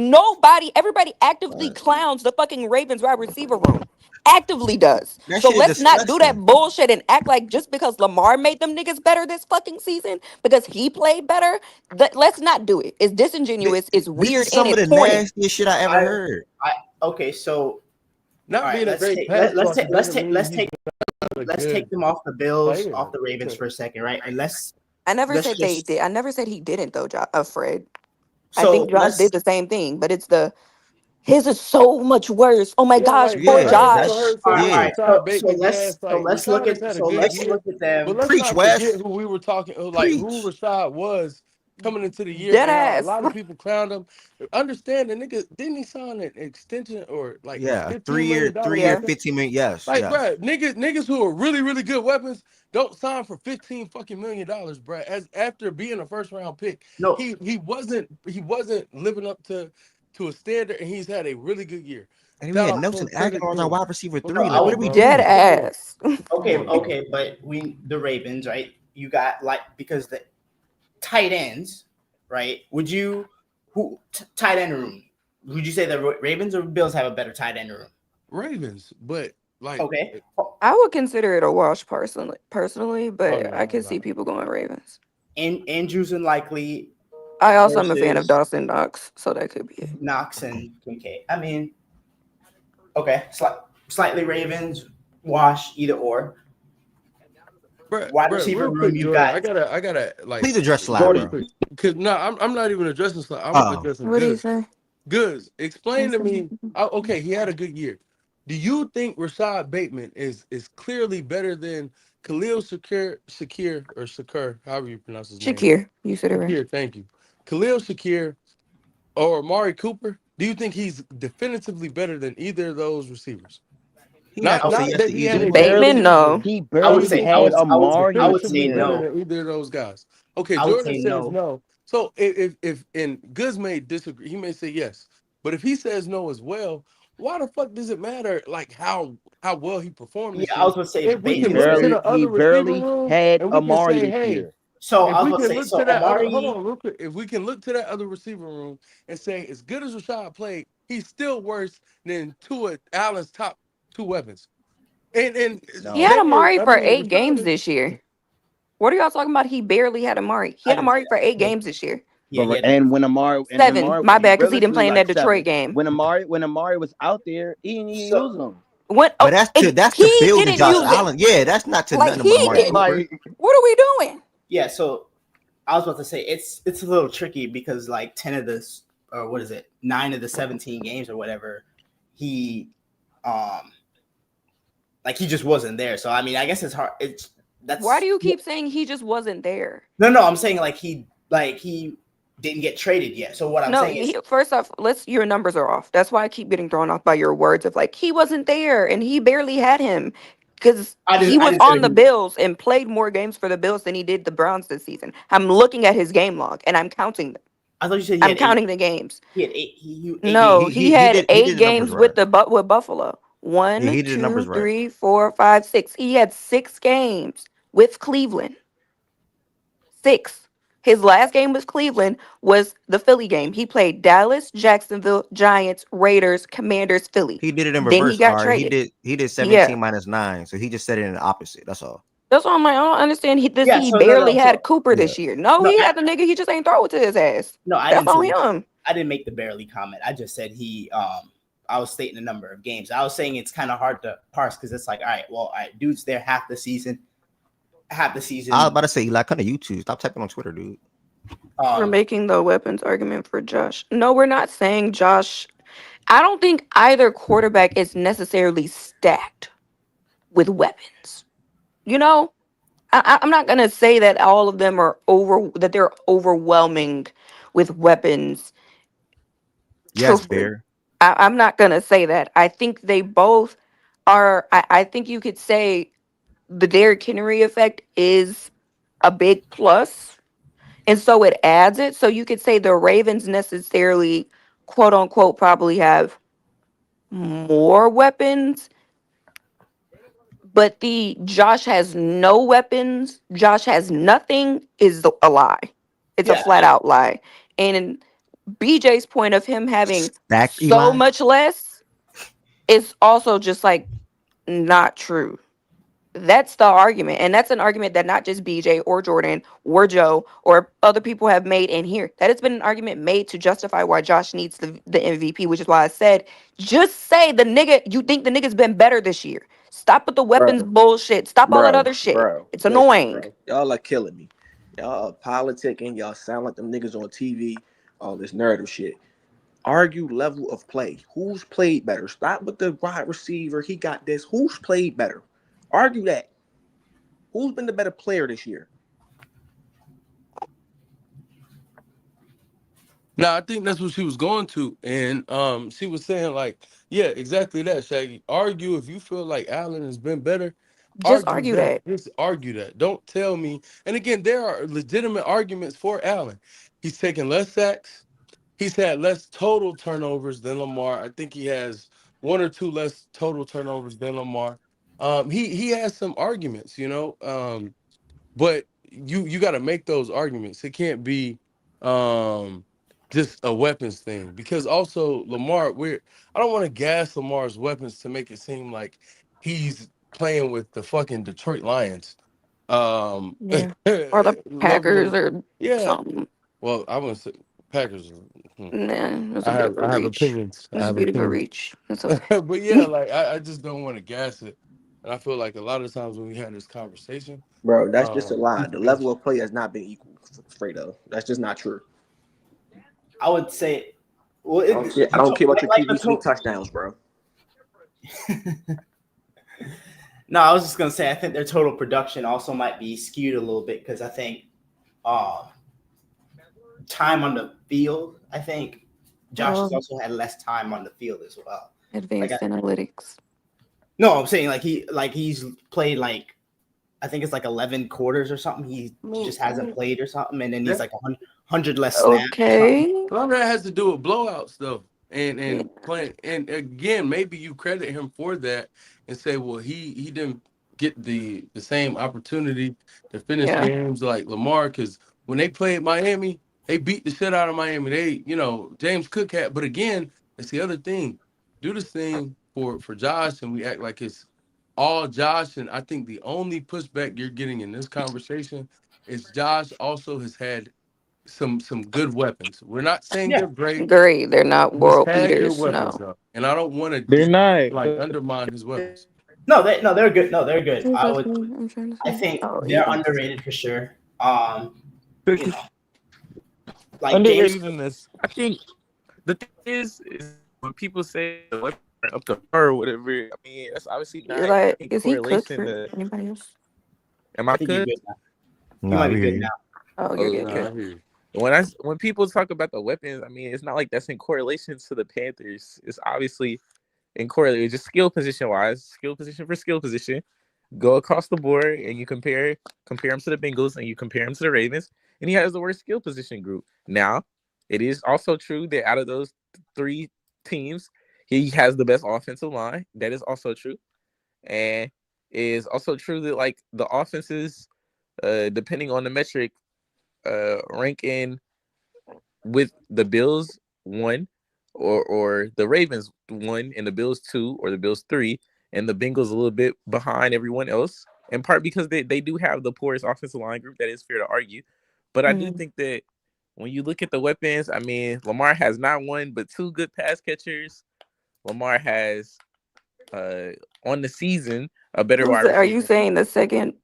everybody actively Right. clowns the fucking Ravens wide receiver room. Actively does. That So shit is let's not do that disgusting. bullshit and act like just because Lamar made them niggas better this fucking season because he played better, let's not do it. It's Thi- disingenuous, it's This weird, is and some of it's the corny. nastiest shit I ever heard. I okay. So all Not right, being a let's great take pass let's rusher take let's doesn't take mean let's he's take not a let's take good them off the Bills, off player. the Ravens for a second, right? And I never let's said they just did. I never said he didn't though, Fred. I so think Josh let's did the same thing, but it's the his is so much worse. Oh my Yeah, gosh, like poor Yeah, I ain't trying to that's Josh. hurt all say right, all yeah. right. So Rashad Bateman gas. Like look Rashad has at had a good year, but them. let's Preach, not forget Wes. who we were talking. Like who Preach. Rashad was coming into the year, Dead and how a ass. lot of people clowned him. Understand the nigga didn't he sign an extension or like a Yeah, $15 million three year, Yeah. extension? 15 minutes. Yes, Like, yes. bruh, niggas who are really, really good weapons don't sign for 15 fucking million dollars, bruh. As after being a first round pick, No, he wasn't living up to a standard, and he's had a really good year. And we Shout had out Nelson credit Aguilar as to our him. wide receiver But no. three. come I Like, what are would on, we bro. Dead doing? Come on. ass. Come okay, on, bro. okay, but the Ravens, right? You got like because the tight ends, right? Tight end room? Would you say the Ravens or Bills have a better tight end room? Ravens, but like, Okay. I would consider it a wash personally, oh but I no, could no. see people going Ravens. And Andrews and Likely I also am a fan of versus Dawson Knox, so that could be it. Knox and Kincaid. I mean, okay, slightly Ravens wash either or. Wide Bruh, receiver real room, quick, you've Jordan. got I gotta like Please address Slide, really Jordan. bro. quick because no, I'm not even addressing stuff. I'm Oh, addressing What do you goods. say? Goods. Explain to me. Okay, he had a good year. Do you think Rashad Bateman is clearly better than Khalil Shakir, however you pronounce his name? Shakir, you said it right. Shakir, thank you. Khalil Shakir or Amari Cooper? Do you think he's definitively better than either of those receivers? he not Not gonna say not yes that to he either had He a one. great Bateman, barely no. season. he I Do would you barely say think I had would he's I would Amari I this would say definitively better year. no. than either of those guys? Okay, I would Jordan say says no. no. So if and Goods may disagree, he may say yes. But if he says no as well, why the fuck does it matter like how well he performed Yeah, this I year? was gonna say If we He can Bateman's look to very barely the he other receiver barely room had and we can Amari say, this hey, year. so I if was we gonna can say look to so that other, hold Amari. on real quick. If we can look to that other receiver room and say, as good as Rashad played, he's still worse than two of Allen's top two weapons. And He had No. Amari for eight Rashad games is this year. What are y'all talking about? He barely had Amari. He I had didn't say Amari for that. 8 games this year. Yeah, But yeah. and when Amari Seven. My bad, because he didn't realistically play in that like Detroit 7. game. When Amari was out there, he didn't even So use them. When But that's to he build in didn't Josh use him Allen. Yeah, that's not to like nothing about he Amari didn't. Cooper. Like What are we doing? yeah, so I was about to say it's a little tricky because like 10 of this or what is it 9 of the 17 games or whatever he um like he just wasn't there. So I mean I guess it's hard. It's Why that's do you keep saying he just wasn't there? no. I'm saying he didn't get traded yet. So what I'm No, saying is first off, your numbers are off. That's why I keep getting thrown off by your words of like he wasn't there and he barely had him because he I was didn't say on the Bills and played more games for the Bills than he did the Browns this season. I'm looking at his game log and I'm counting them. I thought you said I'm counting the games. he had 8 he 8 No, games. he He had did eight the numbers games right. with with Buffalo. Yeah, One, he did the numbers two, right. 3, 4, 5, 6. He had 6 games with Cleveland. 6. His last game with Cleveland was the Philly game. He played Dallas, Jacksonville, Giants, Raiders, Commanders, Philly. He did it in Then he reverse. got All right, traded. he did Yeah. 17 minus 9. So he just said it in the opposite. That's all. That's why I'm like, I don't understand. Yeah, He so barely no. had So Cooper Yeah. this year. No, no, he had the nigga. He just ain't throw it to his ass. I That's didn't on say him. I didn't make the barely comment. I just said I was stating the number of games. I was saying it's kind of hard to parse because it's like, all right, dude's there half the season. I was about to say, like, kind of YouTube. Stop typing on Twitter, dude. We're making the weapons argument for Josh. No, we're not saying Josh. I don't think either quarterback is necessarily stacked with weapons. You know, I'm not gonna say that all of them are that they're overwhelming with weapons. Yes, Truthfully, Bear. I'm not gonna say that. I think they both are. I think you could say the Derrick Henry effect is a big plus, and so it adds it. So you could say the Ravens necessarily, quote unquote, probably have more weapons, but the Josh has no weapons, Josh has nothing is a lie. It's a Yeah, flat out lie. And BJ's point of him having Stacked so Eli. much less is also just like not true. That's the argument. And that's an argument that not just BJ or Jordan or Joe or other people have made in here. That has been an argument made to justify why Josh needs the MVP, which is why I said, just say the nigga, you think the nigga's been better this year. Stop with the weapons Bro, bullshit. Stop all that other shit. It's listen, annoying. bro. Y'all are killing me. Y'all are politicking. Y'all sound like them niggas on TV. All this narrative shit. Argue level of play. Who's played better? Stop with the wide receiver. He got this. Who's played better? Argue that. Who's been the better player this year? Now I think that's what she was going to, and she was saying like, yeah, exactly that. Shaggy, argue if you feel like Allen has been better. Just Argue argue that. that. Just argue that. Don't tell me. And again, there are legitimate arguments for Allen. He's taken less sacks. He's had less total turnovers than Lamar. I think he has one or two less total turnovers than Lamar. He has some arguments, you know. But you got to make those arguments. It can't be um just a weapons thing, because also Lamar, I don't want to gas Lamar's weapons to make it seem like he's playing with the fucking Detroit Lions Yeah. Or the level Packers of, or yeah. something. Well, I wouldn't say Packers. Nah, that's a bit of a I have reach. opinions. I That's a have bit of a opinions. reach. That's okay. But yeah, like I just don't want to gas it. And I feel like a lot of times when we had this conversation, Bro, that's just a lie. The people just level of play has not been equal, Fredo. That's just not true. I would say. Well, I don't care about your like the QB touchdowns, bro. No, I was just gonna say I think their total production also might be skewed a little bit because I think time on the field. I think Josh has also had less time on the field as well. Advanced analytics. No, I'm saying he's played like I think it's like 11 quarters or something. He just hasn't played or something, and then he's like 100 less snaps. Okay. a lot of that has to do with blowouts, though, Yeah. and playing. And again, maybe you credit him for that and say, well, he didn't get the same opportunity to finish Yeah. games like Lamar, because when they played Miami, they beat the shit out of Miami. They, James Cook had, but again, it's the other thing. Do this thing for Josh, and we act like it's all Josh. And I think the only pushback you're getting in this conversation is Josh also has had some good weapons. We're not saying they're great. Great. They're not He's world had good beaters. weapons No. though, and I don't want They're to not. like undermine his weapons. No, they're good. No, they're good. I'm trying to I see. think Oh, they're yeah. underrated for sure. You know, like James. Underrated in this. I think the thing is when people say the weapons are up to par or whatever. I mean, that's obviously You're not like, in is he cooked correlation for to. anybody else? Am I I think you're cooked? good now. You Nah, might be we hear good you. now. Oh, you're good. Nah, I Good. hear you. When people talk about the weapons, I mean, it's not like that's in correlation to the Panthers. It's obviously in correlation, just skill position wise, skill position for skill position. Go across the board and you compare him to the Bengals and you compare him to the Ravens, and he has the worst skill position group. Now, it is also true that out of those three teams, he has the best offensive line. That is also true, and it is also true that like the offenses, depending on the metric, rank in with the Bills 1, or the Ravens 1, and the Bills 2, or the Bills 3, and the Bengals a little bit behind everyone else. In part because they do have the poorest offensive line group. That is fair to argue, but I do think that when you look at the weapons, I mean, Lamar has not one but two good pass catchers. Lamar has on the season a better wide Are you receiver. saying the second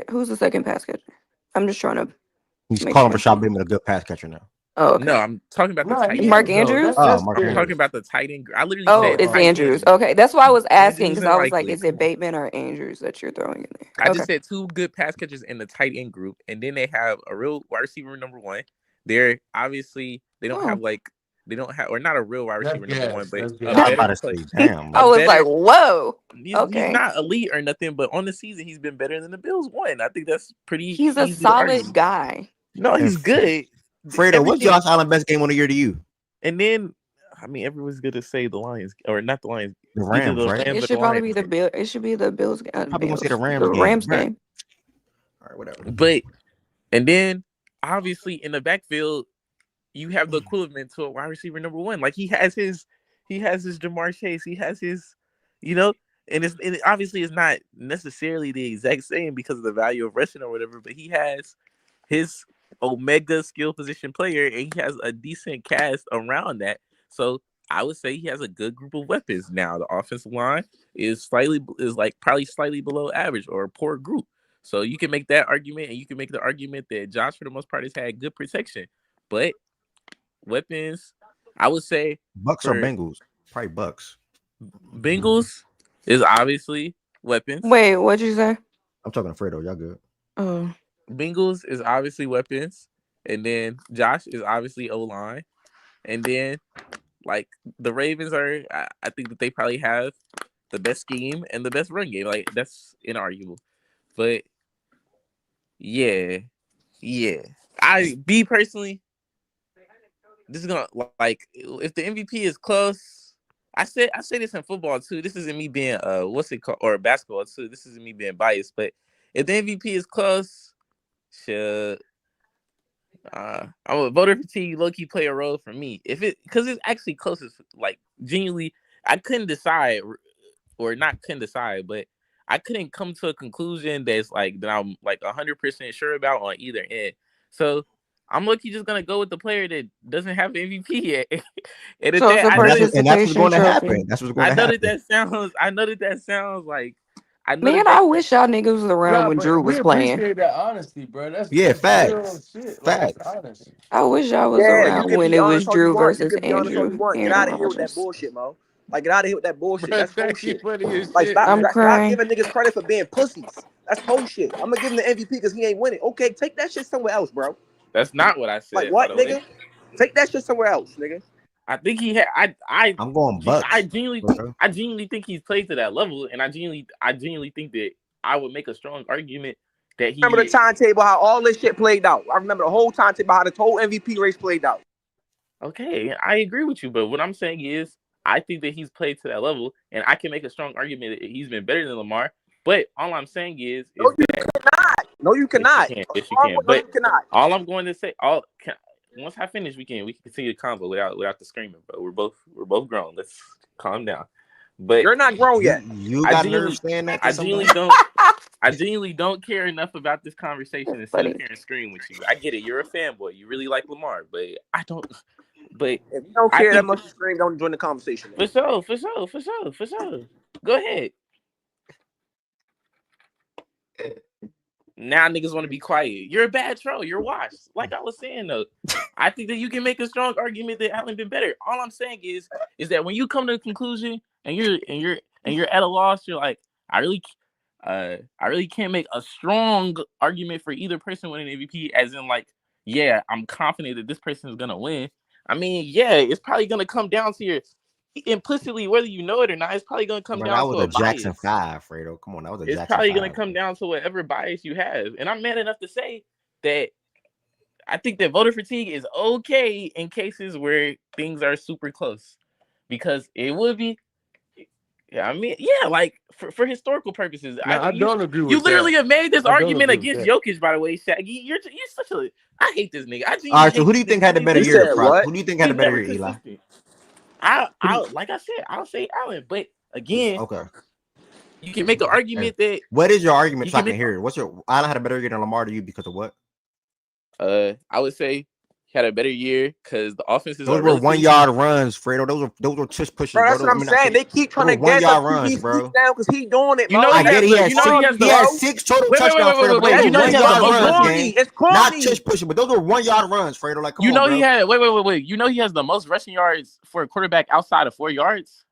who's the second pass catcher? I'm just trying to He's make calling sure. Rashad Bateman a good pass catcher now. Oh, No, okay. I'm talking about the Nah, tight he Mark end. is though. Andrews? Oh, That's Mark I'm fair. talking Andrews. about the tight end. I literally Oh, said it's tight Andrews. end. Okay, that's why I was asking, Andrews because and I was like, Likely. is Come it on. Bateman or Andrews that you're throwing in there? I Okay. just said two good pass catchers in the tight end group, and then they have a real wide receiver number one. They're obviously they don't have Oh, like They don't have, or not a real wide receiver number one, but That's a gas. I'm about better to play. say, damn. I A was like, better. whoa. He's Okay. not elite or nothing, but on the season he's been better than the Bills won. I think that's pretty He's a easy to argue. solid guy. No, And he's good. Fredo, what's Everything, Josh Allen best game of the year to you? and then I mean, everyone's good to say the Lions or not the Lions, The either Rams, the right? Rams It or the should probably be Lions. the Bill. It should be the Bills. Probably gonna say the The Rams game. Rams Right. game. All right, whatever. But and then obviously in the backfield, you have the equivalent to a wide receiver number one. Like he has his Jamar Chase, he has his, and it obviously it's not necessarily the exact same because of the value of rushing or whatever, but he has his omega skill position player and he has a decent cast around that. So I would say he has a good group of weapons. Now the offensive line is probably slightly below average or a poor group. So you can make that argument, and you can make the argument that Josh for the most part has had good protection, but weapons, I would say Bucks or Bengals? Probably Bucks. Bengals is obviously weapons. Wait, what'd you say? I'm talking to Fredo. Y'all good? Oh, Bengals is obviously weapons, and then Josh is obviously O-line, and then like the Ravens are. I think that they probably have the best scheme and the best run game. Like that's inarguable. But yeah. I personally. This is gonna like if the MVP is close. I say this in football too. This isn't me being what's it called, or basketball too. This isn't me being biased, but if the MVP is close, should voter fatigue low key play a role for me? Because it's actually closest. Like genuinely, I couldn't decide, or not couldn't decide, but I couldn't come to a conclusion that I'm like 100% sure about on either end. So I'm lucky just gonna go with the player that doesn't have the MVP yet. And so it's a and that's what's going to trophy. happen. That's what's going to happen. I know that sounds like. Man, I wish y'all niggas was around when Drew was playing. Appreciate that honesty, bro. That's facts. real shit. Facts. That's honest. I wish y'all was Yeah, you around can when be it honest was all you Drew want. You versus can be honest all you want. Get Aaron out of here with that Rodgers. bullshit, Mo. Like, get out of here with that bullshit. That's whole shit. Like, stop I'm crying. giving niggas credit for being pussies. That's whole shit. I'm gonna give him the MVP because he ain't winning. Okay, take that shit somewhere else, bro. That's not what I said. Like what, nigga? Take that shit somewhere else, nigga. I think he had. I'm going Bucks. I genuinely think he's played to that level, and I genuinely think that I would make a strong argument that he. Remember the timetable, how all this shit played out. I remember the whole timetable, how the whole MVP race played out. Okay, I agree with you, but what I'm saying is, I think that he's played to that level, and I can make a strong argument that he's been better than Lamar. But all I'm saying is no, you cannot. No, you cannot. Yes, you can. No, But you cannot. all I'm going to say, once I finish, we can continue the convo without the screaming. But we're both grown. Let's calm down. But you're not grown yet. You got nerve saying that. I genuinely don't care enough about this conversation and sit up here and scream with you. I get it. You're a fanboy. You really like Lamar, but I don't. But if you don't care that much to scream, don't join the conversation. For sure. Go ahead. Now niggas want to be quiet. You're a bad troll. You're washed. Like I was saying though, I think that you can make a strong argument that Allen been better. All I'm saying is that when you come to a conclusion and you're at a loss, you're like, I really can't make a strong argument for either person winning MVP. As in, like, yeah, I'm confident that this person is gonna win. I mean, yeah, it's probably gonna come down to your implicitly, whether you know it or not. It's probably gonna come down to a Jackson bias. 5, Fredo. Come on, that was a It's Jackson 5. It's probably gonna come down to whatever bias you have, and I'm mad enough to say that I think that voter fatigue is okay in cases where things are super close, because it would be. Yeah, I mean, yeah, like for historical purposes. I don't agree with you literally that. have made this I don't argument agree against with Jokic, by the way, Shaggy. You're such a. I hate this nigga. All right, so who do you think had the better year? Who do you think had the better year, Eli? Like I said, I'll say Allen, but again, okay, you can make an argument that. What is your argument? So I can hear it. What's your Allen had a better year than Lamar to you because of what? I would say he had a better year because the offenses. Those were 1 yard runs, Fredo. Those were tush pushes. Bro, that's what I'm saying. They keep trying to get 1 yard runs, bro. Down because he doing it. You know, I get he had 6 total touchdowns, Fredo. But you know he has the most runs, it's corny. Not tush pushing, but those were 1 yard runs, Fredo. Like, come you know on, he had wait. You know he has the most rushing yards for a quarterback outside of 4 yards.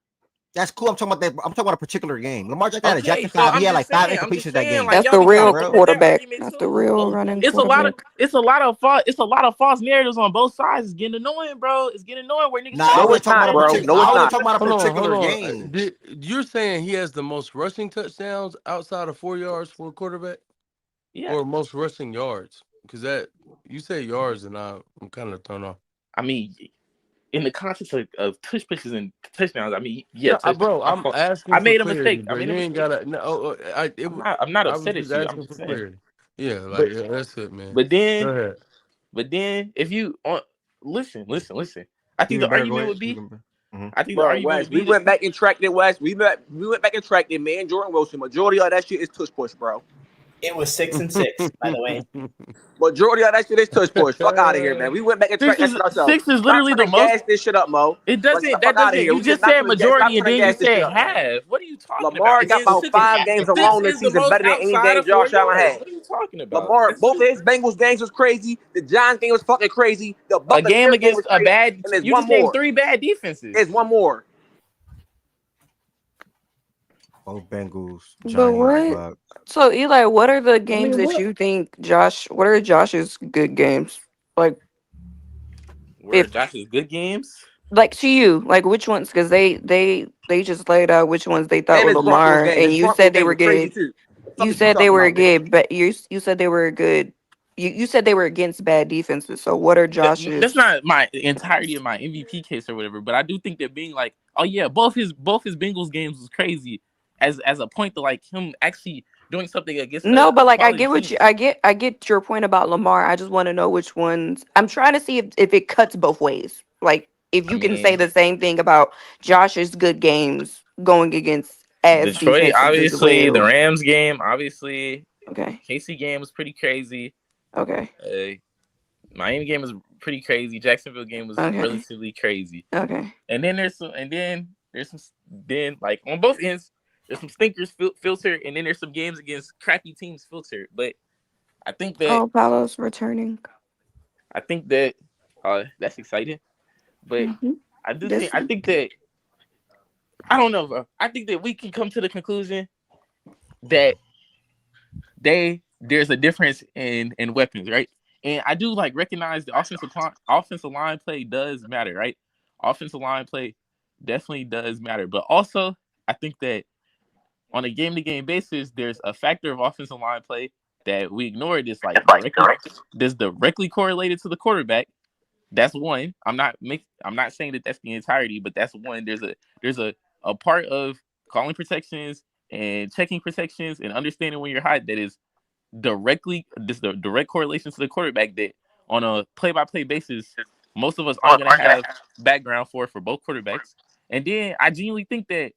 That's cool. I'm talking about that. I'm talking about a particular game. Lamar Jackson had a Okay, jacket so 5. He I'm had just like 5 saying, incompletions that game. like That's y'all the be real trying to make that quarterback. argument That's the too. real running It's a lot of quarterback. it's a lot of false narratives on both sides. It's getting annoying, bro. It's getting annoying where niggas Nah, say, I No, wasn't it's talking about not, a bro. particular. No, I it's wasn't not. talking about a Hold particular on. game. You're saying he has the most rushing touchdowns outside of 4 yards for a quarterback, yeah. or most rushing yards? Because that you say yards, and I'm kind of thrown off. I mean, in the context of tush pitches and touchdowns, I mean, yeah, No, touchdowns. bro, I'm I asking for made a clarity, mistake. I bro. made You a ain't mistake. gotta. No, I'm not I was upset just at you. I'm asking just for saying. clarity. Yeah, like But that's it, man. but Go then ahead. but then if you listen. I think Steven the Bear, go argument ahead. would be. Steven Bear. Mhm. I think the Bro, argument Wes, would we be that went back and tracked it, Wes. We went back and tracked it, man. Jordan Wilson. Majority of that shit is tush push, bro. It was 6-6, by the way. Majority of that shit is tush push. Fuck out of here, man. We went back and tracked that shit ourselves. six is Stop literally the trying to most. gas this shit up, Mo. It Like, get the doesn't. fuck That out of doesn't. here. You We just just not said trying to stop majority, and trying to then you gas this shit said up, man. half. What are you talking about? Lamar And got then about six 5 games six alone this is the season most better than any outside game of 4 Josh Allen yards. had. What are you talking about? Lamar, That's both of true. his Bengals games was crazy. The Giants game was fucking crazy. The A Buccaneers game game was against a crazy. bad. And there's You one just named more. 3 bad defenses. There's one more. Both Bengals, But Giants, what? Bucks. So Eli, what are the I games mean, that what? you think What are Josh's good games? Like, Where are if Josh's good games? like to you, like which ones? Because they just laid out which ones they thought And were his Broncos Lamar, game. and His you Broncos said they game were was crazy good. too. Fuck You is you said they talking were about, man? good, but you said they were good. You said they were against bad defenses. So what are That's Josh's? not my entirety of my MVP case or whatever, but I do think that being like, oh yeah, both his Bengals games was crazy as a point to like him actually doing something against No, a but like I quality get what team. you I get your point about Lamar. I just want to know which ones. I'm trying to see if it cuts both ways. Like if I you can say mean, the same thing about Josh's good games going against ass Detroit, defenses as obviously, the well. Rams game, obviously, Okay. KC game was pretty crazy. Okay. Miami game was pretty crazy. Jacksonville game was Okay. relatively crazy. Okay. And then there's some then like on both ends, there's some stinkers filtered, and then there's some games against crappy teams filtered. But I think that Oh, Paolo's returning. I think that that's exciting. But Mm-hmm. I think that I don't know, bro. I think that we can come to the conclusion that there's a difference in weapons, right? And I do like recognize the offensive line play does matter, right? Offensive line play definitely does matter, but also I think that on a game to game basis, there's a factor of offensive line play that we ignore. That's directly correlated to the quarterback. That's one. I'm not saying that that's the entirety, but that's one. There's a part of calling protections and checking protections and understanding when you're hot that is the direct correlation to the quarterback that on a play by play basis, most of us aren't gonna have background for both quarterbacks. And then I genuinely think that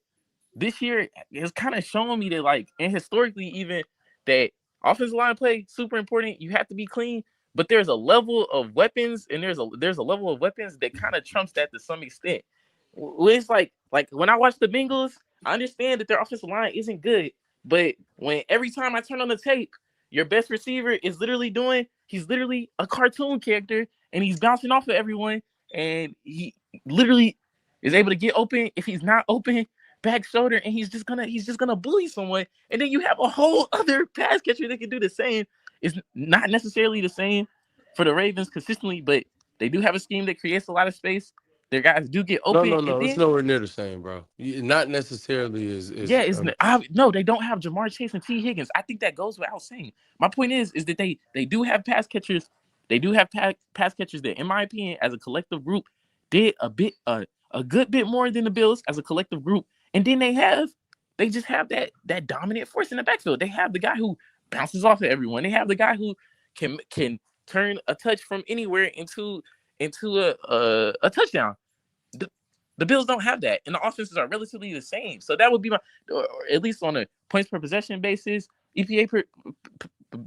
this year is kind of showing me that like and historically even that offensive line play super important. You have to be clean, but there's a level of weapons and there's a level of weapons that kind of trumps that to some extent. It's like when I watch the Bengals, I understand that their offensive line isn't good, but when every time I turn on the tape, your best receiver is he's literally a cartoon character and he's bouncing off of everyone and he literally is able to get open. If he's not open, back shoulder, and he's just gonna bully someone. And then you have a whole other pass catcher that can do the same. It's not necessarily the same for the Ravens consistently, but they do have a scheme that creates a lot of space. Their guys do get No, open, no, and no. It's then nowhere near the same, bro. Not necessarily yeah, no, they don't have Jamar Chase and T Higgins. I think that goes without saying. My point is that they do have pass catchers. They do have pass catchers that, in my opinion, as a collective group, did a good bit more than the Bills as a collective group. And then they just have that dominant force in the backfield. They have the guy who bounces off of everyone. They have the guy who can turn a touch from anywhere into a touchdown. The Bills don't have that, and the offenses are relatively the same. So that would be or at least on a points per possession basis,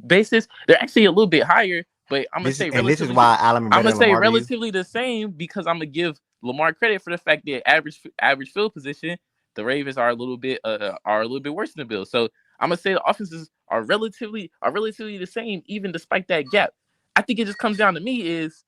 basis, they're actually a little bit higher. But This is why Allen I'm better gonna than say Lamar to you. relatively the same because I'm gonna give Lamar credit for the fact that average field position, the Ravens are a little bit worse than the Bills. So I'm gonna say the offenses are relatively the same, even despite that gap. I think it just comes down to me is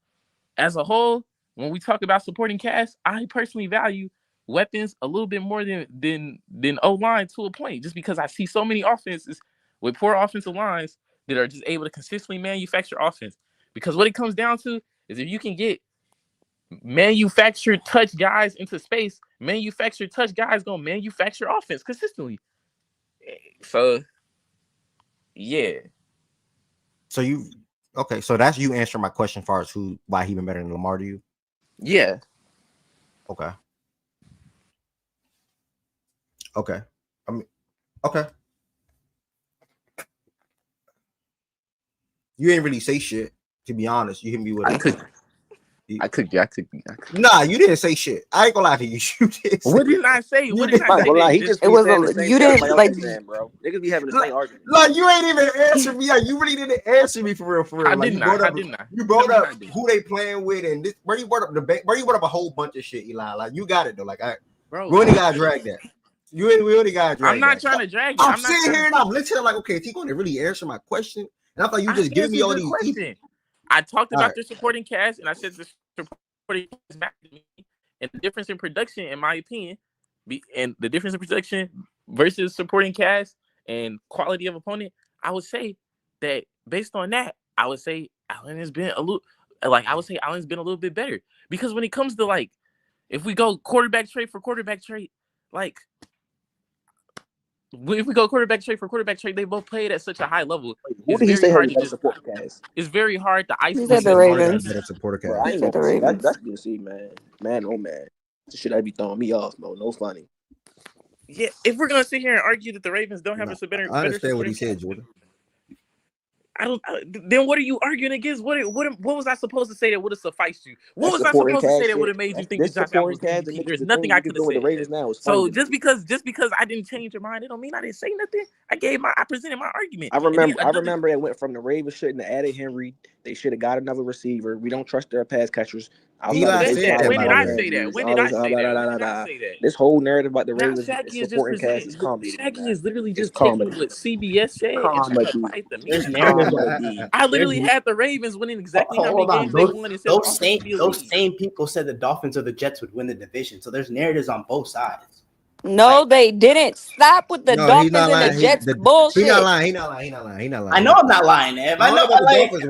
as a whole, when we talk about supporting cast, I personally value weapons a little bit more than O-line to a point, just because I see so many offenses with poor offensive lines that are just able to consistently manufacture offense. Because what it comes down to is if you can get manufactured touch guys into space, manufactured touch guys gonna manufacture offense consistently. So yeah. So so that's you answering my question as far as why he been better than Lamar to you? Yeah. Okay. I mean, okay. You ain't really say shit, to be honest. You hit me with I could. Nah, you didn't say shit. I ain't gonna lie to you. What did I say? What did I say? Well, he just it be was saying the same you shit didn't everybody else be saying, bro. Niggas be having the same argument. Like you ain't even answer me. Like, you really didn't answer me for real. How Like, didn't you brought up who they playing with, and this. Where you brought up where you brought up a whole bunch of shit, Eli. Like, you got it though. Like, bro, we only gotta drag that. We only gotta drag. I'm not trying to drag it. I'm sitting here and I'm listening. Like, okay, is he going to really answer my question? And I thought you just giving me all these question. I talked about their supporting cast, and I said the supporting cast back to me, and the difference in production, in my opinion, and the difference in production versus supporting cast and quality of opponent. I would say that based on that, I would say Allen has been a little. Like, I would say Allen's been a little bit better, because when it comes to, like, if we go quarterback trade for quarterback trade, like, if we go quarterback trade for quarterback trade, they both played at such a high level. Who did he say has a better support cast? It's very hard to isolate. He said the Ravens. Better supporter cast. Bro, I ain't never seen that. That's good to see, man. Man, oh man, this shit be throwing me off, bro. No funny. Yeah, if we're gonna sit here and argue that the Ravens don't have a better, I understand what he said, Jordan. Then what are you arguing against? What was I supposed to say that would have sufficed you? What was I supposed to say that would have made you think that Josh Allen was MVP? There's nothing I could have said. The Ravens now is so just because I didn't change your mind, it don't mean I didn't say nothing. I presented my argument. I remember it went from the Ravens shouldn't have added Henry. They should have got another receiver. We don't trust their pass catchers. When did I say that? This whole narrative about the Ravens supporting cast is comedy. Shaggy is literally just taking what CBS said and trying to fight the media. I literally had the Ravens winning exactly how many games they won. Those same people said the Dolphins or the Jets would win the division. So there's narratives on both sides. No, they didn't. Stop with the Dolphins and the Jets bullshit. He not lying. I know I'm not lying, Ev. I know.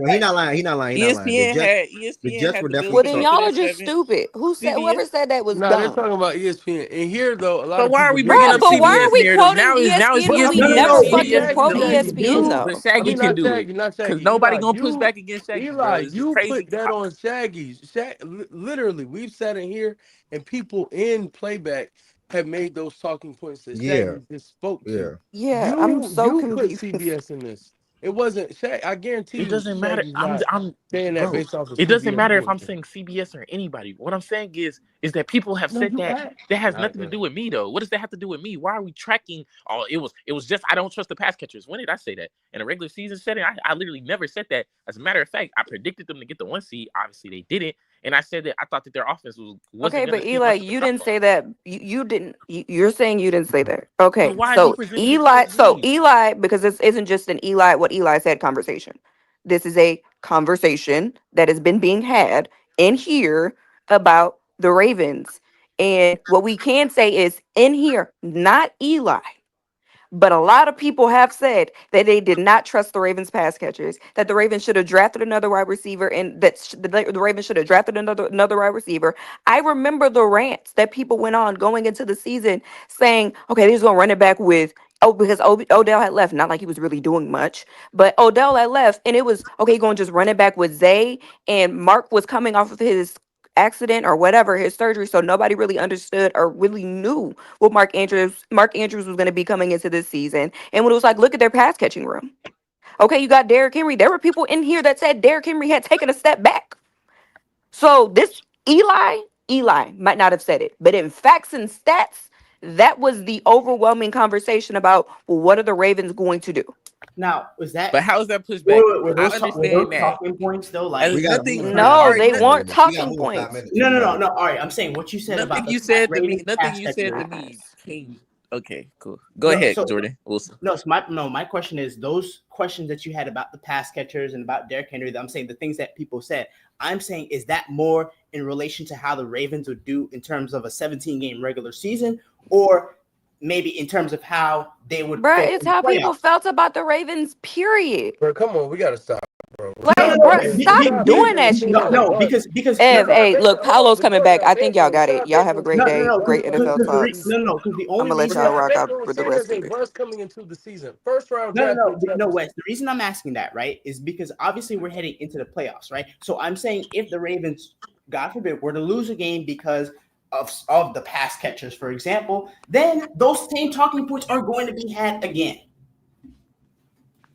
He not lying. ESPN had well, then y'all are just stupid. Whoever said that was dumb. They're talking about ESPN. And here, though, a lot of why are we bringing up CBS? Why are we quoting ESPN? We never fucking quote ESPN, though. But Shaggy can do it. Because nobody going to push back against Shaggy. Eli, you put that on Shaggy. Literally, we've sat in here and people in playback have made those talking points that Shaggy just spoke to. Yeah, I'm so confused. Put CBS in this. It wasn't Shaggy. I guarantee you. It doesn't matter. I'm saying that based off of it doesn't matter if I'm saying CBS or anybody. What I'm saying is that people have said that has nothing to do with me, though. What does that have to do with me? Why are we tracking? Oh, it was just I don't trust the pass catchers. When did I say that? In a regular season setting, I literally never said that. As a matter of fact, I predicted them to get the 1 seed. Obviously, they didn't. And I said that I thought that their offense was okay, but Eli, you didn't say that. You didn't. You're saying you didn't say that. Okay, so Eli, because this isn't just an Eli what Eli said conversation. This is a conversation that has been being had in here about the Ravens, and what we can say is in here, not Eli. But a lot of people have said that they did not trust the Ravens pass catchers, that the Ravens should have drafted another wide receiver, and that the Ravens should have drafted another wide receiver. I remember the rants that people went on going into the season saying, okay, they're just going to run it back with, because Odell had left. Not like he was really doing much, but Odell had left, and it was, okay, going to just run it back with Zay, and Mark was coming off of his accident or whatever, his surgery, so nobody really understood or really knew what Mark Andrews was going to be coming into this season. And when it was like, look at their pass catching room. Okay, you got Derrick Henry. There were people in here that said Derrick Henry had taken a step back. So this Eli might not have said it, but in facts and stats, that was the overwhelming conversation about, well, what are the Ravens going to do? Now, was that? But how is that pushed back? Were those talking points though? Like no, they weren't talking points. No. All right, I'm saying what you said about nothing you said to me came Okay, cool. Go ahead, Jordan Wilson. No, so my question is those questions that you had about the pass catchers and about Derrick Henry. I'm saying the things that people said. I'm saying, is that more in relation to how the Ravens would do in terms of a 17-game regular season, or maybe in terms of how they would Bruh, fare it's in the how people playoffs? felt about the Ravens, period. Bro, come on, we gotta stop, bro. Like, No, bruh, stop doing that Because, shit. because Ev, no, hey, look, hold on, Paolo's coming Jordan, back. I I been think y'all doing got what it. I've Y'all been have a doing great since the day. Great beginning NFL of the talks. season. because the I'm only gonna let reason y'all that rock Been out doing for the saying rest there's of a it. buzz coming into the season. First round draft pick. Wes. The reason I'm asking that, right, is because obviously we're heading into the playoffs, right? So I'm saying if the Ravens, God forbid, were to lose a game because of the pass catchers, for example, then those same talking points are going to be had again.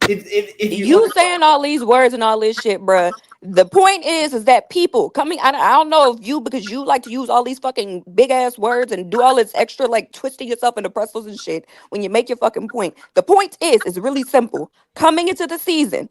If you You saying all these words and all this shit, bruh. The point is that people coming. I don't know if you, because you like to use all these fucking big ass words and do all this extra like twisting yourself into pretzels and shit when you make your fucking point. The point is, it's really simple. Coming into the season,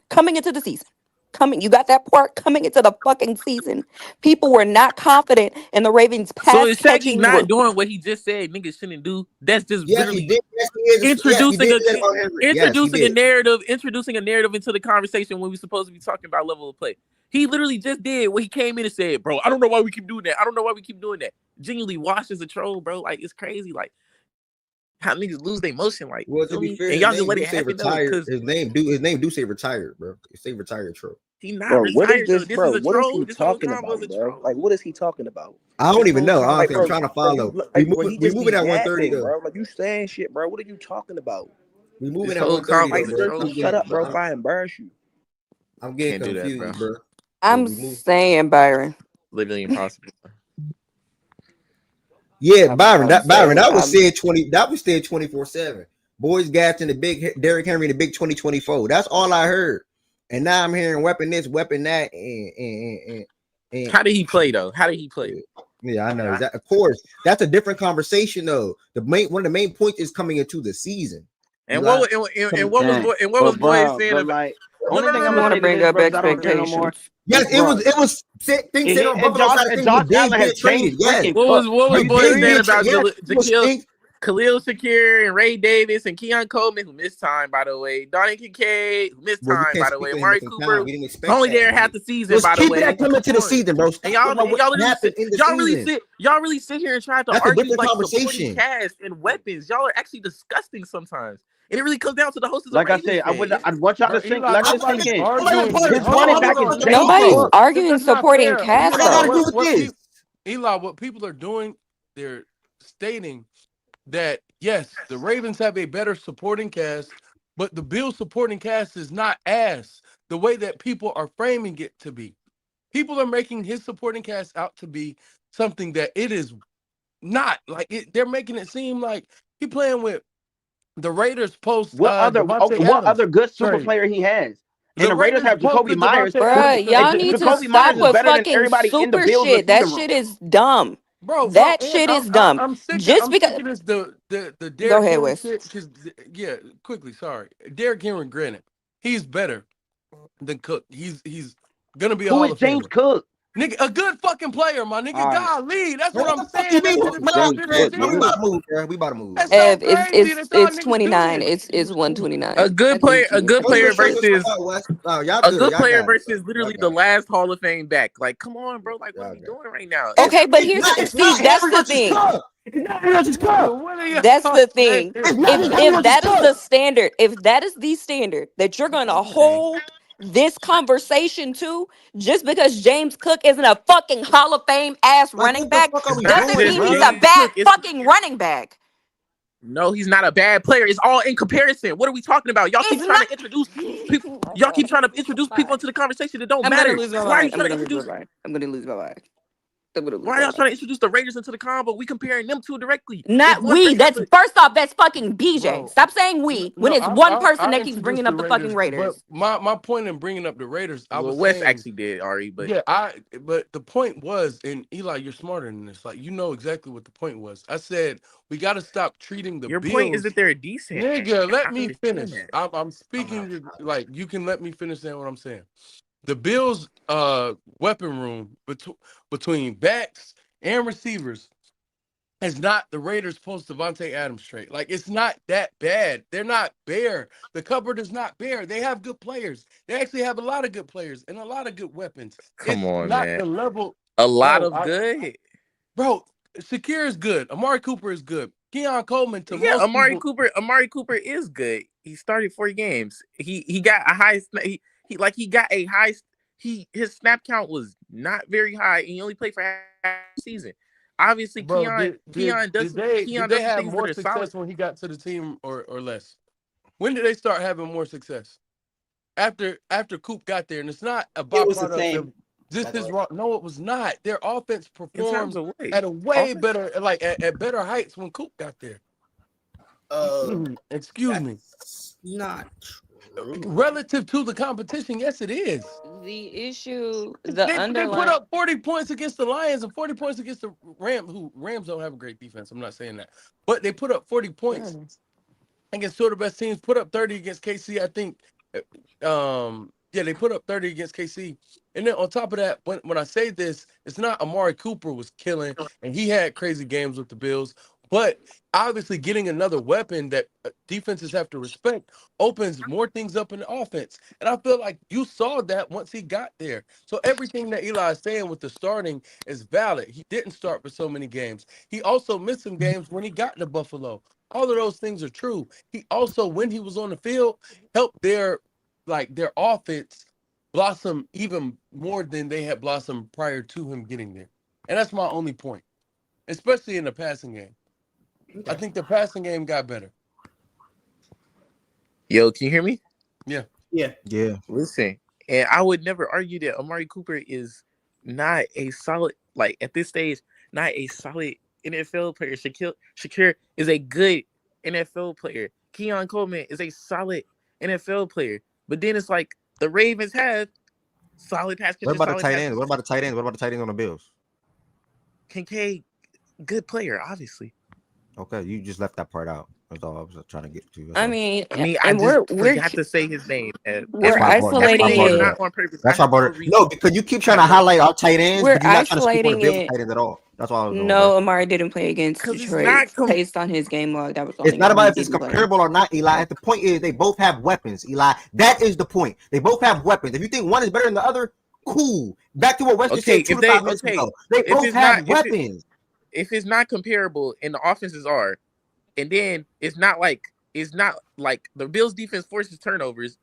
you got that part. Coming into the fucking season, people were not confident in the Ravens' So pass is Shaggy catching. not doing what he just said niggas shouldn't do? That's just Yes, he literally did. Yes, he is. Yes, he introducing did that about Henry. Yes, he introducing a did. narrative into the conversation when we're supposed to be talking about level of play. He literally just did what he came in and said, bro. I don't know why we keep doing that. I don't know why we keep doing that. Genuinely washed as a troll, bro. Like it's crazy. Like how niggas lose their motion. Like Well, to feel be me? fair, And his y'all just name let do it say happen though, retired. because His name do say retired, bro. It say retired troll. he not Bro, what is retired though. this, This is bro? a What is troll. he This whole talking combo is about, a bro? troll. Like, what is he talking about? I don't This even whole know. combo, Like, Honestly, I'm bro, trying to bro, follow. bro, he We just moving be at 1:30 yapping, though. bro. Like, you saying shit, bro. What are you talking about? We this moving at whole 1:30 combo though, Like, is a bro. troll. Cersei, shut up, bro. If I embarrass you. I'm getting Can't do that, bro. confused, bro. I'm We move. saying, Byron. Literally impossible. Yeah, Byron. I'm Byron. saying. That was said 20. That was said 24/7. Boys gassed in the big Derrick Henry in the big 2024. That's all I heard. And now I'm hearing weapon this, weapon that, and How did he play though? How did he play? yeah, I know that. Of course, that's a different conversation though. One of the main points is coming into the season. And what was boys saying but about? like, No, only no, thing no, I'm You no, gonna want no. to say to bring this, up bro, because I don't care no more. expectations. Yes, Bro, it was things said on Buffalo side of and things was Josh Diggs Allen has being traded. James Yes, freaking What Cook. was Are you boys Diggs saying being serious? about traded. Yes, it was things. Khalil Shakir and Ray Davis and Keon Coleman, who missed time, by the way. Donnie Kincaid, who missed Well, we time, can't by the speak way. on him Amari missing Cooper, time. We didn't who's expect only that. there half the season, Let's by the keep way. that coming to Come the on. season, bro. And Stop talking about what happened in the season. y'all really sit here and try to That's a argue different like supporting conversation. cast and weapons. Y'all are actually disgusting sometimes. And it really comes down to the host as a Like I Ravens said, fan. I want y'all Bro, to sink. Eli, Let this sink nobody's in. arguing Nobody here. His Hold on, running hold on, back hold is on. James Nobody's Cook. arguing That's not supporting fair. cast What I gotta though. do with this? Eli, what people are doing, they're stating that yes, the Ravens have a better supporting cast, but the Bills supporting cast is not ass the way that people are framing it to be. People are making his supporting cast out to be something that it is not. Like they're making it seem like he playing with the Raiders post What Devontae what Adams other good super trade. player he has? And The the Raiders Raiders have Jacoby posted Myers, Devontae who Bruh, Adams and y'all the need to Jacoby stop Myers is with better than fucking everybody in the super Bills shit. That receiving room. shit is dumb. bro. That And shit is dumb. I'm sick. Just I'm sick because. of this. The Go Derrick ahead, Henry Wes. shit. Because quickly. Sorry, Derrick Henry. Granted, he's better than Cook. He's gonna be a Who Hall is of James Famer. Cook? Nigga, a good fucking player, my nigga. All right. Golly, that's Bro, what what I'm the fuck you saying. That mean? shit What is the so James Cook, bro, we nigga. about serious. to move, bro. We about to move, That's bro. so Ev, crazy. That's all it's niggas 29. doing. It's 129. A good I need player, to a good What's player your show? What's versus West? Oh, y'all a good. good Y'all player got it, bro. versus Y'all literally the got it. last Hall of Fame back. Like, come on, bro. Like, what are Y'all we got it. doing right now? Okay, but It's see, not that's Henry the versus thing. Cook. It's not Henry versus Cook. Nigga, what are y'all That's the saying? thing. It's not Henry If versus that is Cook. the standard, if that is the standard that you're gonna hold this conversation to, just because James Cook isn't a fucking Hall of Fame ass Like, running what the back, fuck are It's we not doesn't doing, just mean he's bro? a James bad Cook. It's fucking running back. no, he's not a bad player. It's all in comparison. What are we talking about? Y'all keep It's trying not. to introduce people. Oh my Y'all God, keep I'm trying gonna to lose introduce my people mind. into the conversation that don't I'm gonna matter. lose my Why are you mind. I'm trying to gonna lose my introduce? mind. I'm gonna lose my mind. I'm gonna lose Why are my y'all mind. trying to introduce the Raiders into the combo? We comparing them two directly. If Not one we. Raiders, That's first off. That's fucking BJ. Bro, Stop saying we when no, it's one person I that keeps introduced bringing the up the fucking Raiders, but Raiders. my point in bringing up the Raiders, I well, was Wes saying, actually did, Ari, but yeah, but the point was, and Eli, you're smarter than this. Like, you know exactly what the point was. I said we got to stop treating the your point is Bills. that they're decent. Nigga, I let me understand finish. that. I'm speaking like you can let me finish saying what I'm saying. The Bills' weapon room between backs and receivers is not the Raiders post Devontae Adams trade. Like, it's not that bad. They're not bare. The cupboard is not bare. They have good players. They actually have a lot of good players and a lot of good weapons. Come It's on, not man. the level. A lot of good. Bro, Shakir is good. Amari Cooper is good. Keon Coleman to Yeah, most Amari people. Cooper is good. He started 4 games. He got a high. He got a high. His snap count was not very high, and he only played for half the season. Obviously, Bro, Keon does they some have things that more are solid. success when he got to the team or less? When did they start having more success? After Coop got there, and it's not a byproduct It was the same. of this is wrong. No, it was not. Their offense In terms performed of what? at a way Offense? better, like at better heights when Coop got there. Excuse me. Not true. Relative to the competition, yes, it is. The issue, They put up 40 points against the Lions and 40 points against the Rams, who Rams don't have a great defense. I'm not saying that. But they put up 40 points against two of the best teams, put up 30 against KC, I think. They put up 30 against KC. And then on top of that, when I say this, it's not Amari Cooper was killing, and he had crazy games with the Bills. But obviously getting another weapon that defenses have to respect opens more things up in the offense. And I feel like you saw that once he got there. So everything that Eli is saying with the starting is valid. He didn't start for so many games. He also missed some games when he got to Buffalo. All of those things are true. He also, when he was on the field, helped their offense blossom even more than they had blossomed prior to him getting there. And that's my only point, especially in the passing game. I think the passing game got better. Yo, can you hear me? Yeah. Yeah. Listen, and I would never argue that Amari Cooper is not a solid, like at this stage, not a solid NFL player. Shakir is a good NFL player. Keon Coleman is a solid NFL player. But then it's like the Ravens have solid pass catchers. What about the tight ends? What about the tight ends? What about the tight ends on the Bills? Kincaid, good player, obviously. Okay, you just left that part out. That's all I was trying to get to. I mean, I just forgot to say his name. We're isolating it. Not on purpose. That's why I brought it. No, because you keep trying to highlight our tight ends, We're but you're not trying to speak on the isolating Bills it. tight ends at all. That's all I was doing. No, bro. Amari didn't play against Detroit. Based on his game log, that was the only It's not game about he if it's didn't play. comparable or not, Eli. The point is they both have weapons, Eli. That is the point. They both have weapons. If you think one is better than the other, cool. Back to what Western said 2 to 5 minutes ago. They both have weapons. If it's not comparable and the offenses are, and then it's not like the Bills defense forces turnovers.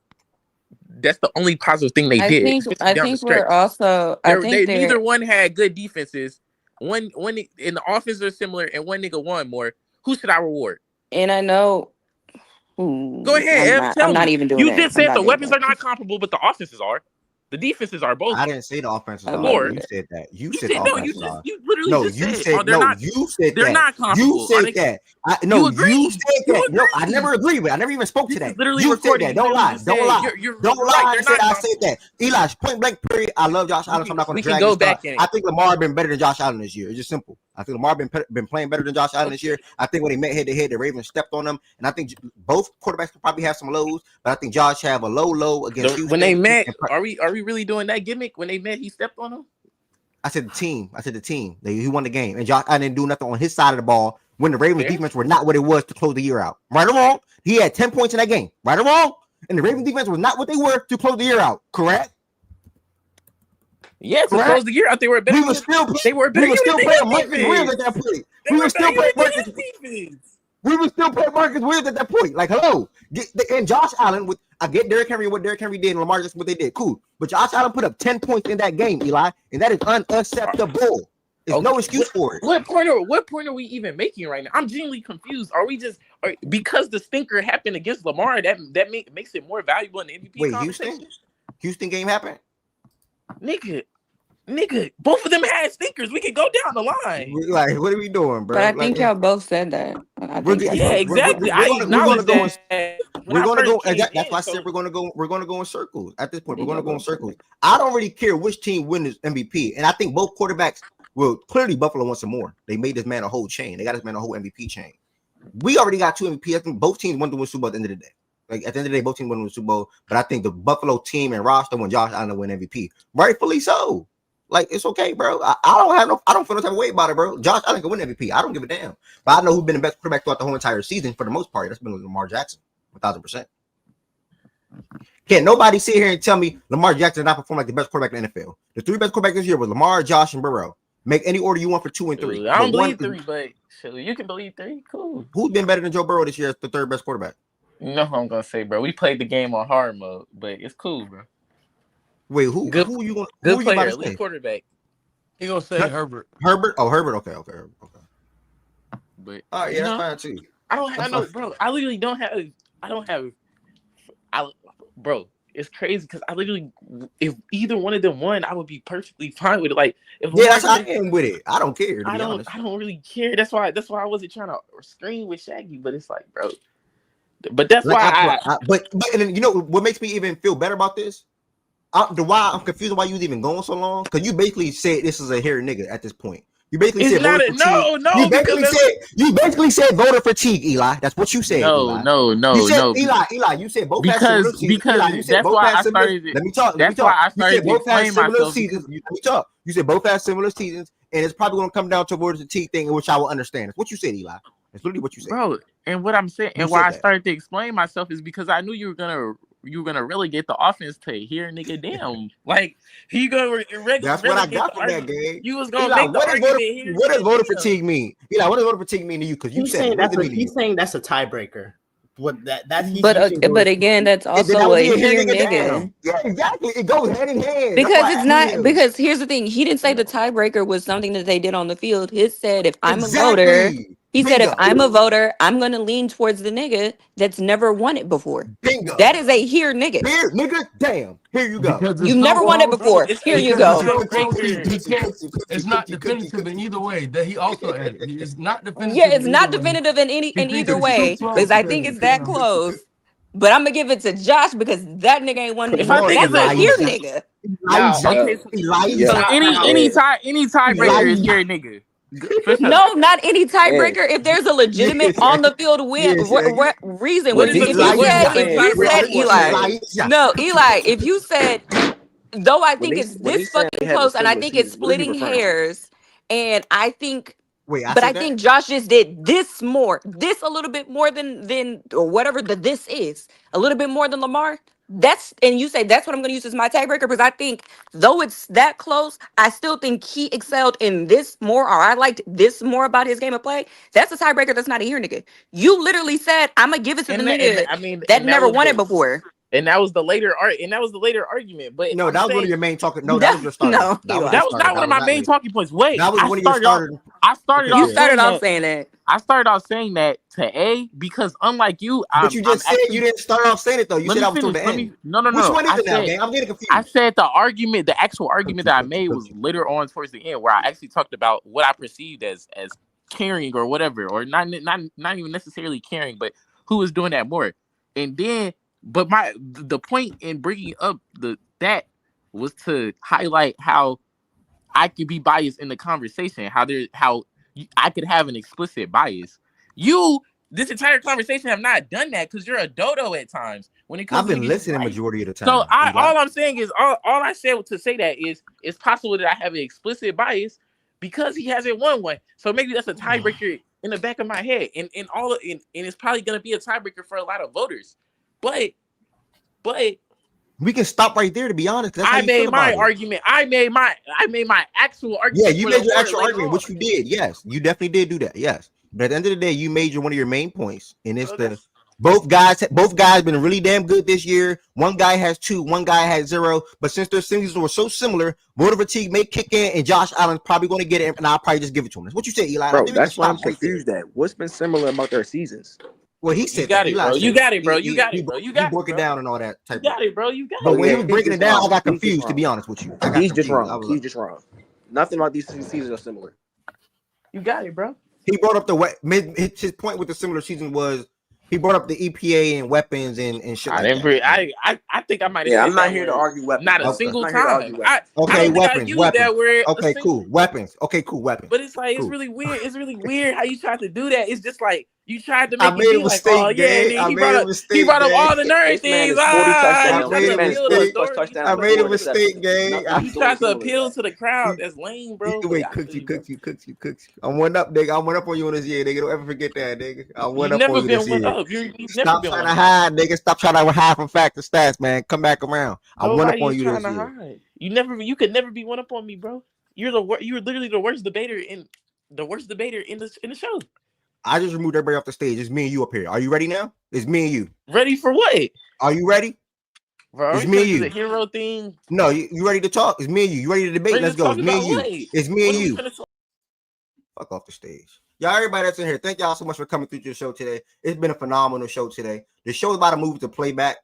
That's the only positive thing they did. I think we're also. Neither one had good defenses. One in the offense are similar, and one nigga won more. Who should I reward? And I know. Go ahead, I'm not even doing You that. just said the weapons are not comparable, but the offenses are. The defenses are both. I didn't say the offenses are. You said that. You said the offenses are. You literally just said. You said they're that. not comparable. You said that. You said that. No, I never agreed with it. I never even spoke to that. You said that. Don't lie. Don't lie. Don't lie. I said that. Eli, point blank period. I love Josh Allen, so I'm not going to drag this. I think Lamar been better than Josh Allen this year. It's just simple. I think Lamar been playing better than Josh Allen this year. I think when they met head to head, the Ravens stepped on them, and I think both quarterbacks could probably have some lows, but I think Josh have a low against Houston. When they met, are we really doing that gimmick? When they met, he stepped on them. I said the team. He won the game, and Josh Allen didn't do nothing on his side of the ball when the Ravens defense were not what it was to close the year out. Right or wrong, he had 10 points in that game. Right or wrong, and the Ravens defense was not what they were to close the year out. Correct. Yeah, to close the year out, they were better. We were still playing Marcus Williams at that point. We were still playing Marcus. We were still playing Marcus Williams at that point. Like, hello, and Josh Allen with I get Derrick Henry what Derrick Henry did and Lamar just what they did. Cool, but Josh Allen put up 10 points in that game, Eli, and that is unacceptable. There's no excuse for it. What point are we even making right now? I'm genuinely confused. Are we just because the stinker happened against Lamar that makes it more valuable in the MVP conversation? Houston game happened? Nigga, both of them had stinkers. We could go down the line. Like, what are we doing, bro? But I think y'all both said that. Exactly. We're gonna go. That's why I said we're gonna go in circles. At this point, we're gonna go in circles. I don't really care which team wins MVP, and I think both quarterbacks. Well, clearly Buffalo wants some more. They made this man a whole chain. They got this man a whole MVP chain. We already got 2 MVP. I think both teams want to win Super Bowl at the end of the day. Like at the end of the day, both teams want to win Super Bowl. But I think the Buffalo team and roster when Josh Allen win MVP, rightfully so. Like, it's okay, bro. I don't feel no type of way about it, bro. Josh Allen can win MVP. I don't give a damn. But I know who's been the best quarterback throughout the whole entire season for the most part. That's been Lamar Jackson, 1,000%. Can't nobody sit here and tell me Lamar Jackson did not perform like the best quarterback in the NFL. The 3 best quarterbacks this year were Lamar, Josh, and Burrow. Make any order you want for 2 and 3. I don't believe 3, but you can believe 3. Cool. Who's been better than Joe Burrow this year as the 3rd best quarterback? You know what I'm gonna say, bro. We played the game on hard mode, but it's cool, bro. Wait, who you gonna good player, elite quarterback? He gonna say Herbert. Herbert? Oh, Herbert. Okay. But all right, yeah, that's fine too. I know, bro. I literally don't have. Bro, it's crazy because I literally, if either one of them won, I would be perfectly fine with it. Like, if that's how I am with it. I don't care. I don't really care. That's why I wasn't trying to scream with Shaggy. But it's like, bro. But that's why But and then, you know what makes me even feel better about this? Why I'm confused why you was even going so long, because you basically said this is a hair nigga at this point. You basically said voter fatigue. You basically said voter fatigue, Eli. That's what you said. No. Eli, you said both because that's why I started. Let me talk. That's why I started to explain myself. Seasons. Let me talk. You said both had similar seasons, and it's probably going to come down to voter fatigue thing, which I will understand. That's what you said, Eli. That's literally what you said, bro. And what I'm saying, and why I started to explain myself is because I knew you were gonna relegate the offense to here, nigga. Damn, like he gonna That's what I got from that game. You was gonna make the argument here. What does voter fatigue mean? Eli, what does voter fatigue mean to you? Because you said he's saying that's a tiebreaker. What that's but again, that's also a here nigga. Yeah, exactly. It goes hand in hand. Because it's not because here's the thing. He didn't say the tiebreaker was something that they did on the field. He said if I'm a voter. He said, if I'm a voter, I'm going to lean towards the nigga that's never won it before. Bingo. That is a here nigga. Here, nigga, damn. Here you go. You've never won it before. Here you go. It's not definitive in either way. That he also added. It's not definitive. Yeah, it's not definitive in either way. Because I think it's that close. But I'm going to give it to Josh because that nigga ain't one. That's a here nigga. So any tiebreaker is here nigga. No, not any tiebreaker. If there's a legitimate on the field win reason, Eli, if you said, though, I think it's this fucking close, and I think it's splitting hairs, and I think. I think Josh just did this a little bit more than or whatever this is, a little bit more than Lamar. And you say that's what I'm going to use as my tiebreaker because I think though it's that close, I still think he excelled in this more, or I liked this more about his game of play. That's a tiebreaker. That's not a here nigga. You literally said I'm gonna give it to the nigga that never won it before. And that was the later argument. But no, that was one of your main talking. No, that was your starter. No, that was not one of my main talking points. Wait, that was one of your starters. You started off saying that. I started off saying that to A because unlike you, but you just said you didn't start off saying it though. You said I was toward the end. No. Which one is it now, gang? I'm getting confused. I said the actual argument that I made was later on towards the end, where I actually talked about what I perceived as caring or whatever, or not even necessarily caring, but who was doing that more. And then, but the point in bringing up that was to highlight how I could be biased in the conversation, how I could have an explicit bias. You, this entire conversation, have not done that because you're a dodo at times. When it comes, I've been listening majority of the time. So all I'm saying is, all I said to say that is, it's possible that I have an explicit bias because he hasn't won one. So maybe that's a tiebreaker in the back of my head, and it's probably going to be a tiebreaker for a lot of voters. But we can stop right there. To be honest, that's I made my argument. I made my actual argument. Yeah, you made your actual argument, which you did. Yes, you definitely did do that. Yes, but at the end of the day, you made one of your main points, and it's both guys been really damn good this year. One guy has 2, one guy has 0. But since their seasons were so similar, voter fatigue may kick in, and Josh Allen's probably going to get it, and I'll probably just give it to him. That's what you said, Eli. Bro, that's why I'm confused. What's been similar about their seasons? Well, he said you got it, bro. You got it, bro. You got it, bro. You got it. Broke it down and all that type. You got it, bro. You got it. But when he was breaking it down, I got confused. To be honest with you, he's just wrong. He's just wrong. Nothing about these seasons are similar. You got it, bro. He brought up his point with the similar season was he brought up the EPA and weapons and shit. I think I might. Yeah, I'm not here to argue weapons. Not a single time. Okay, weapons. Okay, cool. Weapons. Okay, cool. Weapons. But it's like it's really weird. It's really weird how you try to do that. It's just like You tried to I make it made a be like, oh mistake, yeah, and gang. then I he made brought a up mistake, all the gang. nerd This man things. is 40 I You touchdowns. tried made to This a man is appeal to 40 mistake. plus authority. touchdowns I and made a 4 mistake, interceptions. gang. Nothing You tried to similar to appeal that. to the crowd. That's lame, bro. You But ain't I feel cooked, you you, bro. cooked, you cooked, you cooked. I'm one up, nigga. I'm one up on you on this year, nigga. Don't ever forget that, nigga. I You've went up on never you this been one year. up. You've never Stop been trying one to up. hide, nigga. Stop trying to hide from fact and stats, man. Come back around. I went up Nobody on is you trying this to year. hide. You could never be one up on me, bro. You're literally the worst debater in the show. I just removed everybody off the stage. It's me and you up here. Are you ready now? It's me and you. Ready for what? Are you ready? Bro, are It's we me finna and do the you. hero thing? No, you ready to talk? It's me and you. You ready to debate? Ready Let's to go. talk It's me about and you. what? It's me What and are we you. finna talk? Fuck off the stage. Y'all, everybody that's in here, thank y'all so much for coming through to the show today. It's been a phenomenal show today. The show is about to move to playback,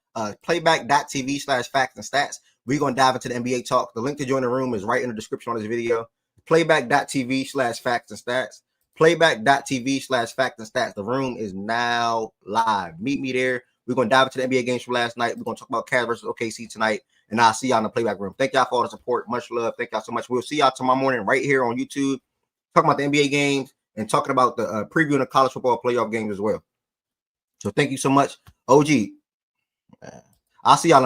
playback.tv/facts and stats. We're going to dive into the NBA talk. The link to join the room is right in the description on this video. Playback.tv/facts and stats. Playback.tv/facts and stats. The room is now live. Meet me there. We're going to dive into the NBA games from last night. We're going to talk about Cavs versus OKC tonight. And I'll see y'all in the playback room. Thank y'all for all the support. Much love. Thank y'all so much. We'll see y'all tomorrow morning right here on YouTube, talking about the NBA games and talking about the previewing the college football playoff games as well. So thank you so much, OG. I'll see y'all.